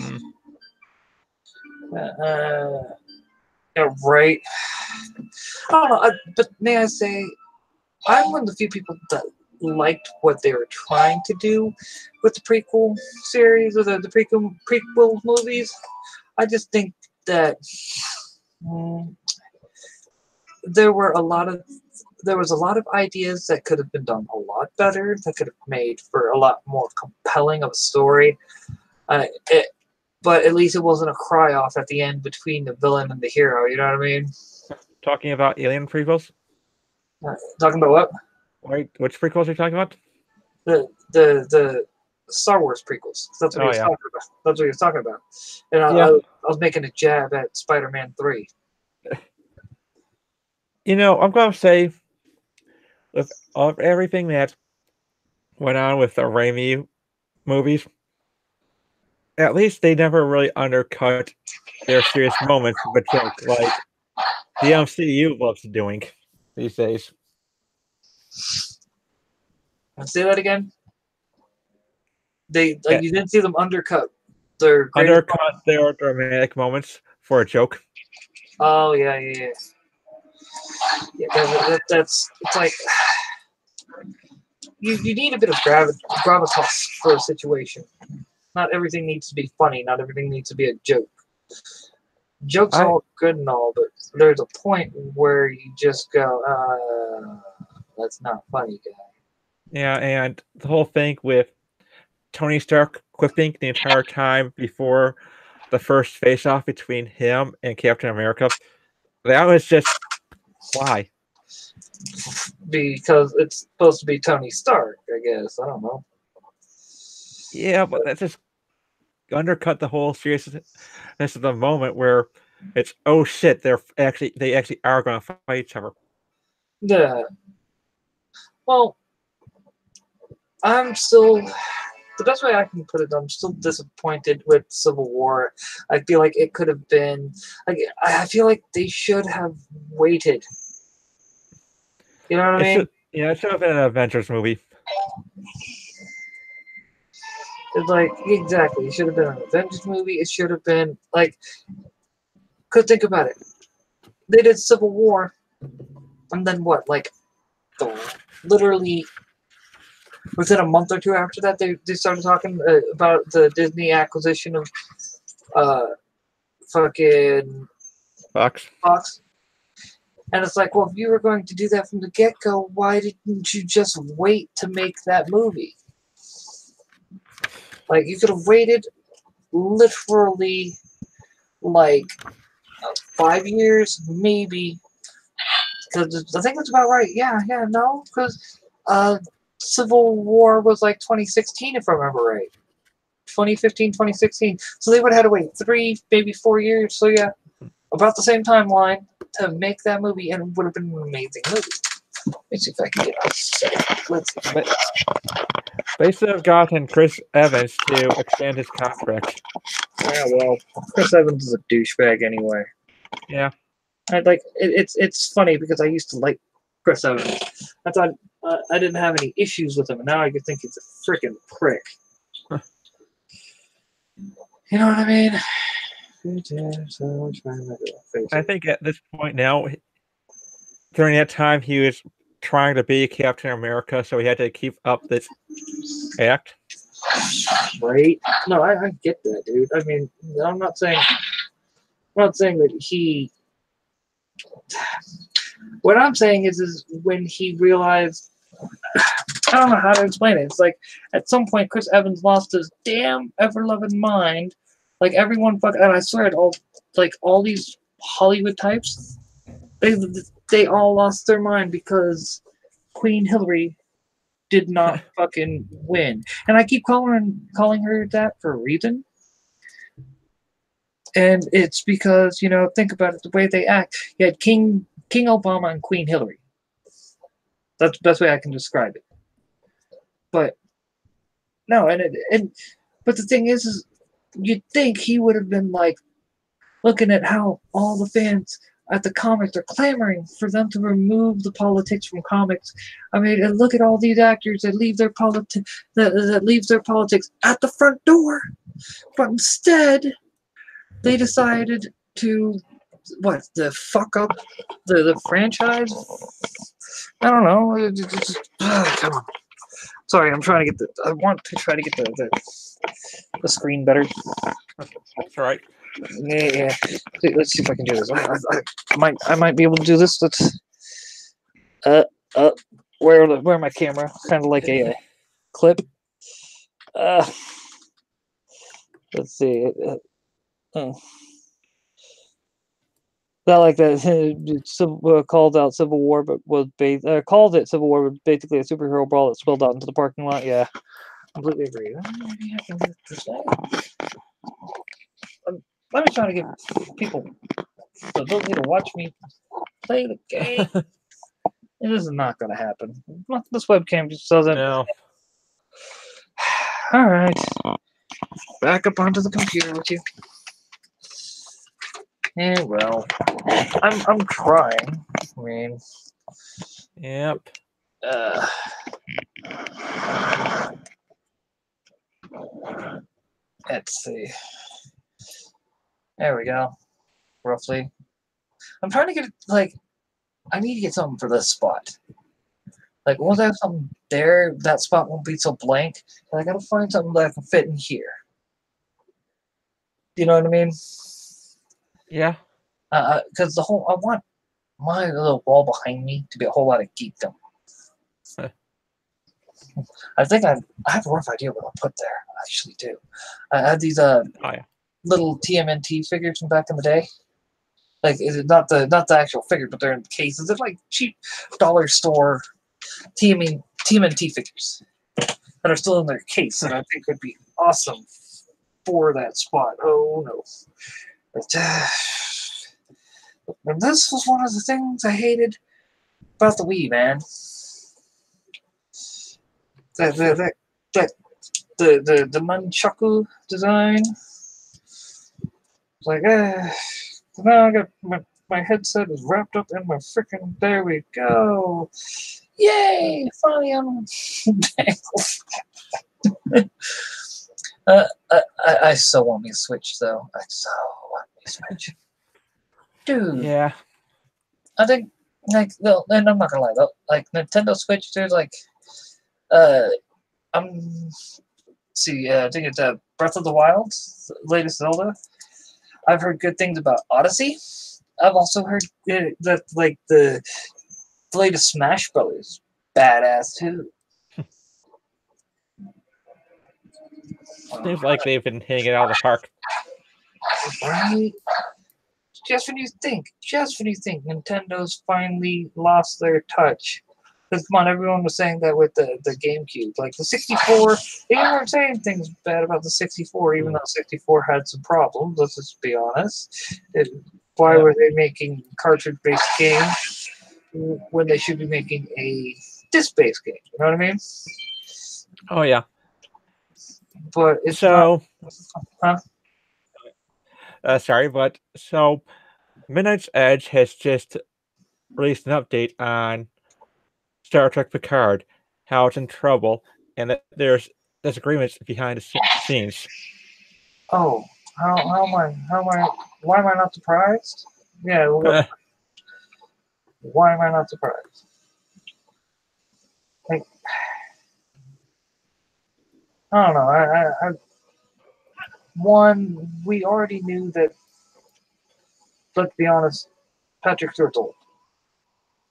S1: Yeah, right. I don't know, but may I say, I'm one of the few people that liked what they were trying to do with the prequel series or the prequel movies. I just think that there was a lot of ideas that could have been done a lot better, that could have made for a lot more compelling of a story. But at least it wasn't a cry off at the end between the villain and the hero. You know what I mean?
S2: Talking about alien prequels?
S1: Talking about what?
S2: Wait, which prequels are you talking about?
S1: The Star Wars prequels. That's what he was talking about. That's what he was talking about. And I was making a jab at Spider-Man 3.
S2: I'm going to say, with everything that went on with the Raimi movies, at least they never really undercut their serious moments with a joke like the MCU loves doing these days.
S1: Say that again. They
S2: Yeah,
S1: you didn't see them undercut their greatest.
S2: undercut their dramatic moments for a joke.
S1: Oh yeah, yeah. That's it's like you need a bit of gravitas for a situation. Not everything needs to be funny. Not everything needs to be a joke. Jokes are
S2: I
S1: all good and all, but there's a point where you just go, that's not funny, guy.
S2: Yeah, and the whole thing with Tony Stark quipping the entire time before the first face-off between him and Captain America. That was just why.
S1: Because it's supposed to be Tony Stark, I guess. I don't know.
S2: Yeah, but that just undercut the whole seriousness of the moment where it's oh shit, they actually are going to fight each other.
S1: Yeah. Well, I'm still. The best way I can put it, I'm still disappointed with Civil War. I feel like it could have been. Like, I feel like they should have waited. You know what I mean?
S2: It should have been an Avengers movie.
S1: It's like, exactly. It should have been an Avengers movie. It should have been, like. Because think about it. They did Civil War, and then what? Like, literally. Was it a month or two after that they started talking about the Disney acquisition of fucking
S2: Fox.
S1: Fox? And it's like, well, if you were going to do that from the get-go, why didn't you just wait to make that movie? Like, you could have waited literally, like, 5 years, maybe. Because I think that's about right. Yeah, no. Because Civil War was like 2016, if I remember right. 2015, 2016. So they would have had to wait 3, maybe 4 years. So yeah, about the same timeline to make that movie, and it would have been an amazing movie. Let's see if I can get it. Let's see.
S2: They should have gotten Chris Evans to extend his contract.
S1: Yeah, well, Chris Evans is a douchebag anyway.
S2: Yeah.
S1: It's funny because I used to like Chris Evans. I thought I didn't have any issues with him, and now I think he's a freaking prick. You know what I mean?
S2: I think at this point now, during that time, he was trying to be Captain America, so he had to keep up this act.
S1: Right? No, I get that, dude. I mean, I'm not saying that he. What I'm saying is when he realized. I don't know how to explain it. It's like at some point Chris Evans lost his damn ever-loving mind. Like everyone and I swear it all these Hollywood types, they all lost their mind because Queen Hillary did not fucking win. And I keep calling her that for a reason. And it's because, think about it, the way they act. You had King Obama and Queen Hillary. That's the best way I can describe it. But no, but the thing is you'd think he would have been like looking at how all the fans at the comics are clamoring for them to remove the politics from comics. I mean, and look at all these actors that leave their that leave their politics at the front door. But instead, they decided to fuck up the franchise. I don't know. Come on. Sorry, I'm trying to get I want to try to get the screen better.
S2: That's right.
S1: Yeah. Let's see if I can do this. I might be able to do this. Let's where my camera? Kind of like a clip. Let's see. Not like that. Called out Civil War, but called it Civil War, but basically a superhero brawl that spilled out into the parking lot. Yeah, completely agree. Maybe I can do this. Let me try to give people the ability to watch me play the game. This is not going to happen. This webcam just doesn't.
S2: No.
S1: All right. back up onto the computer with you. Yeah, well, I'm trying. I mean,
S2: Yep.
S1: Let's see. There we go. Roughly. I'm trying to get like I need to get something for this spot. Like once I have something there, that spot won't be so blank. And I gotta find something that I can fit in here. You know what I mean?
S2: Yeah.
S1: Because I want my little wall behind me to be a whole lot of geekdom. I think I have a rough idea what I'll put there. I actually do. I had these little TMNT figures from back in the day. Like not the actual figure, but they're in cases. They're like cheap dollar store TMNT figures that are still in their case, and I think would be awesome for that spot. Oh no! And this was one of the things I hated about the Wii, man. The nunchaku design. It's like, now I got my headset is wrapped up in my freaking. There we go. Yay! Finally, I'm I so want me a Switch, though. I so want me a Switch. Dude.
S2: Yeah.
S1: I think, like, and I'm not gonna lie, though, like, Nintendo Switch, there's, like, I think it's Breath of the Wild, the latest Zelda. I've heard good things about Odyssey. I've also heard that, like, the latest Smash Brothers badass, too.
S2: Seems like they've been hitting it out of the park.
S1: Right? Just when you think Nintendo's finally lost their touch. Because, come on, everyone was saying that with the GameCube. Like, the 64, they weren't saying things bad about the 64, even though 64 had some problems, let's just be honest. Why were they making cartridge-based games when they should be making a disc-based game? You know what I mean?
S2: Oh, yeah.
S1: But it's
S2: so...
S1: Not, huh?
S2: Sorry, but so Midnight's Edge has just released an update on Star Trek Picard, how it's in trouble, and that there's disagreements behind the scenes.
S1: Oh, why am I not surprised? Yeah, why am I not surprised? Like, I don't know. One, we already knew that. Let's be honest, Patrick Stewart's old.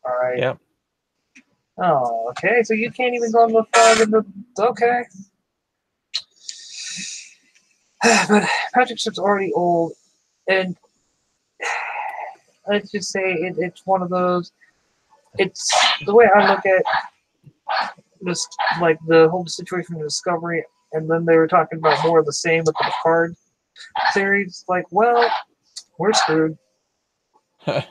S1: All right.
S2: Yep.
S1: Oh, okay. So you can't even go on the flag in the. Okay. But Patrick Stewart's already old, and let's just say it's one of those. It's the way I look at this, like the whole situation with Discovery, and then they were talking about more of the same with the Picard series. Like, well, we're screwed. I'm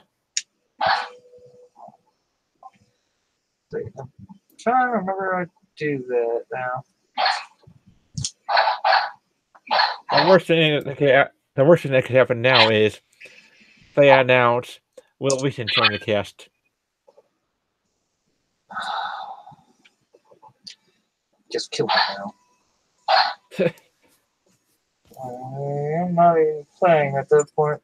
S1: trying to remember how to do that now.
S2: The worst thing that could happen now is they announce Will Wheaton join the cast.
S1: Just kill me now. I'm not even playing at that point.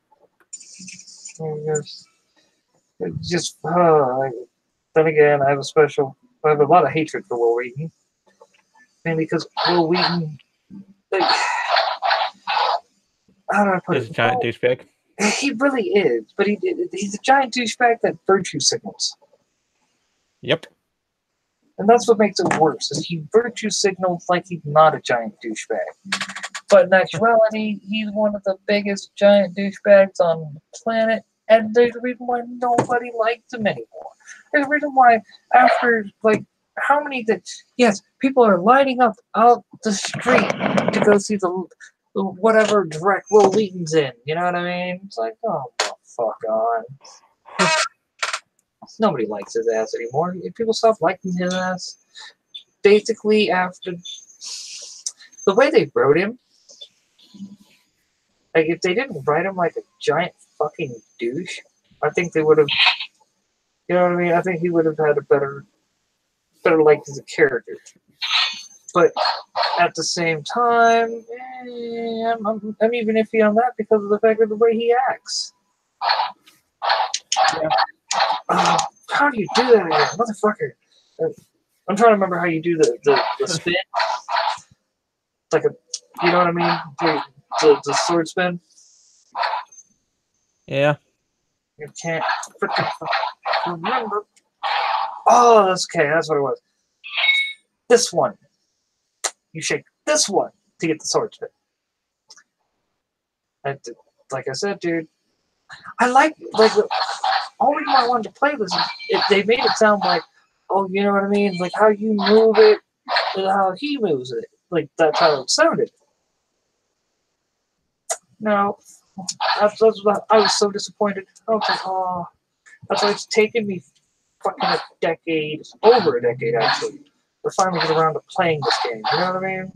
S1: Then again, I have a lot of hatred for Will Wheaton. Mainly because Will Wheaton, like, how do I put it?
S2: He's a giant douchebag.
S1: He really is, but he's a giant douchebag that virtue signals.
S2: Yep.
S1: And that's what makes it worse, is he virtue signals like he's not a giant douchebag. But in actuality, he's one of the biggest giant douchebags on the planet, and there's a reason why nobody likes him anymore. There's a reason why after, like, how many yes, people are lining up out the street to go see the whatever direct Will Wheaton's in. You know what I mean? It's like, oh, fuck on. Nobody likes his ass anymore. People stop liking his ass. Basically, after the way they wrote him, Like, if they didn't write him like a giant fucking douche, I think they would have. You know what I mean? I think he would have had a better liked as a character. But at the same time, I'm even iffy on that because of the fact of the way he acts.
S2: Yeah.
S1: How do you do that again, motherfucker? I'm trying to remember how you do the spin. It's like a, you know what I mean? The sword spin.
S2: Yeah.
S1: You can't freaking remember. Oh, that's okay. That's what it was. This one. You shake this one to get the sword spin. Like I said, dude, I like the only reason I wanted to play this is they made it sound like, oh, you know what I mean? Like how you move it and how he moves it. Like that's how it sounded. No, that's what I was so disappointed. I was like, oh, that's why it's taken me fucking a decade, over a decade actually, to finally get around to playing this game. You know what I mean?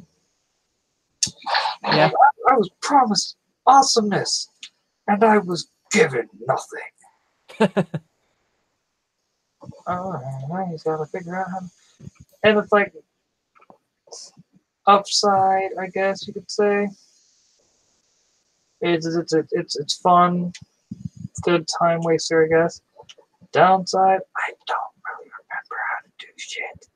S2: Yeah.
S1: I was promised awesomeness, and I was given nothing. I just gotta figure out how. And it's like upside, I guess you could say. It's fun, good time waster, I guess. Downside, I don't really remember how to do shit.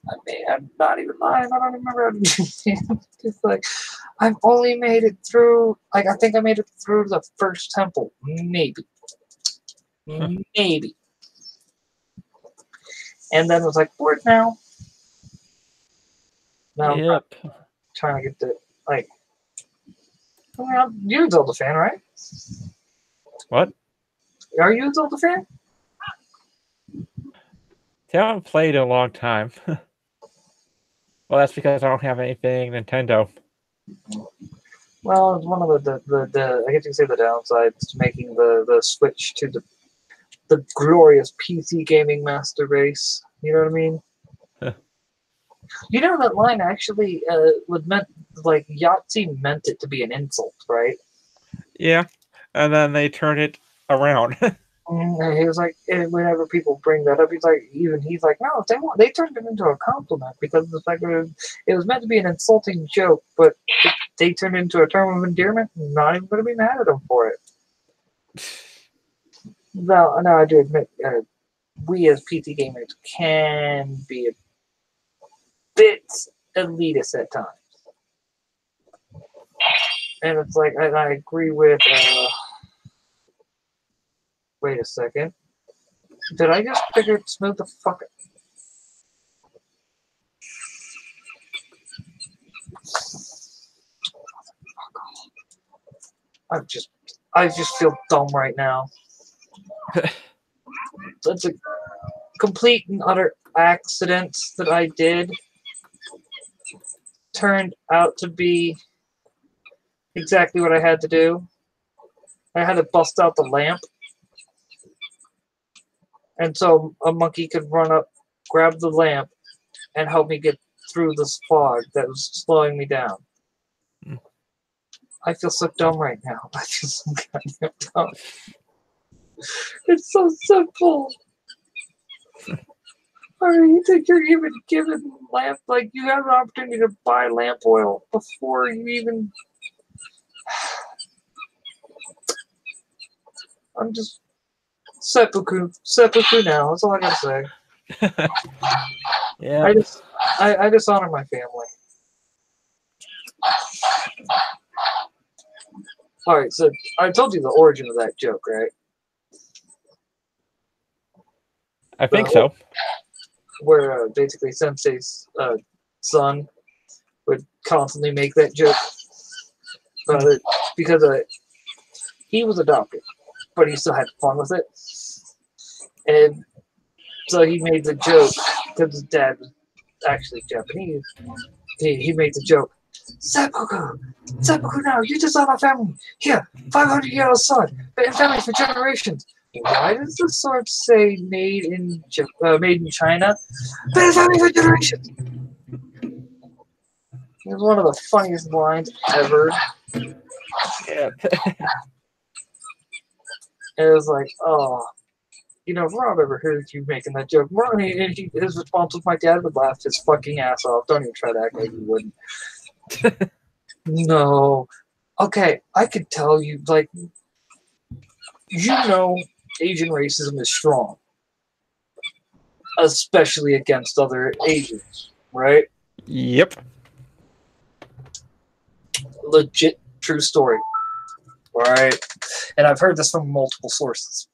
S1: I mean, I'm not even lying. I don't remember how to do shit. It's like I've only made it through. Like I think I made it through the first temple, maybe, maybe. And then it was like bored now. Now
S2: Yep.
S1: I'm trying to get the like. I mean, you're a Zelda fan, right?
S2: What?
S1: Are you a Zelda fan?
S2: I haven't played in a long time. Well, that's because I don't have anything Nintendo.
S1: Well, it's one of the I guess you could say the downsides to making the switch to the glorious PC gaming master race. You know what I mean? You know that line actually was meant like Yahtzee meant it to be an insult, right?
S2: Yeah, and then they turn it around.
S1: And he was like, whenever people bring that up, he's like, no, they turned it into a compliment because of the fact that it was meant to be an insulting joke, but they turned it into a term of endearment. I'm not even going to be mad at them for it. No, I do admit, we as PT gamers can be a bit elitist at times, and it's like, and I agree with. Wait a second. Did I just figure smooth the fuck up? I just feel dumb right now. That's a complete and utter accident that I did. Turned out to be exactly what I had to do. I had to bust out the lamp. And so a monkey could run up, grab the lamp, and help me get through this fog that was slowing me down. I feel so dumb right now. I feel so goddamn dumb. It's so simple. You think you're even given lamp, like you have an opportunity to buy lamp oil before you even. I'm just seppuku now. That's all I gotta say.
S2: Yeah.
S1: I dishonor my family. All right, so I told you the origin of that joke, right?
S2: I think so.
S1: Where basically Sensei's son would constantly make that joke because he was adopted, but he still had fun with it, and so he made the joke because his dad was actually Japanese. He made the joke, seppuku now, you dishonor our family. Here, 500 years sword, been in family for generations. Why does the sword say made in China? Been in family for generations. was one of the funniest lines ever.
S2: Yeah.
S1: It was like, oh, you know, if Rob ever heard you making that joke, Ronnie, and his response was, my dad would laugh his fucking ass off. Don't even try to act like he wouldn't. No. Okay, I could tell you, like, you know Asian racism is strong. Especially against other Asians, right?
S2: Yep.
S1: Legit true story. Right? And I've heard this from multiple sources.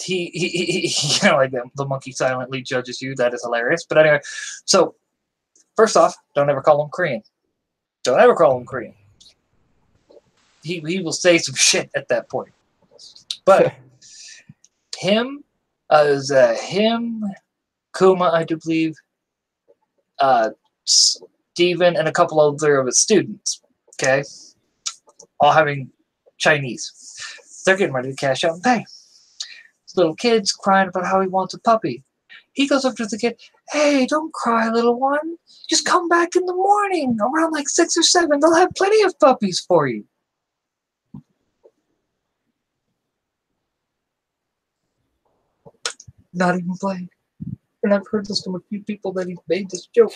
S1: He you know, like the monkey silently judges you. That is hilarious. But anyway, so first off, don't ever call him Korean. Don't ever call him Korean. He will say some shit at that point. But him, him, Kuma, I do believe, Steven, and a couple other of his students. Okay, all having Chinese. They're getting ready to cash out and pay. This little kid's crying about how he wants a puppy. He goes up to the kid, hey, don't cry, little one. Just come back in the morning around like 6 or 7. They'll have plenty of puppies for you. Not even playing. And I've heard this from a few people that he made this joke.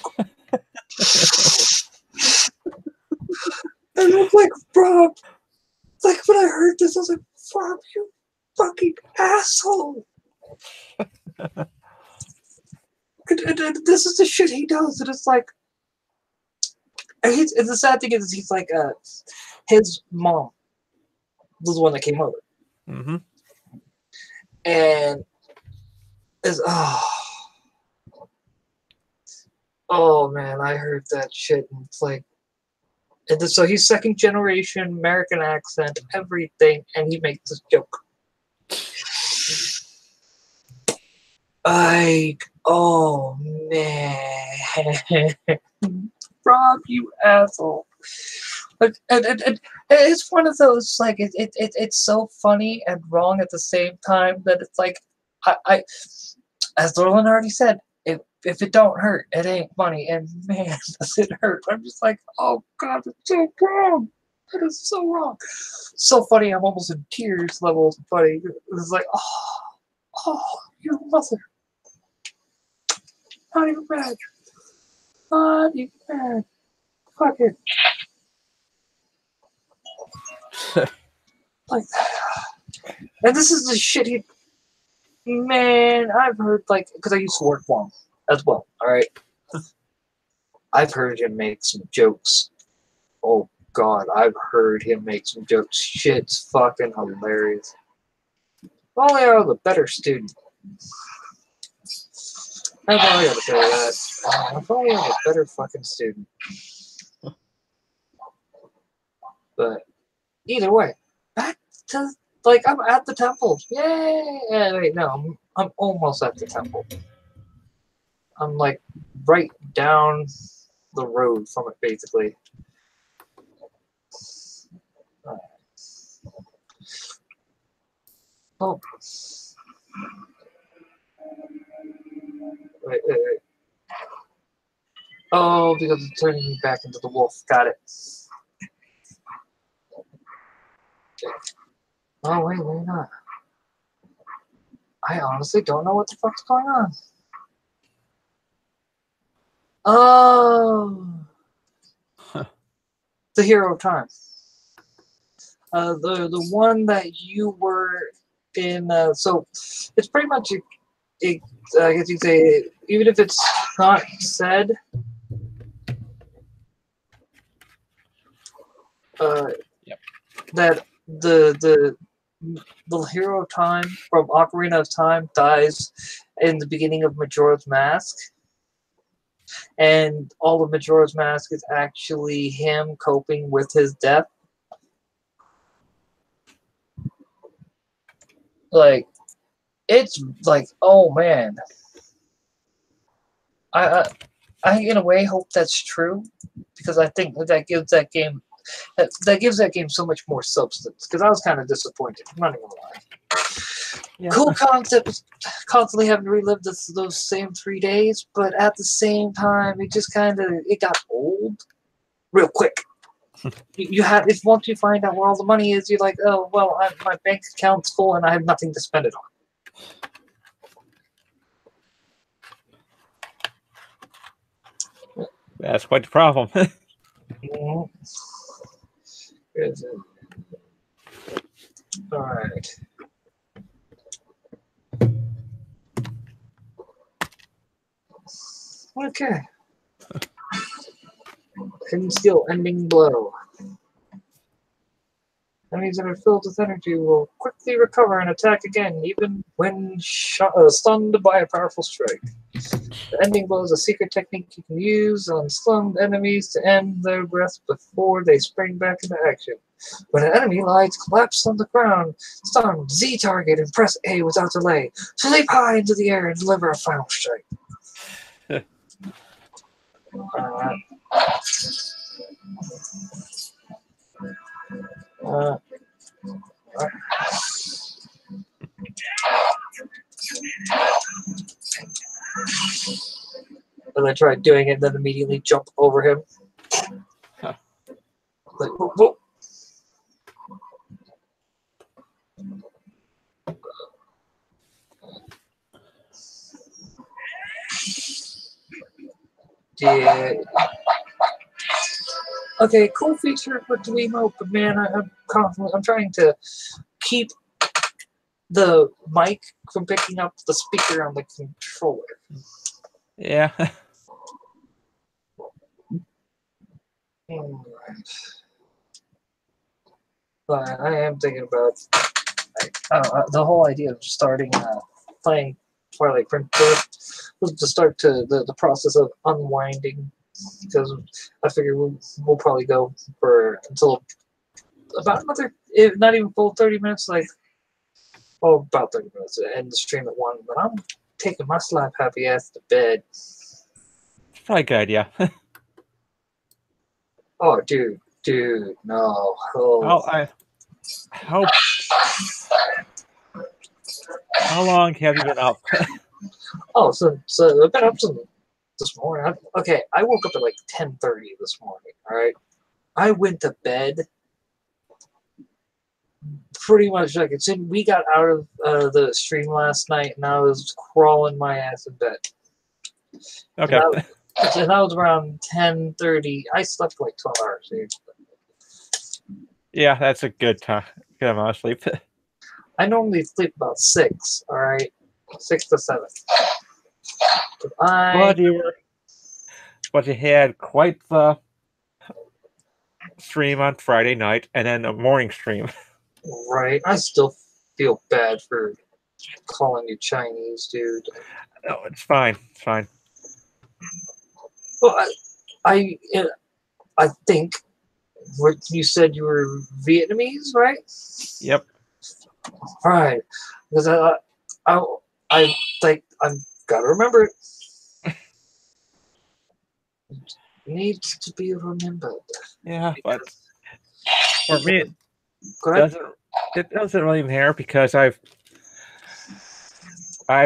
S1: And I was like, Rob, like when I heard this, I was like, Rob, you fucking asshole. and this is the shit he does. And it's like, and the sad thing is, he's like, his mom was the one that came over.
S2: Mm-hmm.
S1: And is, oh man, I heard that shit. And it's like, and so he's second generation, American accent, everything, and he makes this joke. Oh man, Rob, you asshole! Like, and it's one of those, like, it's so funny and wrong at the same time that it's like, I as Dorland already said, if it don't hurt, it ain't funny, and man, does it hurt! I'm just like, oh god, it's so wrong. That is so wrong. So funny, I'm almost in tears levels funny. It's like, oh, your mother. Not even bad. Not even bad. Fuck it. Like that. And this is the shit he... Man, I've heard, like... Because I used to work for him as well, alright? I've heard him make some jokes. Oh, God. I've heard him make some jokes. Shit's fucking hilarious. If only I was a better student. That's all I gotta say to that. If only I was a better fucking student. But either way, back to, like, I'm at the temple. Yay! Wait, no, I'm almost at the temple. I'm like right down the road from it, basically. Oh. Wait. Oh, because it's turning me back into the wolf. Got it. Oh, wait, not. I honestly don't know what the fuck's going on. Oh. The Hero of Time. The one that you were in, so it's pretty much I guess you say, even if it's not said,
S2: yep.
S1: That the Hero of Time from Ocarina of Time dies in the beginning of Majora's Mask, and all of Majora's Mask is actually him coping with his death. Like, it's like, oh man, I in a way hope that's true, because I think that gives that game so much more substance. Because I was kind of disappointed. I'm not even gonna lie.
S2: Yeah.
S1: Cool concept, constantly having to relive those same 3 days, but at the same time, it got old real quick. You have, if once you find out where all the money is, you're like, oh well, my bank account's full and I have nothing to spend it on.
S2: That's quite the problem.
S1: Mhm. Is it? All right. Okay. Hidden skill, ending blow. Enemies that are filled with energy will quickly recover and attack again, even when stunned by a powerful strike. The ending blow is a secret technique you can use on stunned enemies to end their breath before they spring back into action. When an enemy lies collapsed on the ground, stun Z target and press A without delay. Leap high into the air and deliver a final strike. And I tried doing it and then immediately jump over him.
S2: Huh.
S1: Like, whoa, whoa. Yeah. Okay, cool feature with Wiimote, but man, I'm trying to keep the mic from picking up the speaker on the controller.
S2: Yeah.
S1: But I am thinking about the whole idea of starting playing Twilight Princess was to start the process of unwinding, because I figure we'll probably go for until about another, if not even full 30 minutes, like about 30 minutes to end the stream at 1. But I'm taking my slap happy ass to bed.
S2: Probably a good idea.
S1: Oh, dude, no. Oh.
S2: How long have you been up?
S1: Oh, so I've been up since this morning. I woke up at like 10:30 this morning. All right, I went to bed pretty much like it's in. We got out of the stream last night, and I was crawling my ass in bed.
S2: Okay.
S1: And that was around 10:30. I slept like 12 hours, dude.
S2: Yeah, that's a good time. Good amount of sleep.
S1: I normally sleep about 6. All right, 6 to 7.
S2: But you had quite the stream on Friday night, and then a morning stream.
S1: Right. I still feel bad for calling you Chinese, dude.
S2: No, it's fine. It's fine.
S1: Well, I think what you said you were Vietnamese, right?
S2: Yep.
S1: Right. Because I think I've got to remember it. Needs to be remembered.
S2: Yeah, but for me,
S1: Go ahead.
S2: it doesn't really matter because I've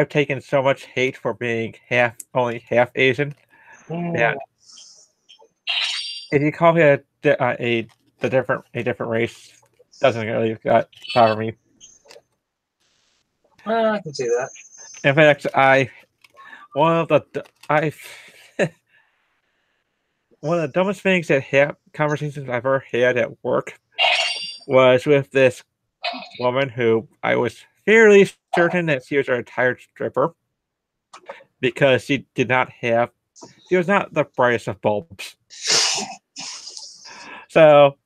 S2: taken so much hate for being only half Asian that if you call me a different race, doesn't really bother me.
S1: I can see that.
S2: In fact, one of the dumbest things conversations I've ever had at work was with this woman who I was fairly certain that she was a retired stripper because she was not the brightest of bulbs. So,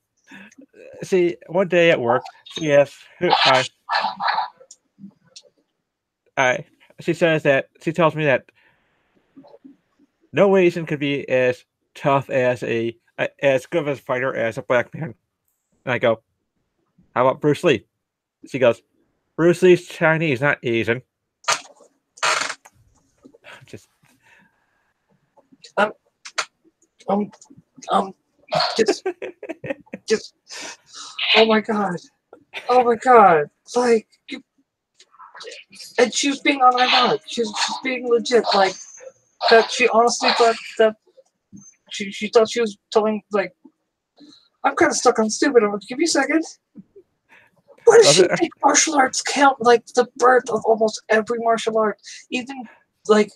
S2: see, one day at work, she asked she tells me that no Asian could be as tough as as good of a fighter as a black man. And I go, how about Bruce Lee? She goes, Bruce Lee's Chinese, not Asian. Just
S1: just oh my god, like and she was being unironic. She's being legit. Like that, she honestly thought that she thought she was telling like, I'm kind of stuck on stupid. I'm like, give me a second. Why does she think martial arts count like the birth of almost every martial art? Even like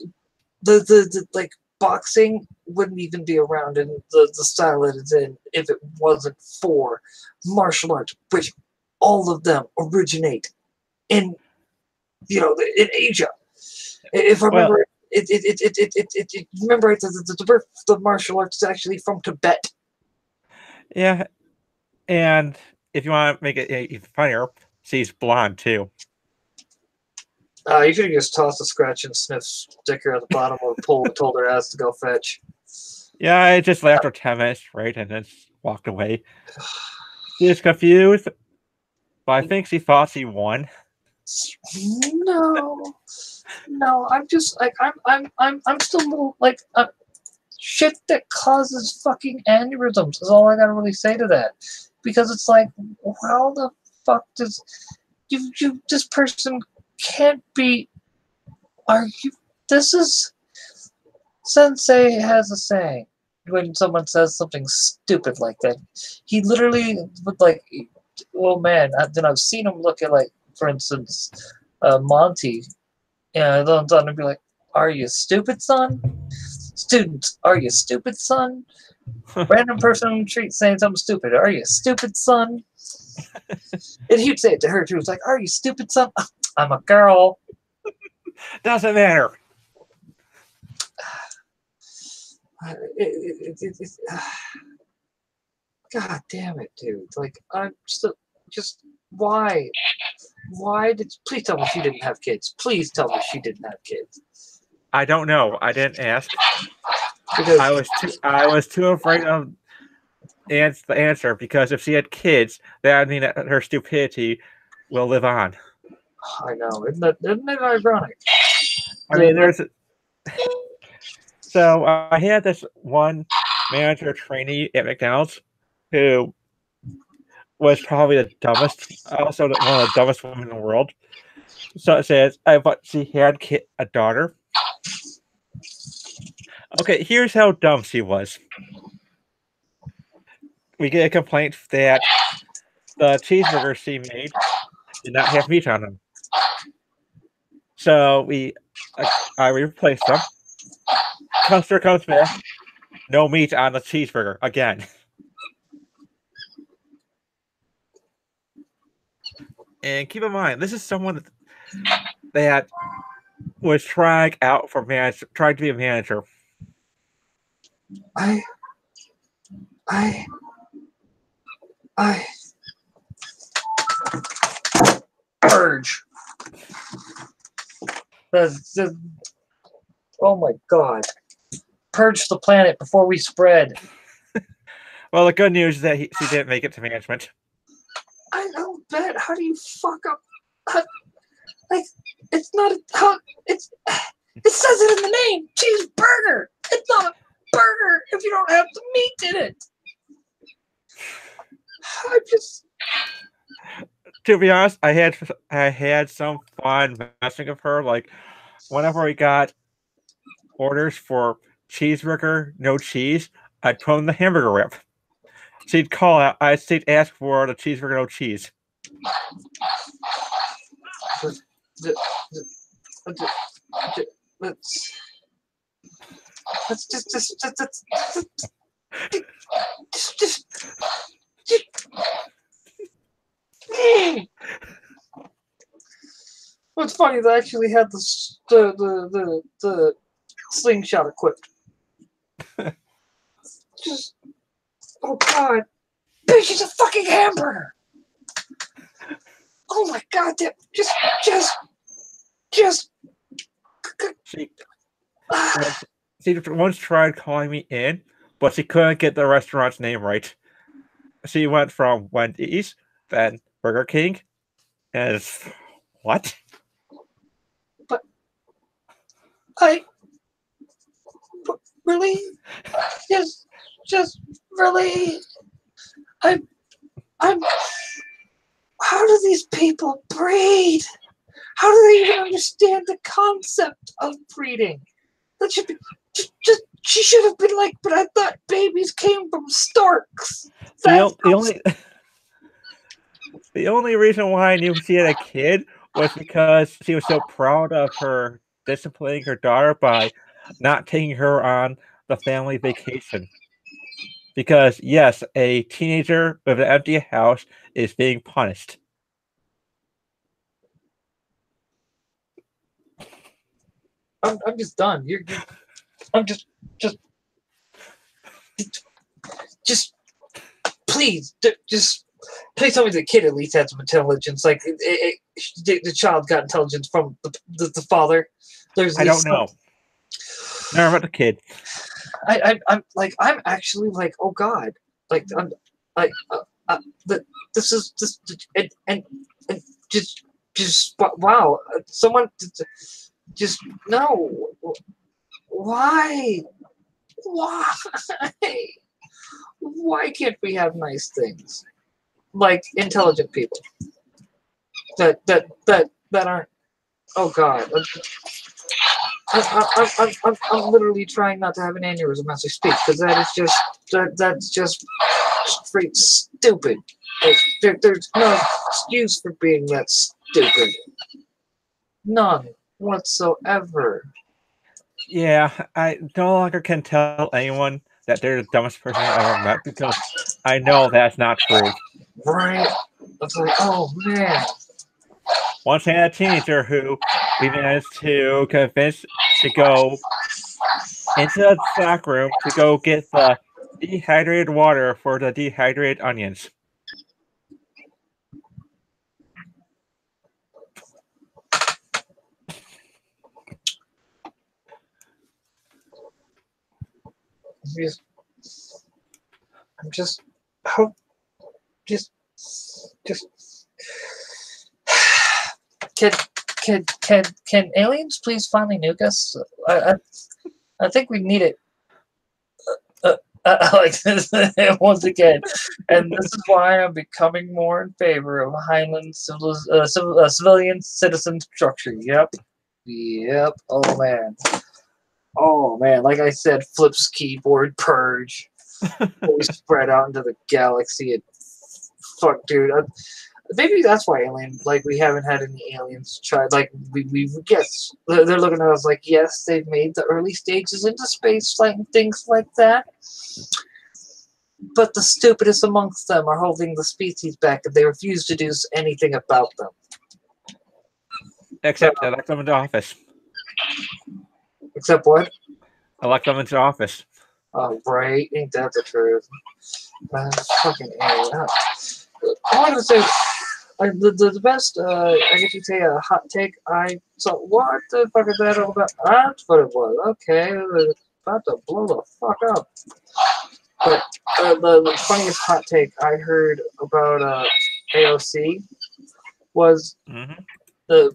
S1: the like boxing wouldn't even be around in the style that it's in if it wasn't for martial arts, which all of them originate in in Asia. If I remember, remember the birth of the martial arts is actually from Tibet.
S2: Yeah, and if you want to make it even funnier, she's blonde too.
S1: You could have just tossed a scratch and sniff sticker at the bottom of the pool and told her ass to go fetch.
S2: Yeah, I just left her 10 minutes, right, and then walked away. She was confused, but I think she thought she won.
S1: No, I'm just like I'm still a little like shit that causes fucking aneurysms is all I gotta really say to that, because it's like, how the fuck does you this person can't be? Are you? This is Sensei has a saying when someone says something stupid like that. He literally would like, oh man, then I've seen him look at like, for instance, Monty, and then I'd be like, "Are you stupid, son?" Students, are you stupid, son? Random person on the street saying something stupid. Are you stupid, son? And he'd say it to her too. It's like, are you stupid, son? I'm a girl.
S2: Doesn't matter.
S1: God damn it, dude. Like, I'm still just why? Why did? Please tell me she didn't have kids. Please tell me she didn't have kids.
S2: I don't know. I didn't ask.
S1: Because
S2: I was too afraid of the answer, because if she had kids, that would mean that her stupidity will live on.
S1: I know, isn't it ironic?
S2: I mean, there's. So I had this one manager trainee at McDonald's who was probably the dumbest, also one of the dumbest women in the world. So it says, but she had a daughter. Okay, here's how dumb she was. We get a complaint that the cheeseburgers she made did not have meat on them. So I replaced them. Customer comes back, no meat on the cheeseburger again. And keep in mind, this is someone that was trying to be a manager.
S1: Purge. Oh my god. Purge the planet before we spread.
S2: Well, the good news is that she didn't make it to management.
S1: I don't bet. How do you fuck up? Like, it's not how it's. It says it in the name, cheeseburger. It's not a burger if you don't have the meat in it. I just.
S2: To be honest, I had some fun messing with her. Like, whenever we got orders for cheeseburger, no cheese, I'd put in the hamburger wrap. She'd call out. She'd ask for the cheeseburger, no cheese.
S1: Let's just What's funny is I actually had the slingshot equipped. Just, oh god, bitch, it's a fucking hamburger. Oh my god,
S2: She once tried calling me in, but she couldn't get the restaurant's name right. She went from Wendy's, then Burger King, and what?
S1: But really, just really, I'm. How do these people breed? How do they even understand the concept of breeding? That should be just she should have been like, but I thought babies came from storks.
S2: The only reason why I knew she had a kid was because she was so proud of her disciplining her daughter by not taking her on the family vacation. Because yes, a teenager with an empty house is being punished.
S1: I'm just done. I'm just please please tell me the kid at least had some intelligence. Like the child got intelligence from the father.
S2: I don't know. Never about the kid.
S1: I'm actually like, oh God, like I'm like this is and just wow, someone just no, why why can't we have nice things like intelligent people that aren't, oh God. I'm literally trying not to have an aneurysm as I speak, because that is just that's just straight stupid. Like, there's no excuse for being that stupid. None whatsoever.
S2: Yeah, I no longer can tell anyone that they're the dumbest person I've ever met because I know that's not true.
S1: Right? It's like, oh man.
S2: Once I had a teenager who we managed to convince to go into the stock room to go get the dehydrated water for the dehydrated onions.
S1: I'm just how just can aliens please finally nuke us? I think we need it. Like this once again, and this is why I'm becoming more in favor of Heinlein civilian citizen structure. Yep. Oh man. Like I said, flips keyboard purge. We spread out into the galaxy and fuck, dude. Maybe that's why we haven't had any aliens try. Like we guess they're looking at us like, yes, they've made the early stages into space flight and things like that. But the stupidest amongst them are holding the species back, and they refuse to do anything about them.
S2: Except elect them into office.
S1: Except what?
S2: Elect them into office.
S1: Oh, right. Ain't that the truth? Fucking alien. I wanted to say, the best, I guess you'd say a hot take I saw. What the fuck is that all about? That's what it was. Okay. It was about to blow the fuck up. But the funniest hot take I heard about AOC was there's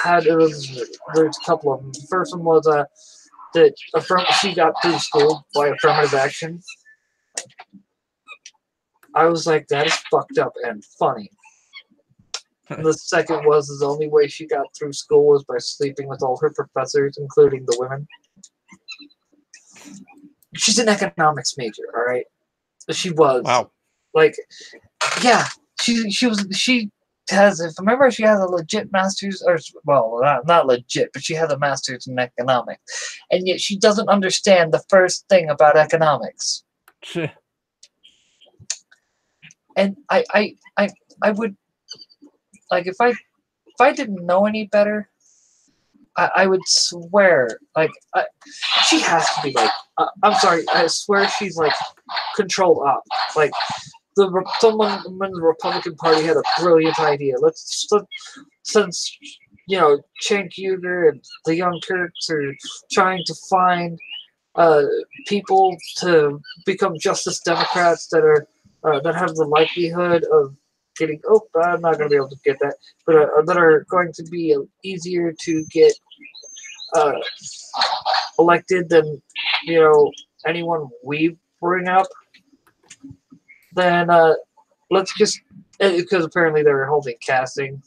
S1: a couple of them. The first one was that she got through school by affirmative action. I was like, that is fucked up and funny. And the second was the only way she got through school was by sleeping with all her professors, including the women. She's an economics major, all right? She was.
S2: Wow.
S1: Like, yeah, she has, if I remember, she has a legit master's, or, well, not legit, but she has a master's in economics. And yet she doesn't understand the first thing about economics. And I would, like, if I didn't know any better, I would swear, like, she has to be, like, I'm sorry, I swear she's, like, controlled op. Like, someone in the Republican Party had a brilliant idea. Since, you know, Cenk Uygur and the Young Turks are trying to find people to become Justice Democrats that are that have the likelihood of getting, I'm not going to be able to get that, but that are going to be easier to get elected than, you know, anyone we bring up, then let's just, because apparently they're holding casting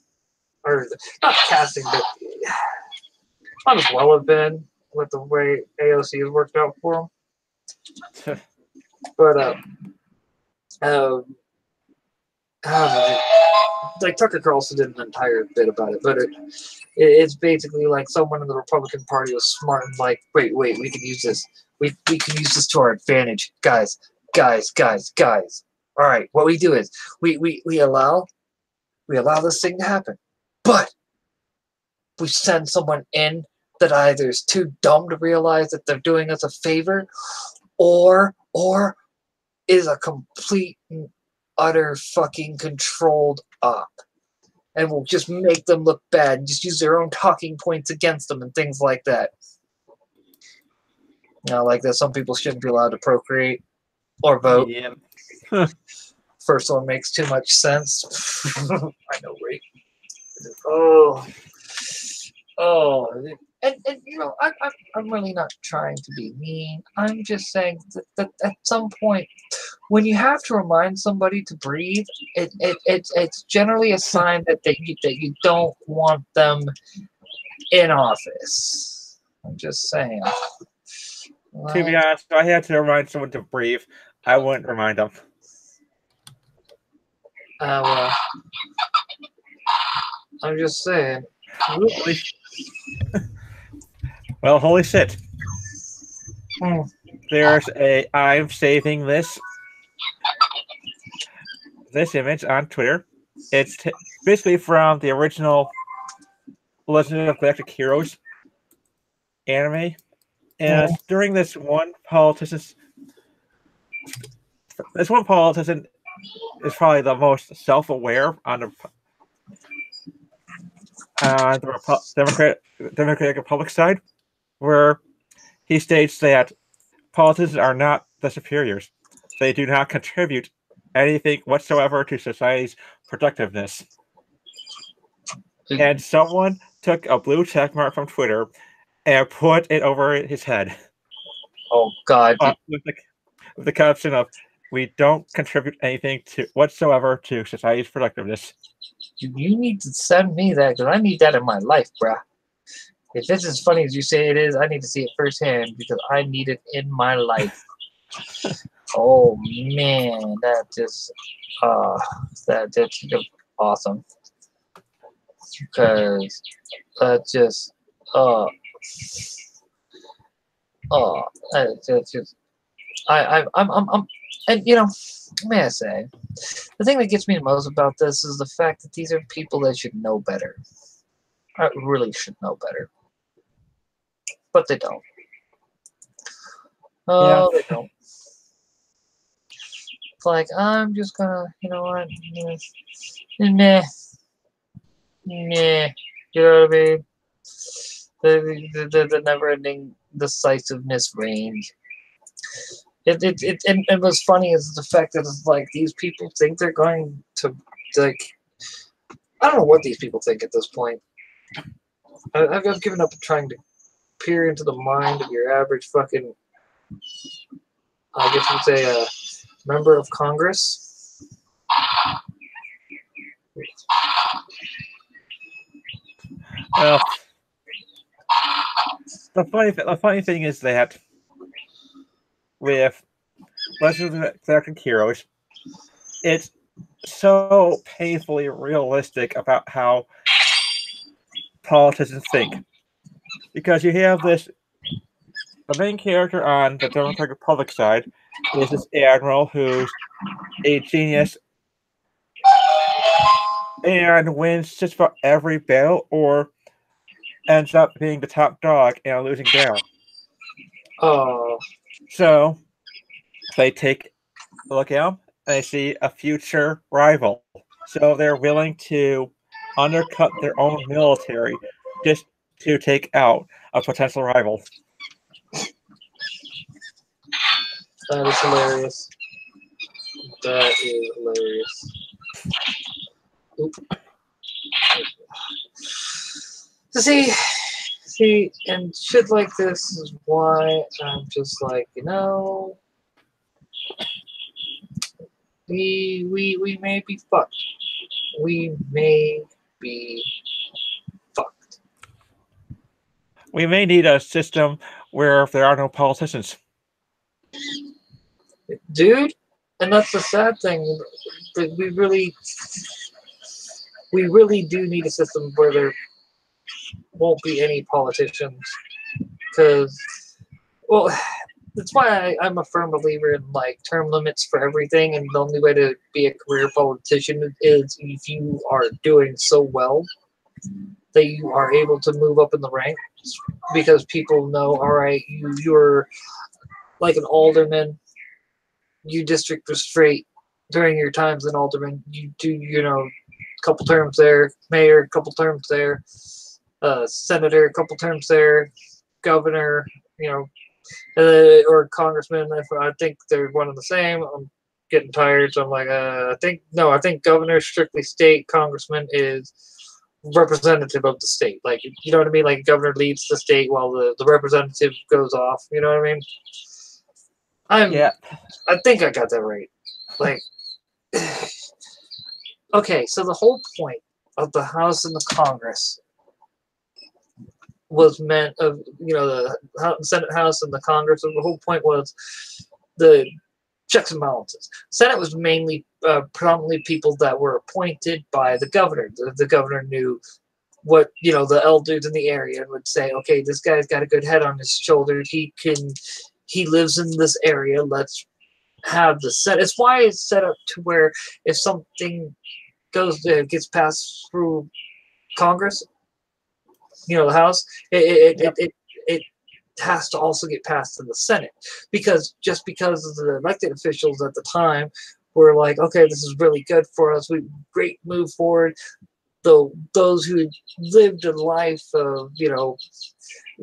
S1: or not casting, but might as well have been with the way AOC has worked out for him. But like Tucker Carlson did an entire bit about it, but it's basically like someone in the Republican Party was smart and like, wait, we can use this. We can use this to our advantage, guys. All right, what we do is we allow this thing to happen, but we send someone in that either is too dumb to realize that they're doing us a favor, or is a complete and utter fucking controlled op, and will just make them look bad and just use their own talking points against them and things like that. Like that some people shouldn't be allowed to procreate or vote.
S2: Yeah.
S1: First one makes too much sense. I know, right? And I'm really not trying to be mean. I'm just saying that at some point, when you have to remind somebody to breathe, it's generally a sign that you don't want them in office. I'm just saying.
S2: To be honest, if I had to remind someone to breathe, I wouldn't remind them.
S1: Well, I'm just saying.
S2: Well, holy shit. There's I'm saving this image on Twitter. It's basically from the original Legend of Galactic Heroes anime. And during this one politician is probably the most self-aware on the Democratic Republic side, where he states that politicians are not the superiors. They do not contribute anything whatsoever to society's productiveness. And someone took a blue check mark from Twitter and put it over his head.
S1: Oh, God.
S2: With the caption of, "We don't contribute anything whatsoever to society's productiveness."
S1: You need to send me that, because I need that in my life, bruh. If it's as funny as you say it is, I need to see it firsthand, because I need it in my life. Oh, man. That's awesome. Because that's just, it's just, and may I say, the thing that gets me the most about this is the fact that these are people that should know better. I really should know better, but they don't. Oh, yeah. They don't. It's like, I'm just gonna, you know what? Nah. You know what I mean? The never-ending decisiveness range. And what's funny is the fact that it's like these people think they're going to, like, I don't know what these people think at this point. I've given up trying to peer into the mind of your average fucking, I guess you'd say, member of Congress.
S2: Well, the funny thing is that with Legend of the Galactic Heroes, it's so painfully realistic about how politicians think. Because you have the main character on the Democratic Republic side is this admiral who's a genius and wins just about every battle, or ends up being the top dog in a losing battle.
S1: Oh.
S2: So they take a look at him and they see a future rival. So they're willing to undercut their own military just to take out a potential rival.
S1: That is hilarious. That is hilarious. Oop. See, and shit like this is why I'm just like, we may be fucked. We may be
S2: we may need a system where there are no politicians.
S1: Dude, and that's the sad thing. That we really do need a system where there won't be any politicians. Because, well, that's why I'm a firm believer in like term limits for everything, and the only way to be a career politician is if you are doing so well that you are able to move up in the ranks, because people know, all right, you're like an alderman, you district was straight during your times as an alderman, you do, a couple terms there, mayor, a couple terms there, senator, a couple terms there, governor, or congressman. If I think they're one and the same, I'm getting tired. So I'm like, I think governor strictly state, congressman is representative of the state. Like, you know what I mean? Like, governor leads the state while the representative goes off. You know what I mean? I think I got that right. Like, okay, so the whole point of the House and the Congress was meant of, the Senate, House, and the Congress. And the whole point was the checks and balances. Senate was mainly predominantly people that were appointed by the governor. The governor knew what, the elders in the area, and would say, okay, this guy's got a good head on his shoulders. He lives in this area. Let's have the Senate. It's why it's set up to where if something gets passed through Congress, the House, it has to also get passed in the Senate, because because the elected officials at the time were like, okay, this is really good for us. Great move forward. Though those who lived a life of,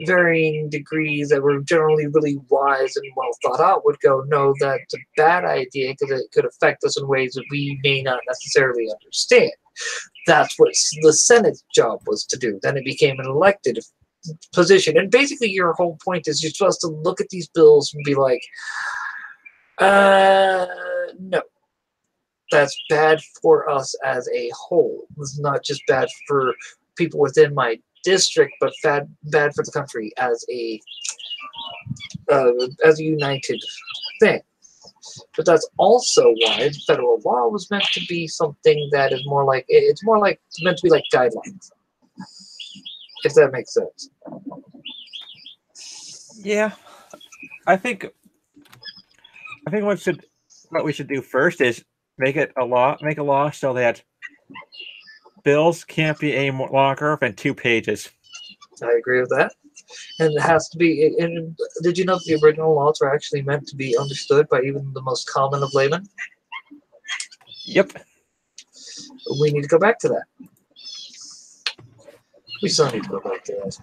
S1: varying degrees that were generally really wise and well thought out would go, no, that's a bad idea because it could affect us in ways that we may not necessarily understand. That's what the Senate's job was to do. Then it became an elected position. And basically your whole point is you're supposed to look at these bills and be like, no. That's bad for us as a whole. It's not just bad for people within my district, but bad for the country as a united thing. But that's also why federal law was meant to be something that is more like meant to be like guidelines, if that makes sense.
S2: Yeah, I think what we should do first is make a law so that bills can't be any longer than 2 pages.
S1: I agree with that. And it has to be. And did you know that the original laws were actually meant to be understood by even the most common of laymen?
S2: Yep.
S1: We need to go back to that. We still need to go back to that.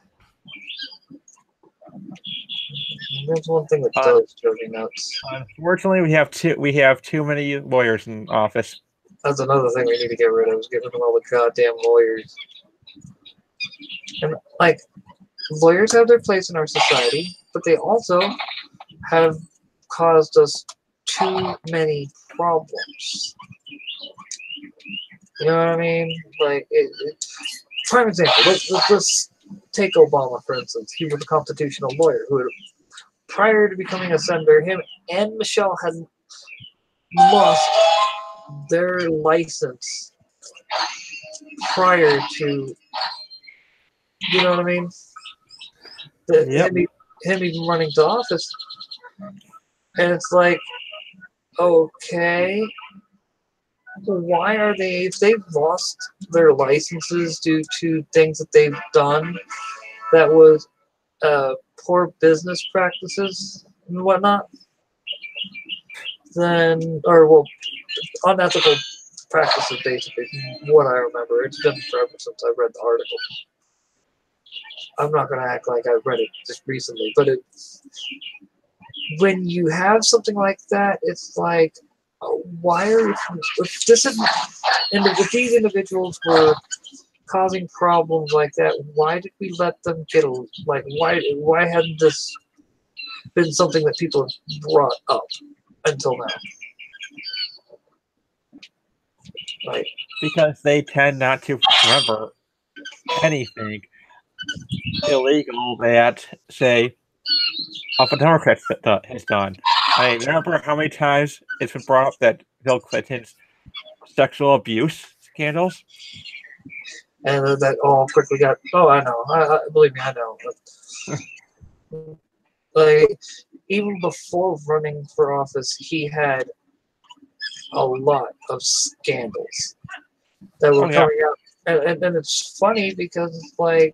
S1: There's one thing that does drive me nuts.
S2: Unfortunately, we have too many lawyers in office.
S1: That's another thing we need to get rid of, is giving them all the goddamn lawyers. And, like, lawyers have their place in our society, but they also have caused us too many problems. You know what I mean? Like, prime example, let's take Obama, for instance. He was a constitutional lawyer who, prior to becoming a senator, him and Michelle had lost their license prior to, you know what I mean? Him even running to office. And it's like, okay, why are they, if they've lost their licenses due to things that they've done that was poor business practices and whatnot, then, unethical practices, basically, what I remember. It's been forever since I read the article. I'm not going to act like I read it just recently, but when you have something like that, it's like, why are if these individuals were causing problems like that, why did we let them get why hadn't this been something that people have brought up until now?
S2: Because they tend not to remember anything. illegal that, say, a Democrat has done. I mean, remember how many times it's been brought up that Bill Clinton's sexual abuse scandals?
S1: And that all quickly got. Oh, I know. Believe me, I know. Like, even before running for office, he had a lot of scandals that were coming out, and it's funny because it's like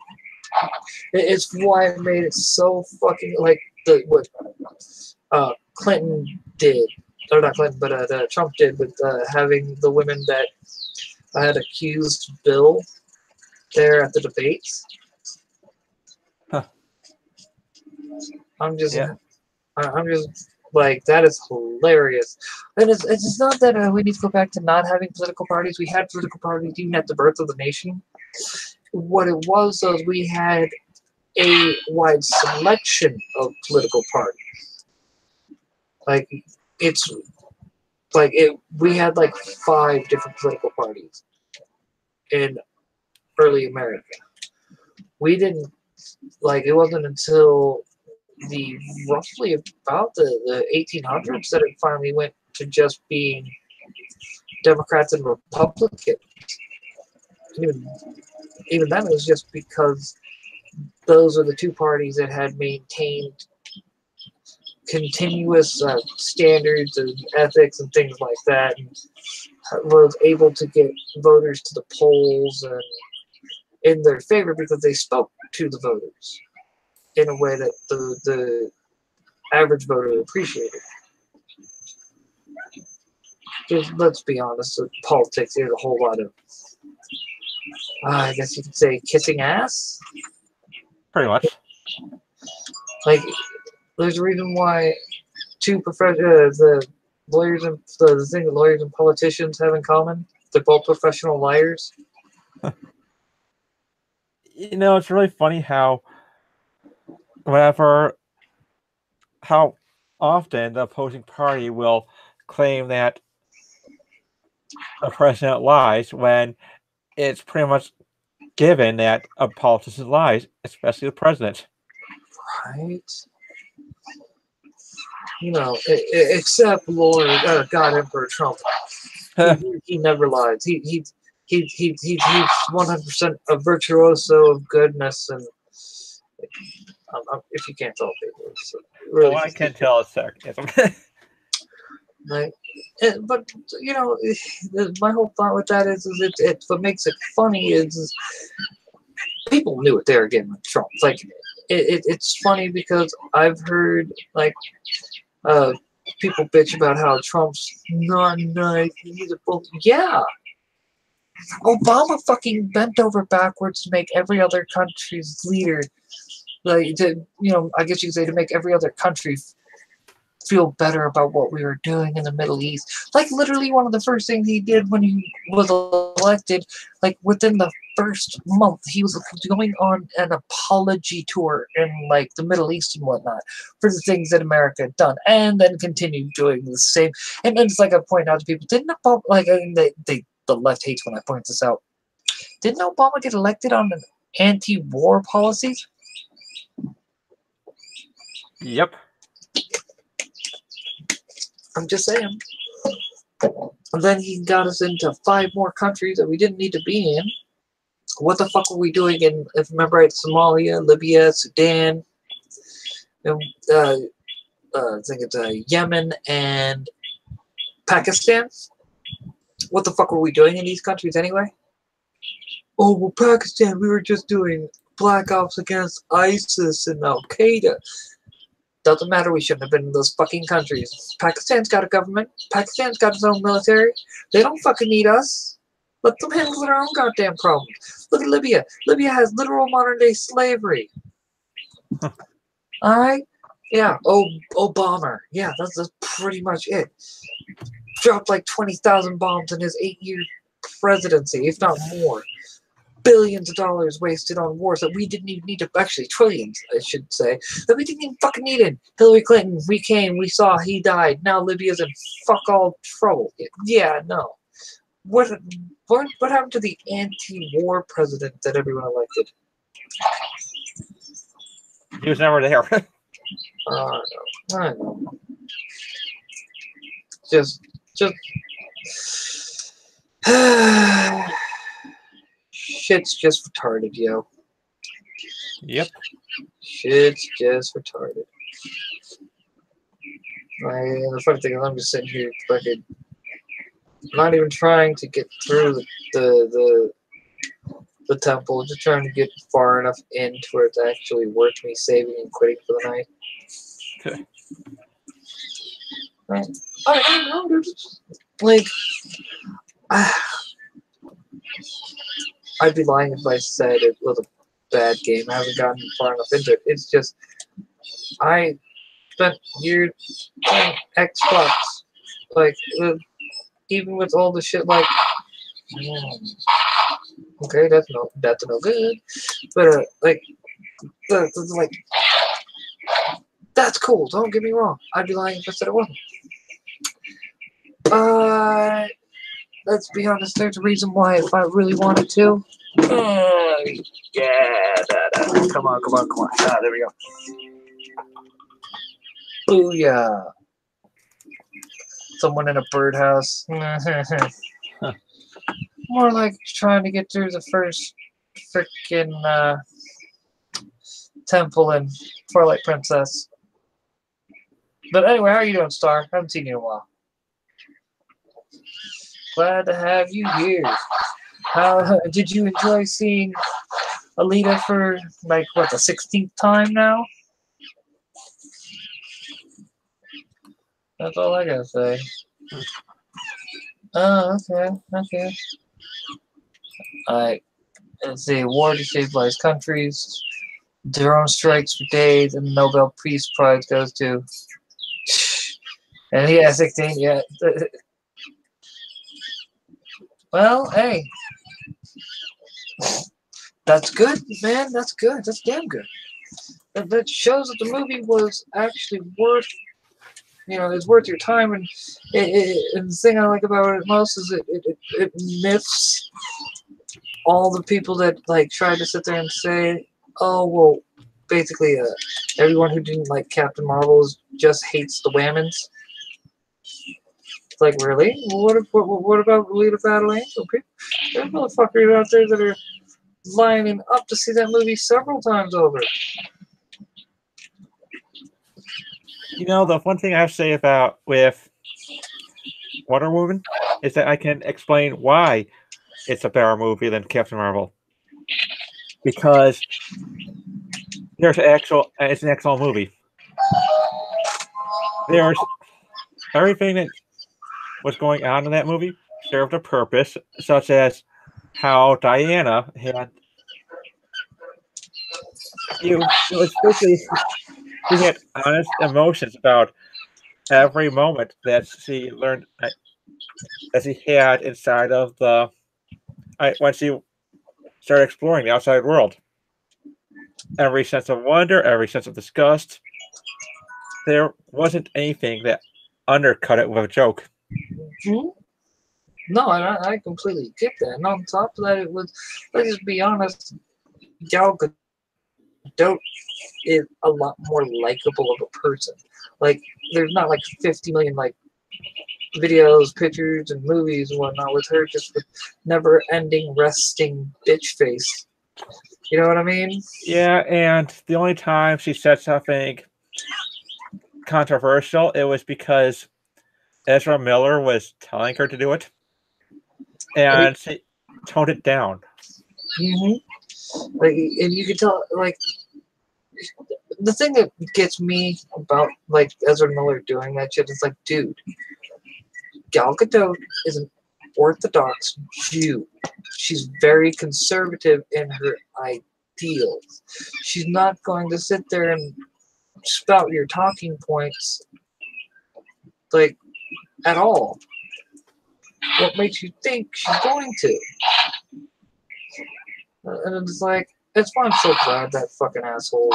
S1: it's why it made it so fucking like what Clinton did, or not Clinton, but Trump did with having the women that had accused Bill there at the debates.
S2: Huh.
S1: I'm just like, that is hilarious. And it's not that we need to go back to not having political parties. We had political parties even at the birth of the nation. What it was we had a wide selection of political parties. Like, it's like we had like 5 different political parties in early America. We didn't, like, it wasn't until the roughly about the 1800s that it finally went to just being Democrats and Republicans. And even then, it was just because those are the 2 parties that had maintained continuous standards and ethics and things like that, and was able to get voters to the polls and in their favor because they spoke to the voters in a way that the average voter appreciated. Because let's be honest, politics is a whole lot of, I guess you could say, kissing ass.
S2: Pretty much.
S1: Like, there's a reason why the lawyers and the thing that lawyers and politicians have in common. They're both professional liars.
S2: You know, it's really funny how how often the opposing party will claim that a president lies when it's pretty much given that a politician lies, especially the president.
S1: Right? You know, except Lord God Emperor Trump. He never lies. He's 100% a virtuoso of goodness, and if you can't tell people, it's really.
S2: I can tell it's sarcasm.
S1: Like, but you know, my whole thought with that is it what makes it funny is people knew what they were getting with Trump. Like, it's funny because I've heard like people bitch about how Trump's not nice. He's a bull. Yeah. Obama fucking bent over backwards to make every other country's leader, like, I guess you could say, to make every other country feel better about what we were doing in the Middle East. Like, literally one of the first things he did when he was elected, like, within the first month, he was going on an apology tour in, like, the Middle East and whatnot for the things that America had done, and then continued doing the same. And then it's like I point out to people, didn't Obama, like, I mean, the left hates when I point this out, didn't Obama get elected on an anti-war policy?
S2: Yep.
S1: I'm just saying. And then he got us into 5 more countries that we didn't need to be in. What the fuck were we doing in, if I remember right, Somalia, Libya, Sudan, and, I think it's Yemen and Pakistan? What the fuck were we doing in these countries anyway? Oh, well, Pakistan, we were just doing black ops against ISIS and Al Qaeda. Doesn't matter, we shouldn't have been in those fucking countries. Pakistan's got a government. Pakistan's got its own military. They don't fucking need us. Let them handle their own goddamn problems. Look at Libya. Libya has literal modern-day slavery. Alright? Yeah, Obama. Yeah, that's pretty much it. Dropped like 20,000 bombs in his 8-year presidency, if not more. Billions of dollars wasted on wars that we didn't even need to, actually trillions, I should say, that we didn't even fucking need in. Hillary Clinton, we came, we saw, he died. Now Libya's in fuck all trouble. Yeah, no. What happened to the anti-war president that everyone elected?
S2: He was never there.
S1: I know. Just. Shit's just retarded, yo.
S2: Yep.
S1: Shit's just retarded. The funny thing is, I'm just sitting here, fucking, not even trying to get through the temple, just trying to get far enough in to where it's actually worth me saving and quitting for the night. Right. I don't know, dude. Like, I'd be lying if I said it was a bad game. I haven't gotten far enough into it. It's just, I spent years playing Xbox. Like, even with all the shit, like, okay, that's no good. But, like, that's cool. Don't get me wrong. I'd be lying if I said it wasn't. Let's be honest. There's a reason why if I really wanted to. Come on. There we go. Booyah. Someone in a birdhouse. More like trying to get through the first freaking temple in Twilight Princess. But anyway, how are you doing, Star? I haven't seen you in a while. Glad to have you here. How did you enjoy seeing Alita for, like, what, the 16th time now? That's all I gotta say. Oh, okay. Alright. Let's see. War to save lives countries. Drone strikes for days, and the Nobel Peace Prize goes to. And he has 16, yeah. Well, hey. That's good, man. That's good. That's damn good. That shows that the movie was actually worth, it's worth your time. And and the thing I like about it most is it myths all the people that, like, tried to sit there and say, oh, well, basically, everyone who didn't like Captain Marvel just hates the Whammons. It's like, really? What about Alita Battle Angel? There's motherfuckers out there that are lining up to see that movie several times over.
S2: The one thing I have to say about with Wonder Woman is that I can explain why it's a better movie than Captain Marvel. Because it's an excellent movie. There's everything that was going on in that movie served a purpose, such as how Diana had she had honest emotions about every moment that she learned that she had inside of when she started exploring the outside world. Every sense of wonder, every sense of disgust. There wasn't anything that undercut it with a joke.
S1: Mm-hmm. No, I completely get that. And on top of that, let's just be honest, Gal Gadot is a lot more likable of a person. Like, there's not like 50 million like videos, pictures, and movies and whatnot with her just with never-ending resting bitch face. You know what I mean?
S2: Yeah, and the only time she said something controversial, it was because Ezra Miller was telling her to do it, and she toned it down.
S1: Mm-hmm. Like, and you can tell, like, the thing that gets me about, like, Ezra Miller doing that shit is like, dude, Gal Gadot is an Orthodox Jew. She's very conservative in her ideals. She's not going to sit there and spout your talking points, like, at all. What makes you think she's going to? And it's like, it's why I'm so glad that fucking asshole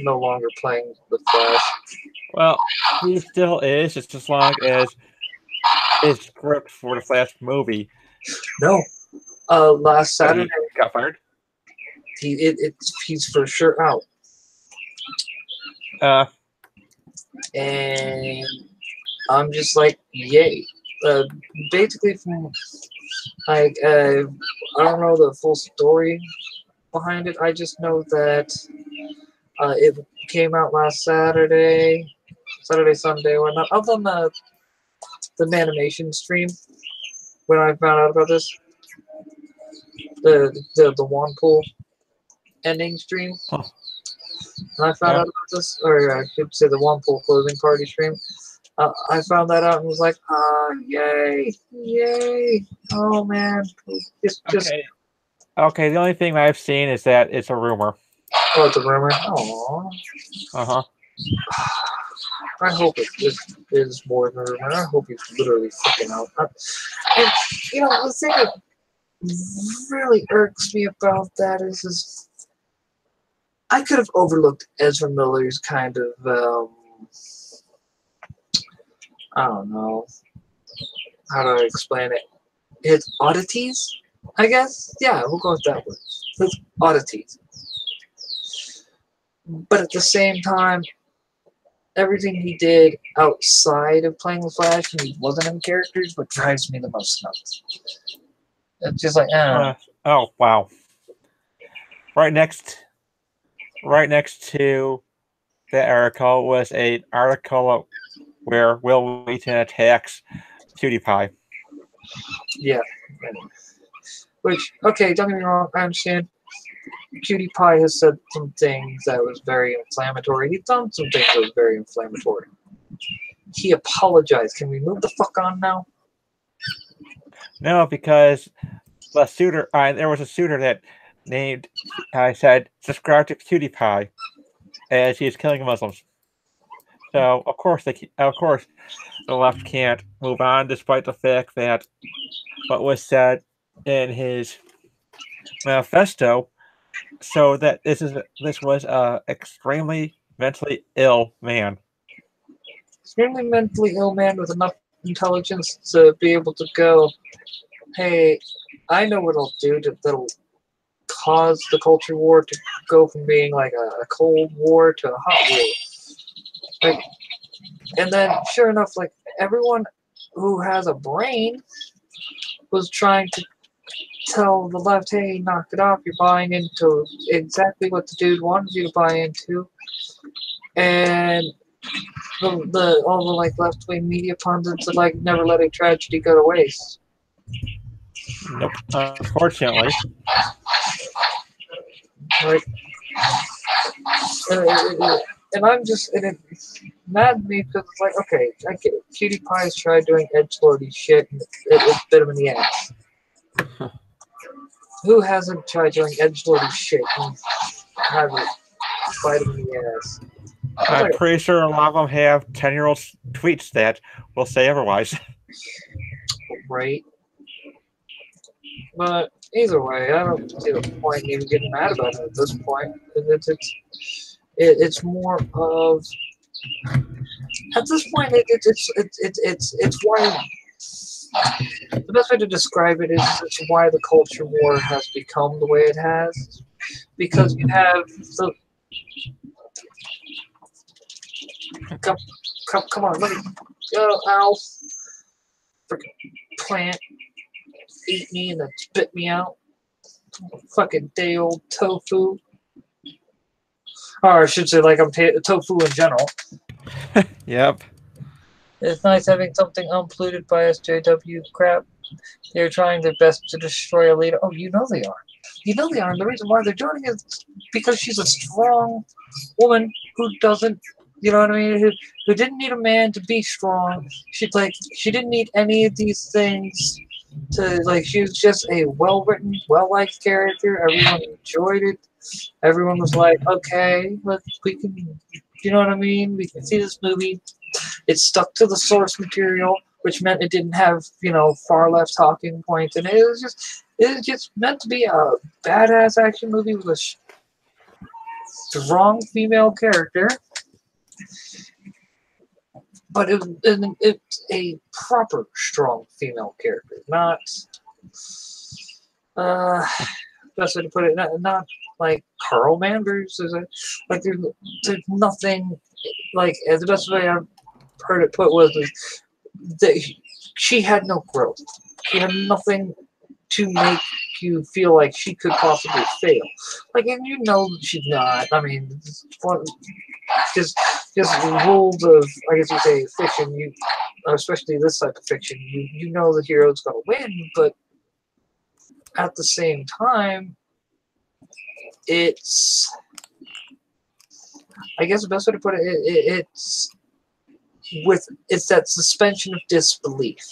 S1: no longer playing the Flash.
S2: Well, he still is, just as long as his script for the Flash movie.
S1: No. Last Saturday.
S2: He got fired?
S1: he's for sure out.
S2: Uh,
S1: And I'm just like, yay. Basically, from like, I don't know the full story behind it. I just know that it came out last Saturday, Sunday, or not. Other than the Manimation stream, when I found out about this, the one pool ending stream,
S2: oh,
S1: and I found
S2: yeah.
S1: out about this, or I should say the one pool closing party stream. I found that out and was like, yay, yay, oh man, just
S2: Okay. Okay. The only thing I've seen is that it's a rumor.
S1: oh, it's a rumor. Aww.
S2: Uh-huh.
S1: I hope it is more than a rumor. I hope he's literally freaking out. And you know, the thing that really irks me about that is I could have overlooked Ezra Miller's kind of I don't know how do I explain it. His oddities, I guess. Yeah, we'll go with that word. His oddities. But at the same time, everything he did outside of playing the Flash, and he wasn't in characters, what drives me the most nuts. It's just like,
S2: Oh wow! Right next to the article was an article where Will Wheaton attacks PewDiePie.
S1: yeah. Which, okay, don't get me wrong, I understand. PewDiePie has said some things that was very inflammatory. He's done some things that was very inflammatory. He apologized. Can we move the fuck on now?
S2: No, because the suitor, there was a suitor that named, I said, subscribe to PewDiePie, as he is killing Muslims. So of course the left can't move on, despite the fact that what was said in his manifesto, so that this was a extremely mentally ill man.
S1: Extremely mentally ill man with enough intelligence to be able to go, hey, I know what I'll do that'll cause the culture war to go from being like a cold war to a hot war. Like, and then, sure enough, like everyone who has a brain was trying to tell the left, hey, knock it off. You're buying into exactly what the dude wanted you to buy into, and the all the like left wing media pundits are like never let a tragedy go to waste.
S2: Nope. Unfortunately.
S1: Like, and I'm just, and it mad me because it's like, okay, I get it. PewDiePie's tried doing edgelordy shit and it bit him in the ass. Who hasn't tried doing edgelordy shit and have it bite him in the ass?
S2: I'm pretty sure a lot of them have 10-year-old tweets that will say otherwise.
S1: Right. But either way, I don't see the point in even getting mad about it at this point. It's more of, at this point it's why, the best way to describe it is it's why the culture war has become the way it has, because you have the come on, let me go, ow, freaking plant ate me and then spit me out, fucking day old tofu. Or I should say, like, I'm tofu in general.
S2: Yep.
S1: It's nice having something unpolluted by SJW crap. They're trying their best to destroy a leader. Oh, you know they are. You know they are. And the reason why they're doing it is because she's a strong woman who doesn't, you know what I mean? Who didn't need a man to be strong. She didn't need any of these things to, like, she was just a well-written, well-liked character. Everyone enjoyed it. Everyone was like, okay, we can, you know what I mean? We can see this movie. It stuck to the source material, which meant it didn't have, you know, far left talking points, and it was just meant to be a badass action movie with a strong female character, but it's a proper strong female character, not best way to put it, not like Carl Manvers. Like there's nothing like the best way I've heard it put was that she had no growth. She had nothing to make you feel like she could possibly fail. Like, and you know she's not. I mean, just rules of, I guess you say, fiction. You, especially this type of fiction, you know the hero's gonna win, but at the same time, it's, I guess the best way to put it's that suspension of disbelief.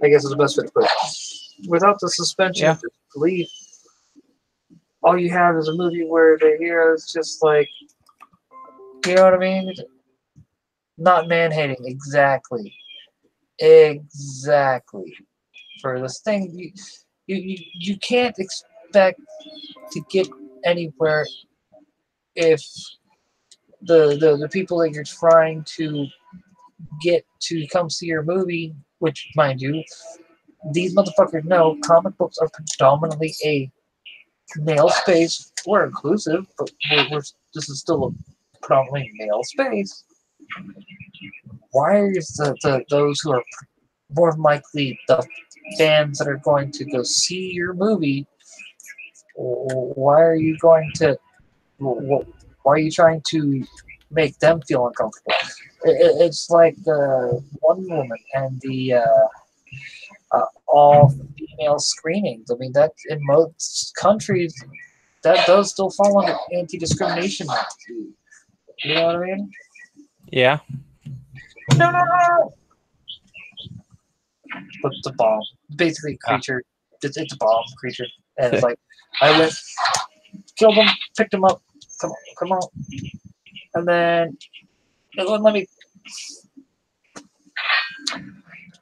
S1: I guess is the best way to put it. Without the suspension of disbelief, all you have is a movie where the hero is just like, you know what I mean? Not man-hating, exactly. Exactly. For this thing, you can't expect to get anywhere if the people that you're trying to get to come see your movie, which, mind you, these motherfuckers know comic books are predominantly a male space. We're inclusive, but this is still a predominantly male space. Why is those who are more than likely the fans that are going to go see your movie, why are you going to, why are you trying to make them feel uncomfortable? It's like the Wonder Woman and the all female screenings. I mean, that in most countries, that does still fall under anti-discrimination laws. You know what I mean?
S2: Yeah.
S1: No. But the bomb, basically, creature. It's a bomb creature, and it's like I went, killed him, picked him up. Come on, and then it wouldn't let me.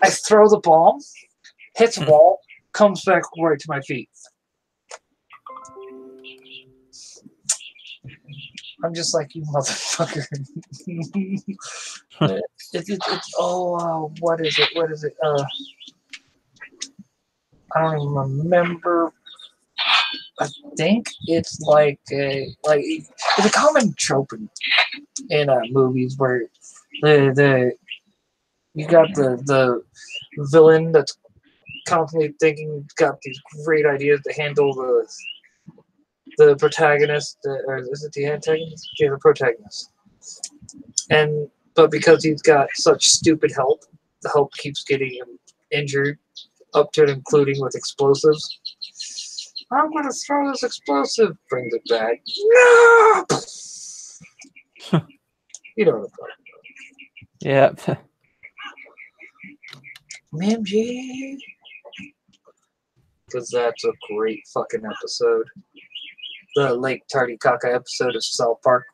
S1: I throw the bomb, hits wall, comes back right to my feet. I'm just like, you motherfucker. What is it? I don't even remember. I think it's like it's a common trope in movies where you got the villain that's constantly thinking, got these great ideas to handle the protagonist, or is it the antagonist? Yeah, the protagonist. But because he's got such stupid help, the help keeps getting him injured, up to and including with explosives. I'm gonna throw this explosive. Brings it back. No! You know what I'm talking
S2: about. Yep.
S1: MG. Because that's a great fucking episode. The Lake Titicaca episode of South Park.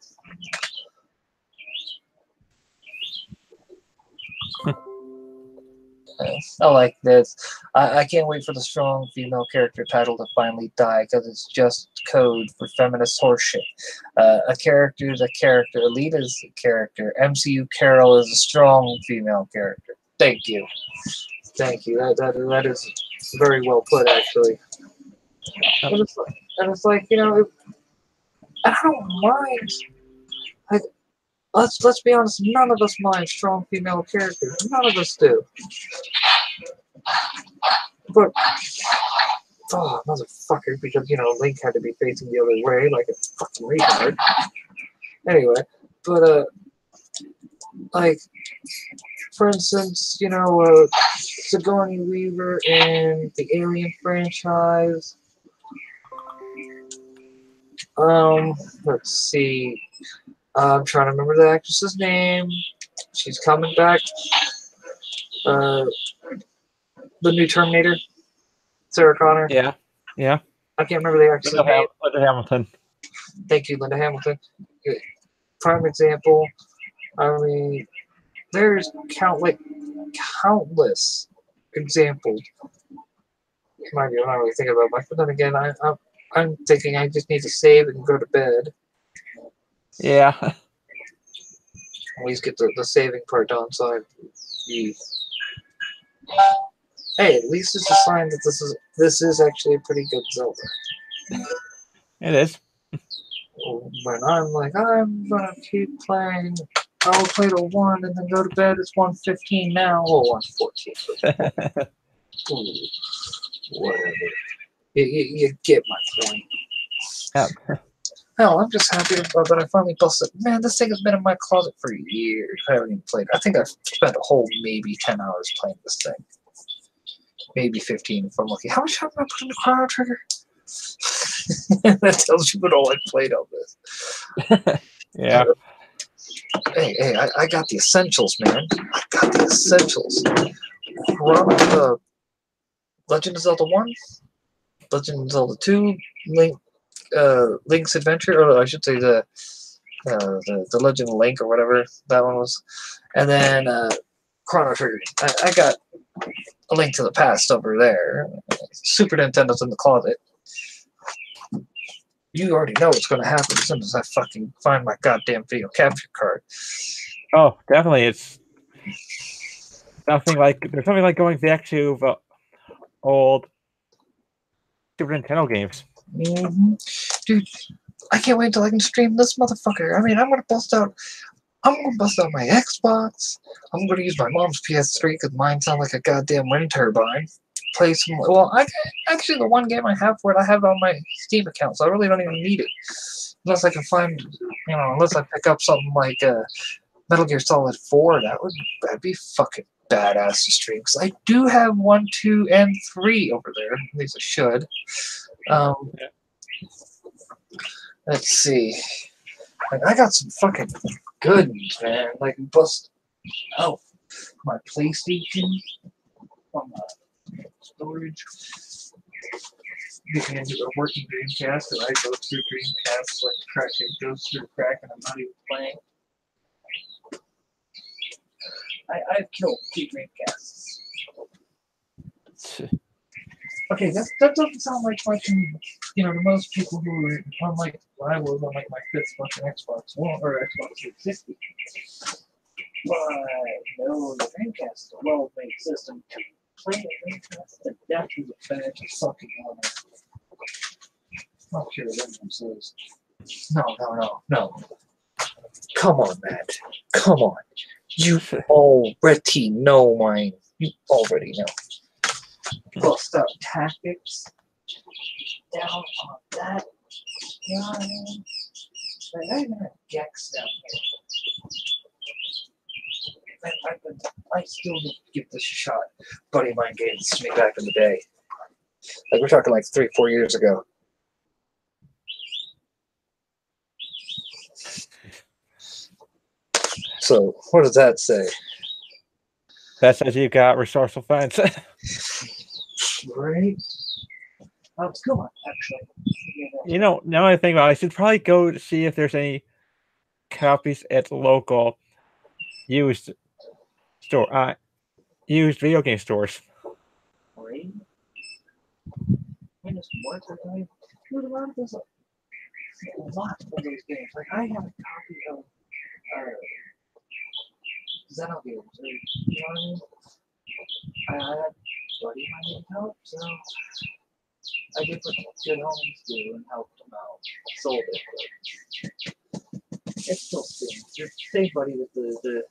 S1: I like this. I can't wait for the strong female character title to finally die, because it's just code for feminist horseshit. A character is a character. Alita is a character. MCU Carol is a strong female character. Thank you. That is very well put, actually. And it's like, you know, I don't mind. Like, let's be honest. None of us mind strong female characters. None of us do. But, oh, motherfucker, because, you know, Link had to be facing the other way like a fucking retard. Anyway, but, like, for instance, you know, Sigourney Weaver in the Alien franchise. Let's see. I'm trying to remember the actress's name. She's coming back. The new Terminator. Sarah Connor.
S2: Yeah.
S1: I can't remember the actress's name.
S2: Linda Hamilton.
S1: Thank you, Linda Hamilton. Prime example. I mean, there's countless examples. Mind you, I'm not really thinking about much, but then again, I'm thinking I just need to save and go to bed.
S2: Yeah.
S1: At least get the saving part done, so hey, at least it's a sign that this is actually a pretty good Zelda.
S2: It is.
S1: When I'm like, I'm gonna keep playing, I'll play to 1 and then go to bed. It's 1:15 now. Or 1:14. Ooh, whatever. You get my point.
S2: Yeah.
S1: Hell, I'm just happy that I finally busted. Man, this thing has been in my closet for years. I haven't even played. I think I've spent a whole maybe 10 hours playing this thing. Maybe 15 if I'm lucky. How much have I put in the Chrono Trigger? That tells you what all I played on this.
S2: Yeah.
S1: Hey, I got the essentials, man. I got the essentials. Legend of Zelda 1, Legend of Zelda 2, Link's Adventure, or I should say the Legend of Link or whatever that one was, and then Chrono Trigger. I got A Link to the Past over there. Super Nintendo's in the closet. You already know what's going to happen as soon as I fucking find my goddamn video capture card.
S2: Oh, definitely. It's nothing like there's something like going back to the old Super Nintendo games.
S1: Dude, I can't wait until I can stream this motherfucker. I mean, I'm gonna bust out my Xbox. I'm gonna use my mom's PS3 because mine sounds like a goddamn wind turbine. Play some. Well, actually the one game I have for it, I have on my Steam account, so I really don't even need it unless I can find, unless I pick up something like Metal Gear Solid 4. That'd be fucking badass to stream because I do have 1, 2, and 3 over there. At least I should. Let's see. I got some fucking good ones, man. Like bust out my PlayStation on my storage. Getting into a working Dreamcast, and I go through Dreamcast like crack. It goes through the crack, and I'm not even playing. I've killed 2 Dreamcasts. Okay, that doesn't sound like much, to most people who are unlike what I was on like my 5th fucking Xbox One or Xbox 360. But no, the Dreamcast is a well-made system. Playing the Dreamcast to death is a badge of fucking honor. Not sure what them says. No. Come on, Matt. Come on. You already know mine. You already know. Bust out tactics. Down on that guy. I even have Gex down here. I still need to give this a shot. Buddy of mine gave this to me back in the day. Like we're talking like 3-4 years ago. So what does that say?
S2: That says you got resourceful friends.
S1: Right? It's good one, actually.
S2: Now I think about it, I should probably go to see if there's any copies at the local used video game stores.
S1: Right? It's worth it. Dude, a lot of those games. Like I have a copy of Xenogears. You know what I mean? I had a buddy of mine need help, so I did what good homies do and helped them out. Sold it, but it's still stings. Your same buddy with the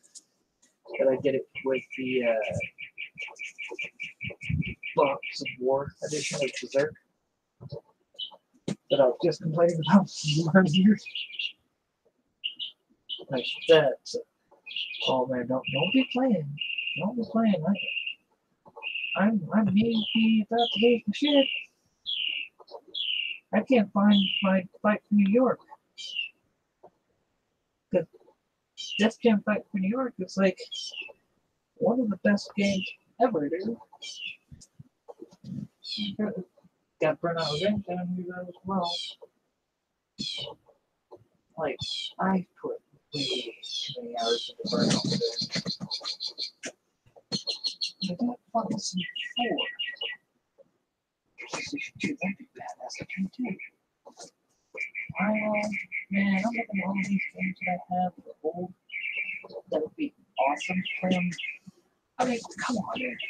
S1: that I get it with the Box of War edition of Berserk that I was just complaining about earlier. Like that. So, oh man, don't be playing. Don't be playing. I may be about to lose my shit. I can't find my Fight for New York. Because Death Jam Fight for New York is like one of the best games ever, dude. Got Burnout Revenge down here as well. Like, I put way too many hours into Burnout Revenge. I got Fantasy 4. PlayStation 2, that'd be badass. I can too. Man, I'm looking at all these games that I have that are old. That would be awesome to play them. I mean, come on, dude.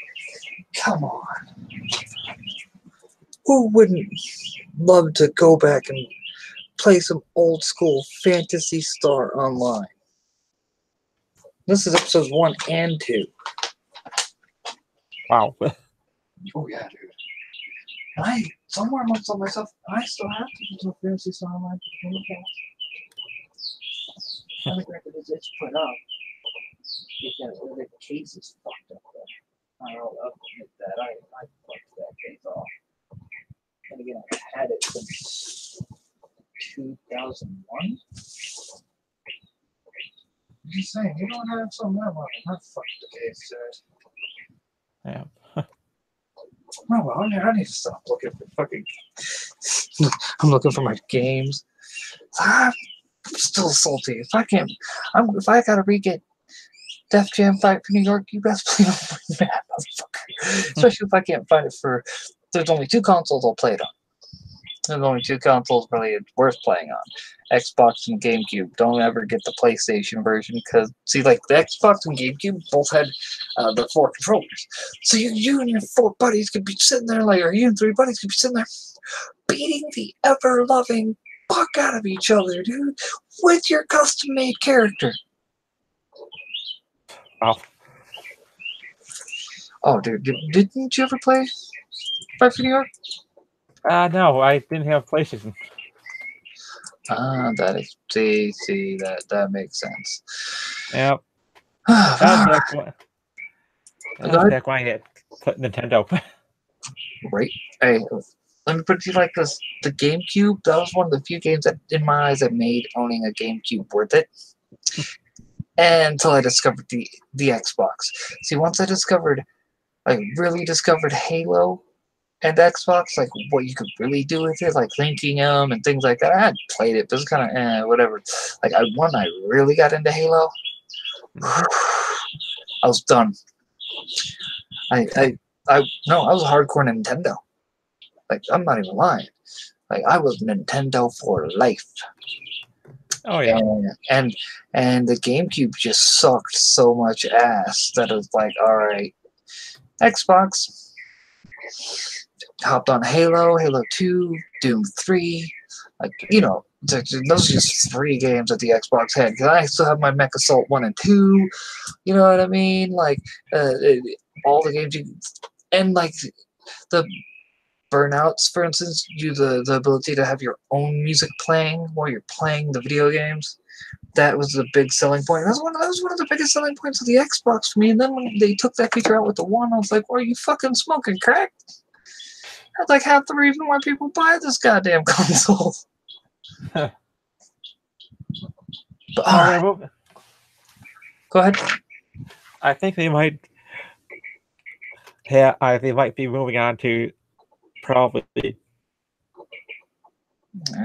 S1: Come on. Who wouldn't love to go back and play some old school Phantasy Star Online. This is episodes 1 and 2.
S2: Wow.
S1: Oh yeah, dude. And I somewhere amongst all myself, I still have to do some Phantasy Star Online for the cast. I think it's put up because the case is fucked up there. I'll admit that. I fucked that case off. And again, I've had it since 2001. I'm just saying, you don't have some of that money. I fucked the case, dude.
S2: Yeah.
S1: Oh well, I need to stop looking for fucking. I'm looking for my games. I'm still salty. If I can't, if I gotta re-get Def Jam Fight for New York, you best play on my map, motherfucker. Especially if I can't find it for. There's only 2 consoles I'll play it on. There's only 2 consoles really worth playing on. Xbox and GameCube. Don't ever get the PlayStation version because, see, like, the Xbox and GameCube both had the 4 controllers. So you and your 4 buddies could be sitting there, like, or you and 3 buddies could be sitting there beating the ever-loving fuck out of each other, dude, with your custom-made character.
S2: Wow.
S1: Oh, dude, didn't you ever play Fight for New York?
S2: No, I didn't have PlayStation.
S1: That is, see, that makes sense.
S2: Yep. Back when I had Nintendo.
S1: Right. Hey, let me put it to you like this. The GameCube, that was one of the few games that, in my eyes, that made owning a GameCube worth it. Until I discovered the Xbox. See, once I really discovered Halo and Xbox, like what you could really do with it, like linking them and things like that. I had played it, but it was kind of whatever. Like I really got into Halo. I was done. I was a hardcore Nintendo. Like I'm not even lying. Like I was Nintendo for life.
S2: Oh yeah.
S1: And the GameCube just sucked so much ass that it was like, all right, Xbox. Hopped on Halo, Halo 2, Doom 3. Like, you know, those are just 3 games that the Xbox had. Because I still have my Mech Assault 1 and 2. You know what I mean? Like, all the games and like the Burnouts, for instance, the ability to have your own music playing while you're playing the video games. That was the big selling point. That was one of the biggest selling points of the Xbox for me. And then when they took that feature out with the One, I was like, well, are you fucking smoking crack? That's like half the reason why people buy this goddamn console. But, go ahead.
S2: I think they might. Yeah, they might be moving on to probably.
S1: Yeah,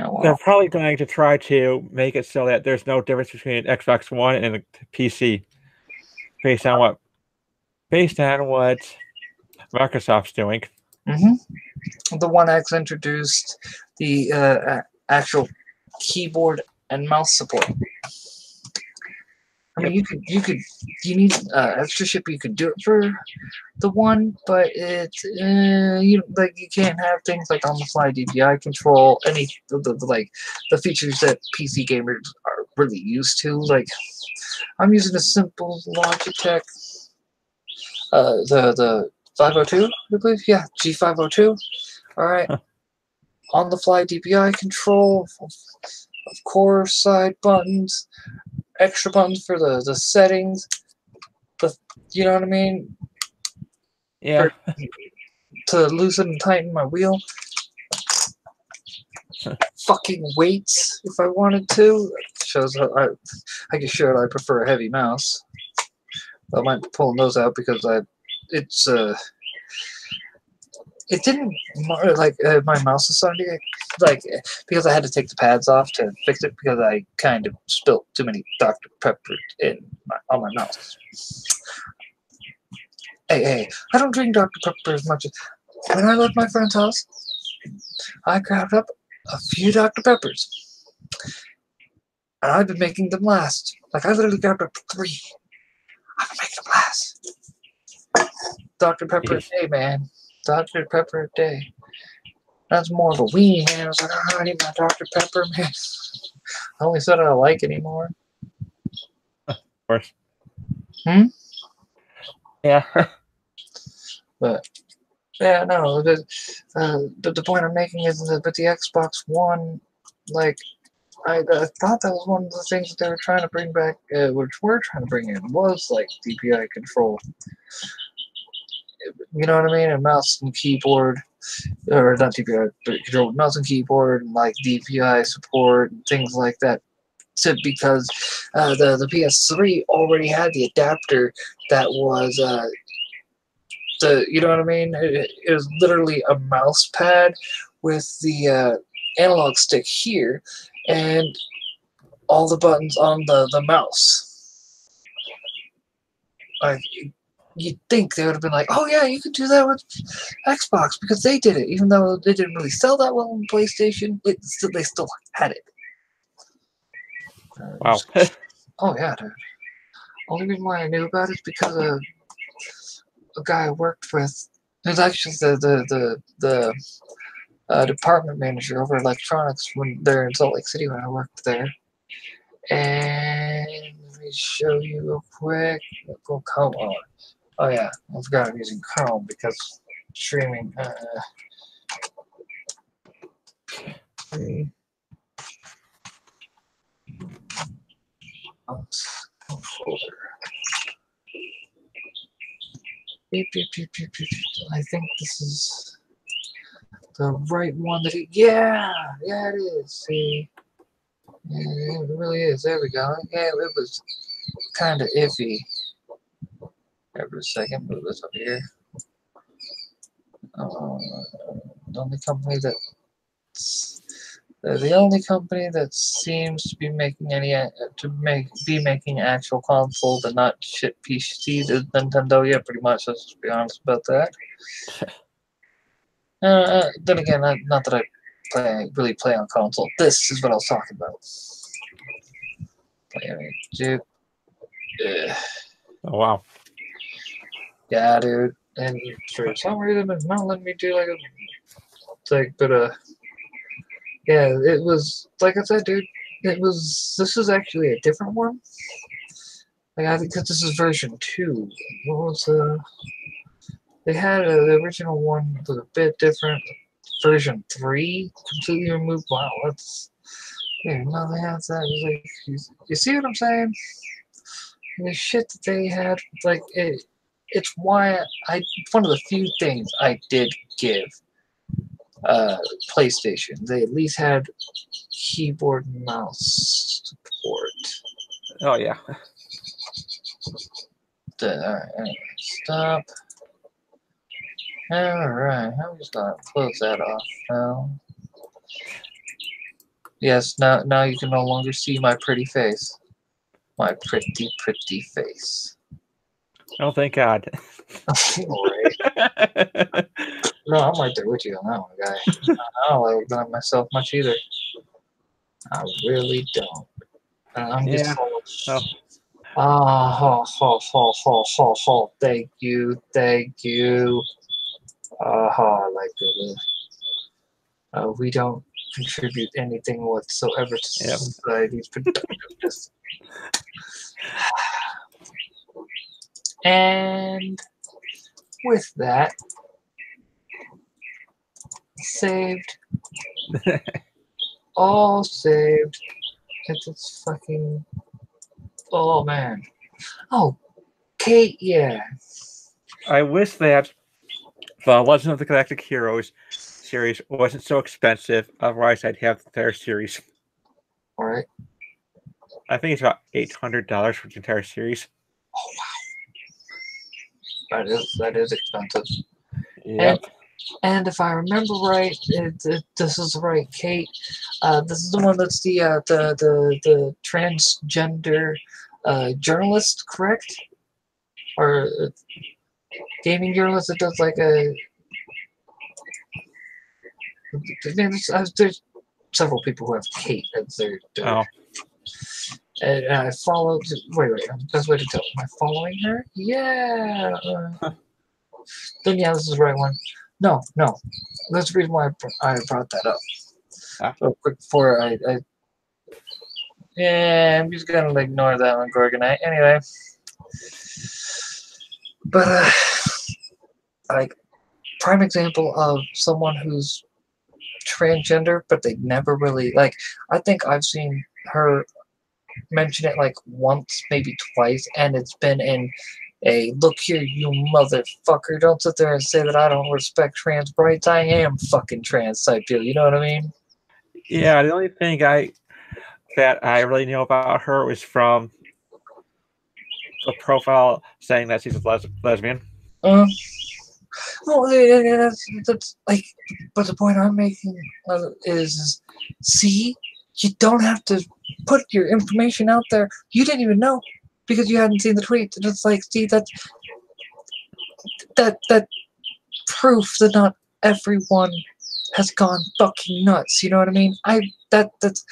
S1: well,
S2: they're probably going to try to make it so that there's no difference between Xbox One and a PC, based on what Microsoft's doing.
S1: Mm-hmm. The One X introduced the actual keyboard and mouse support. I mean, you need extra ship. You could do it for the One, but it's you can't have things like on the fly DPI control, any the features that PC gamers are really used to. Like, I'm using a simple Logitech, the 502, I believe. Yeah, G502. All right. On the fly DPI control, of course, side buttons, extra buttons for the settings. You know what I mean?
S2: Yeah.
S1: To loosen and tighten my wheel. Fucking weights if I wanted to. Shows I can show it I prefer a heavy mouse. I might be pulling those out because it didn't like my mouse is starting to like because I had to take the pads off to fix it because I kind of spilt too many Dr. Pepper on my mouse. Hey, I don't drink Dr. Pepper as much as when I left my friend's house. I grabbed up a few Dr. Peppers, and I've been making them last. Like I literally grabbed up 3. I've been making them last. Dr. Pepper a day, man. Dr. Pepper a day. That's more of a weenie, man. I was like, oh, I need my Dr. Pepper, man. I only said I don't like anymore.
S2: Of course.
S1: Hmm?
S2: Yeah.
S1: But yeah, no. The point I'm making is that with the Xbox One, like I thought that was one of the things that they were trying to bring back, which we're trying to bring in, was like DPI control. You know what I mean? A mouse and keyboard, or not DPI, but control mouse and keyboard, and like DPI support and things like that. So because the PS3 already had the adapter that was you know what I mean? It was literally a mouse pad with the analog stick here, and all the buttons on the mouse. Like, you'd think they would have been like, oh yeah, you could do that with Xbox because they did it, even though they didn't really sell that well on PlayStation. They still had it.
S2: Wow.
S1: Oh yeah, dude. Only reason why I knew about it is because a guy I worked with. It was actually the department manager over electronics when they're in Salt Lake City when I worked there. And let me show you real quick. Go Chrome on. Oh yeah, I forgot I'm using Chrome because streaming. Folder. I think this is the right one that yeah, it is. See, yeah, it really is. There we go. Yeah, it was kind of iffy. Every a second, move this up here. The only company that seems to be making making actual console, but not shit PCs is Nintendo. Yeah, pretty much. Let's just be honest about that. Then again, not that I really play on console. This is what I was talking about. Dude.
S2: Oh wow.
S1: Yeah, dude. And for some reason, it's not letting me do yeah, it was like I said, dude. This is actually a different one. Like I think that this is version 2. What was they had the original one was a bit different. Version 3 completely removed. Wow, that's yeah. No, they have that. Like, you see what I'm saying? The shit that they had, like it's why one of the few things I did give PlayStation. They at least had keyboard and mouse support.
S2: Oh yeah.
S1: Alright, anyway, stop. Alright, I'm just gonna close that off now. Yes, now you can no longer see my pretty face. My pretty face.
S2: Oh, thank God.
S1: Right. No, I'm right there with you on that one, guy. I don't like looking at myself much either. I really don't. I'm just thank you. I like it. We don't contribute anything whatsoever to society's productiveness. And with that, saved. All saved. It's fucking. Oh man. Oh, Kate, yeah.
S2: I wish that the Legend of the Galactic Heroes series wasn't so expensive. Otherwise, I'd have the entire series.
S1: All right.
S2: I think it's about $800 for the entire series.
S1: Oh wow. That is expensive.
S2: Yep.
S1: And if I remember right, this is right, Kate. This is the one that's the transgender journalist, correct? Or gaming journalist that does like a. There's several people who have Kate as their. And I followed. Wait. Best way to tell. Am I following her? Yeah. Then yeah, this is the right one. No, no. That's the reason why I brought that up.
S2: Ah.
S1: So quick before yeah, I'm just gonna ignore that one, Gorgonite. Anyway, but like prime example of someone who's transgender, but they never really like. I think I've seen her mention it like once, maybe twice, and it's been in a look here, you motherfucker. Don't sit there and say that I don't respect trans rights. I am fucking trans type deal. You know what I mean?
S2: Yeah, the only thing that I really know about her was from a profile saying that she's a lesbian.
S1: Well, yeah, that's like, but the point I'm making is, see, you don't have to put your information out there. You didn't even know because you hadn't seen the tweet. And it's like, see, that proof that not everyone has gone fucking nuts. You know what I mean? That's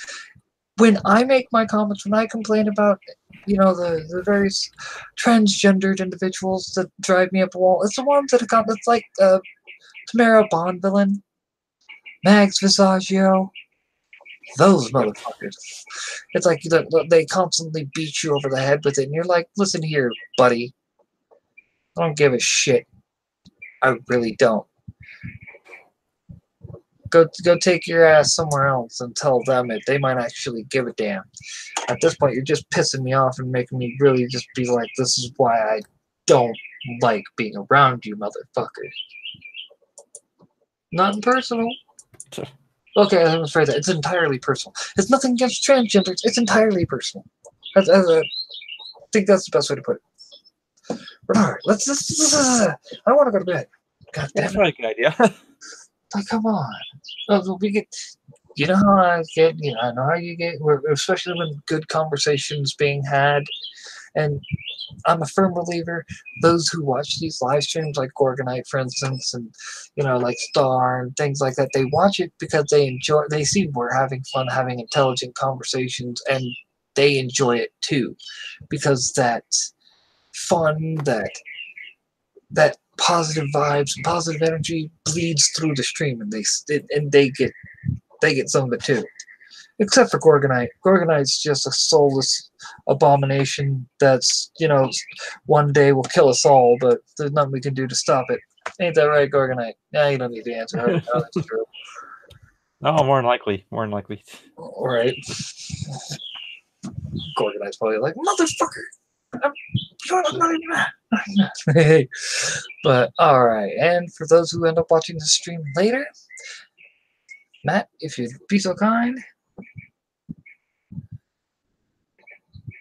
S1: when I make my comments, when I complain about, you know, the various transgendered individuals that drive me up a wall, it's the ones that have got, it's like Tamara Bondvillain, Mags Visaggio, those motherfuckers. It's like they constantly beat you over the head with it, and you're like, listen here, buddy. I don't give a shit. I really don't. Go take your ass somewhere else and tell them it. They might actually give a damn. At this point, you're just pissing me off and making me really just be like, this is why I don't like being around you, motherfucker. Nothing personal. Okay, I'm afraid that it's entirely personal. It's nothing against transgenders. It's entirely personal. I think that's the best way to put it. But all right, let's. I want to go to bed. God damn
S2: That's
S1: it!
S2: not a good idea.
S1: Like, come on. We get. You know how I get. You know, I know how you get. Especially when good conversations being had, and I'm a firm believer. Those who watch these live streams, like Gorgonite, for instance, and you know, like Star and things like that, they watch it because they enjoy. They see we're having fun, having intelligent conversations, and they enjoy it too, because that fun, that positive vibes, positive energy bleeds through the stream, and they get some of it too. Except for Gorgonite. Gorgonite's just a soulless abomination that's, you know, one day will kill us all, but there's nothing we can do to stop it. Ain't that right, Gorgonite? Nah, you don't need to answer her. No, that's true.
S2: No, more than likely. More than likely.
S1: All right. Gorgonite's probably like, motherfucker! I'm not even mad. But, alright. And for those who end up watching the stream later, Matt, if you'd be so kind,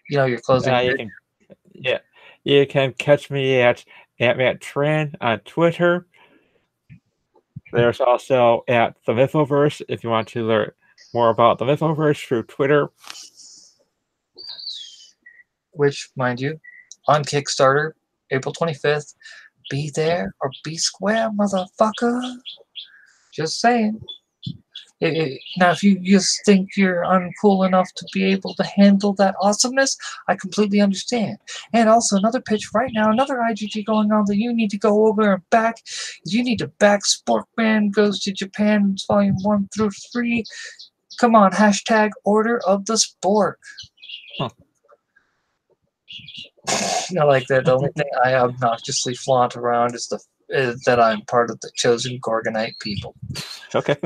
S1: you know, you're closing.
S2: You can catch me at Matt Tran on Twitter. There's also at the Mythoverse if you want to learn more about the Mythoverse through Twitter. Which, mind you, on Kickstarter, April 25th. Be there or be square, motherfucker. Just saying. Now, if you just think you're uncool enough to be able to handle that awesomeness, I completely understand. And also, another pitch right now, another IGG going on that you need to go over and back. You need to back Sporkman Goes to Japan, Volume 1 through 3. Come on, hashtag Order of the Spork. Huh.
S1: I like that. The only thing I obnoxiously flaunt around is that I'm part of the chosen Gorgonite people.
S2: Okay.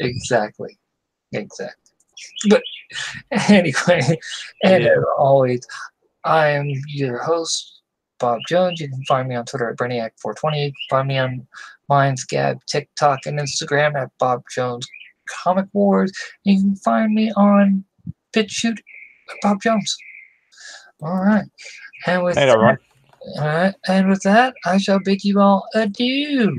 S1: Exactly. But anyway, and as always, I am your host, Bob Jones. You can find me on Twitter at Brainiac420. You can find me on Mindsgab, TikTok, and Instagram at Bob Jones Comic Wars. You can find me on BitChute at Bob Jones. All right. And with that, I shall bid you all adieu.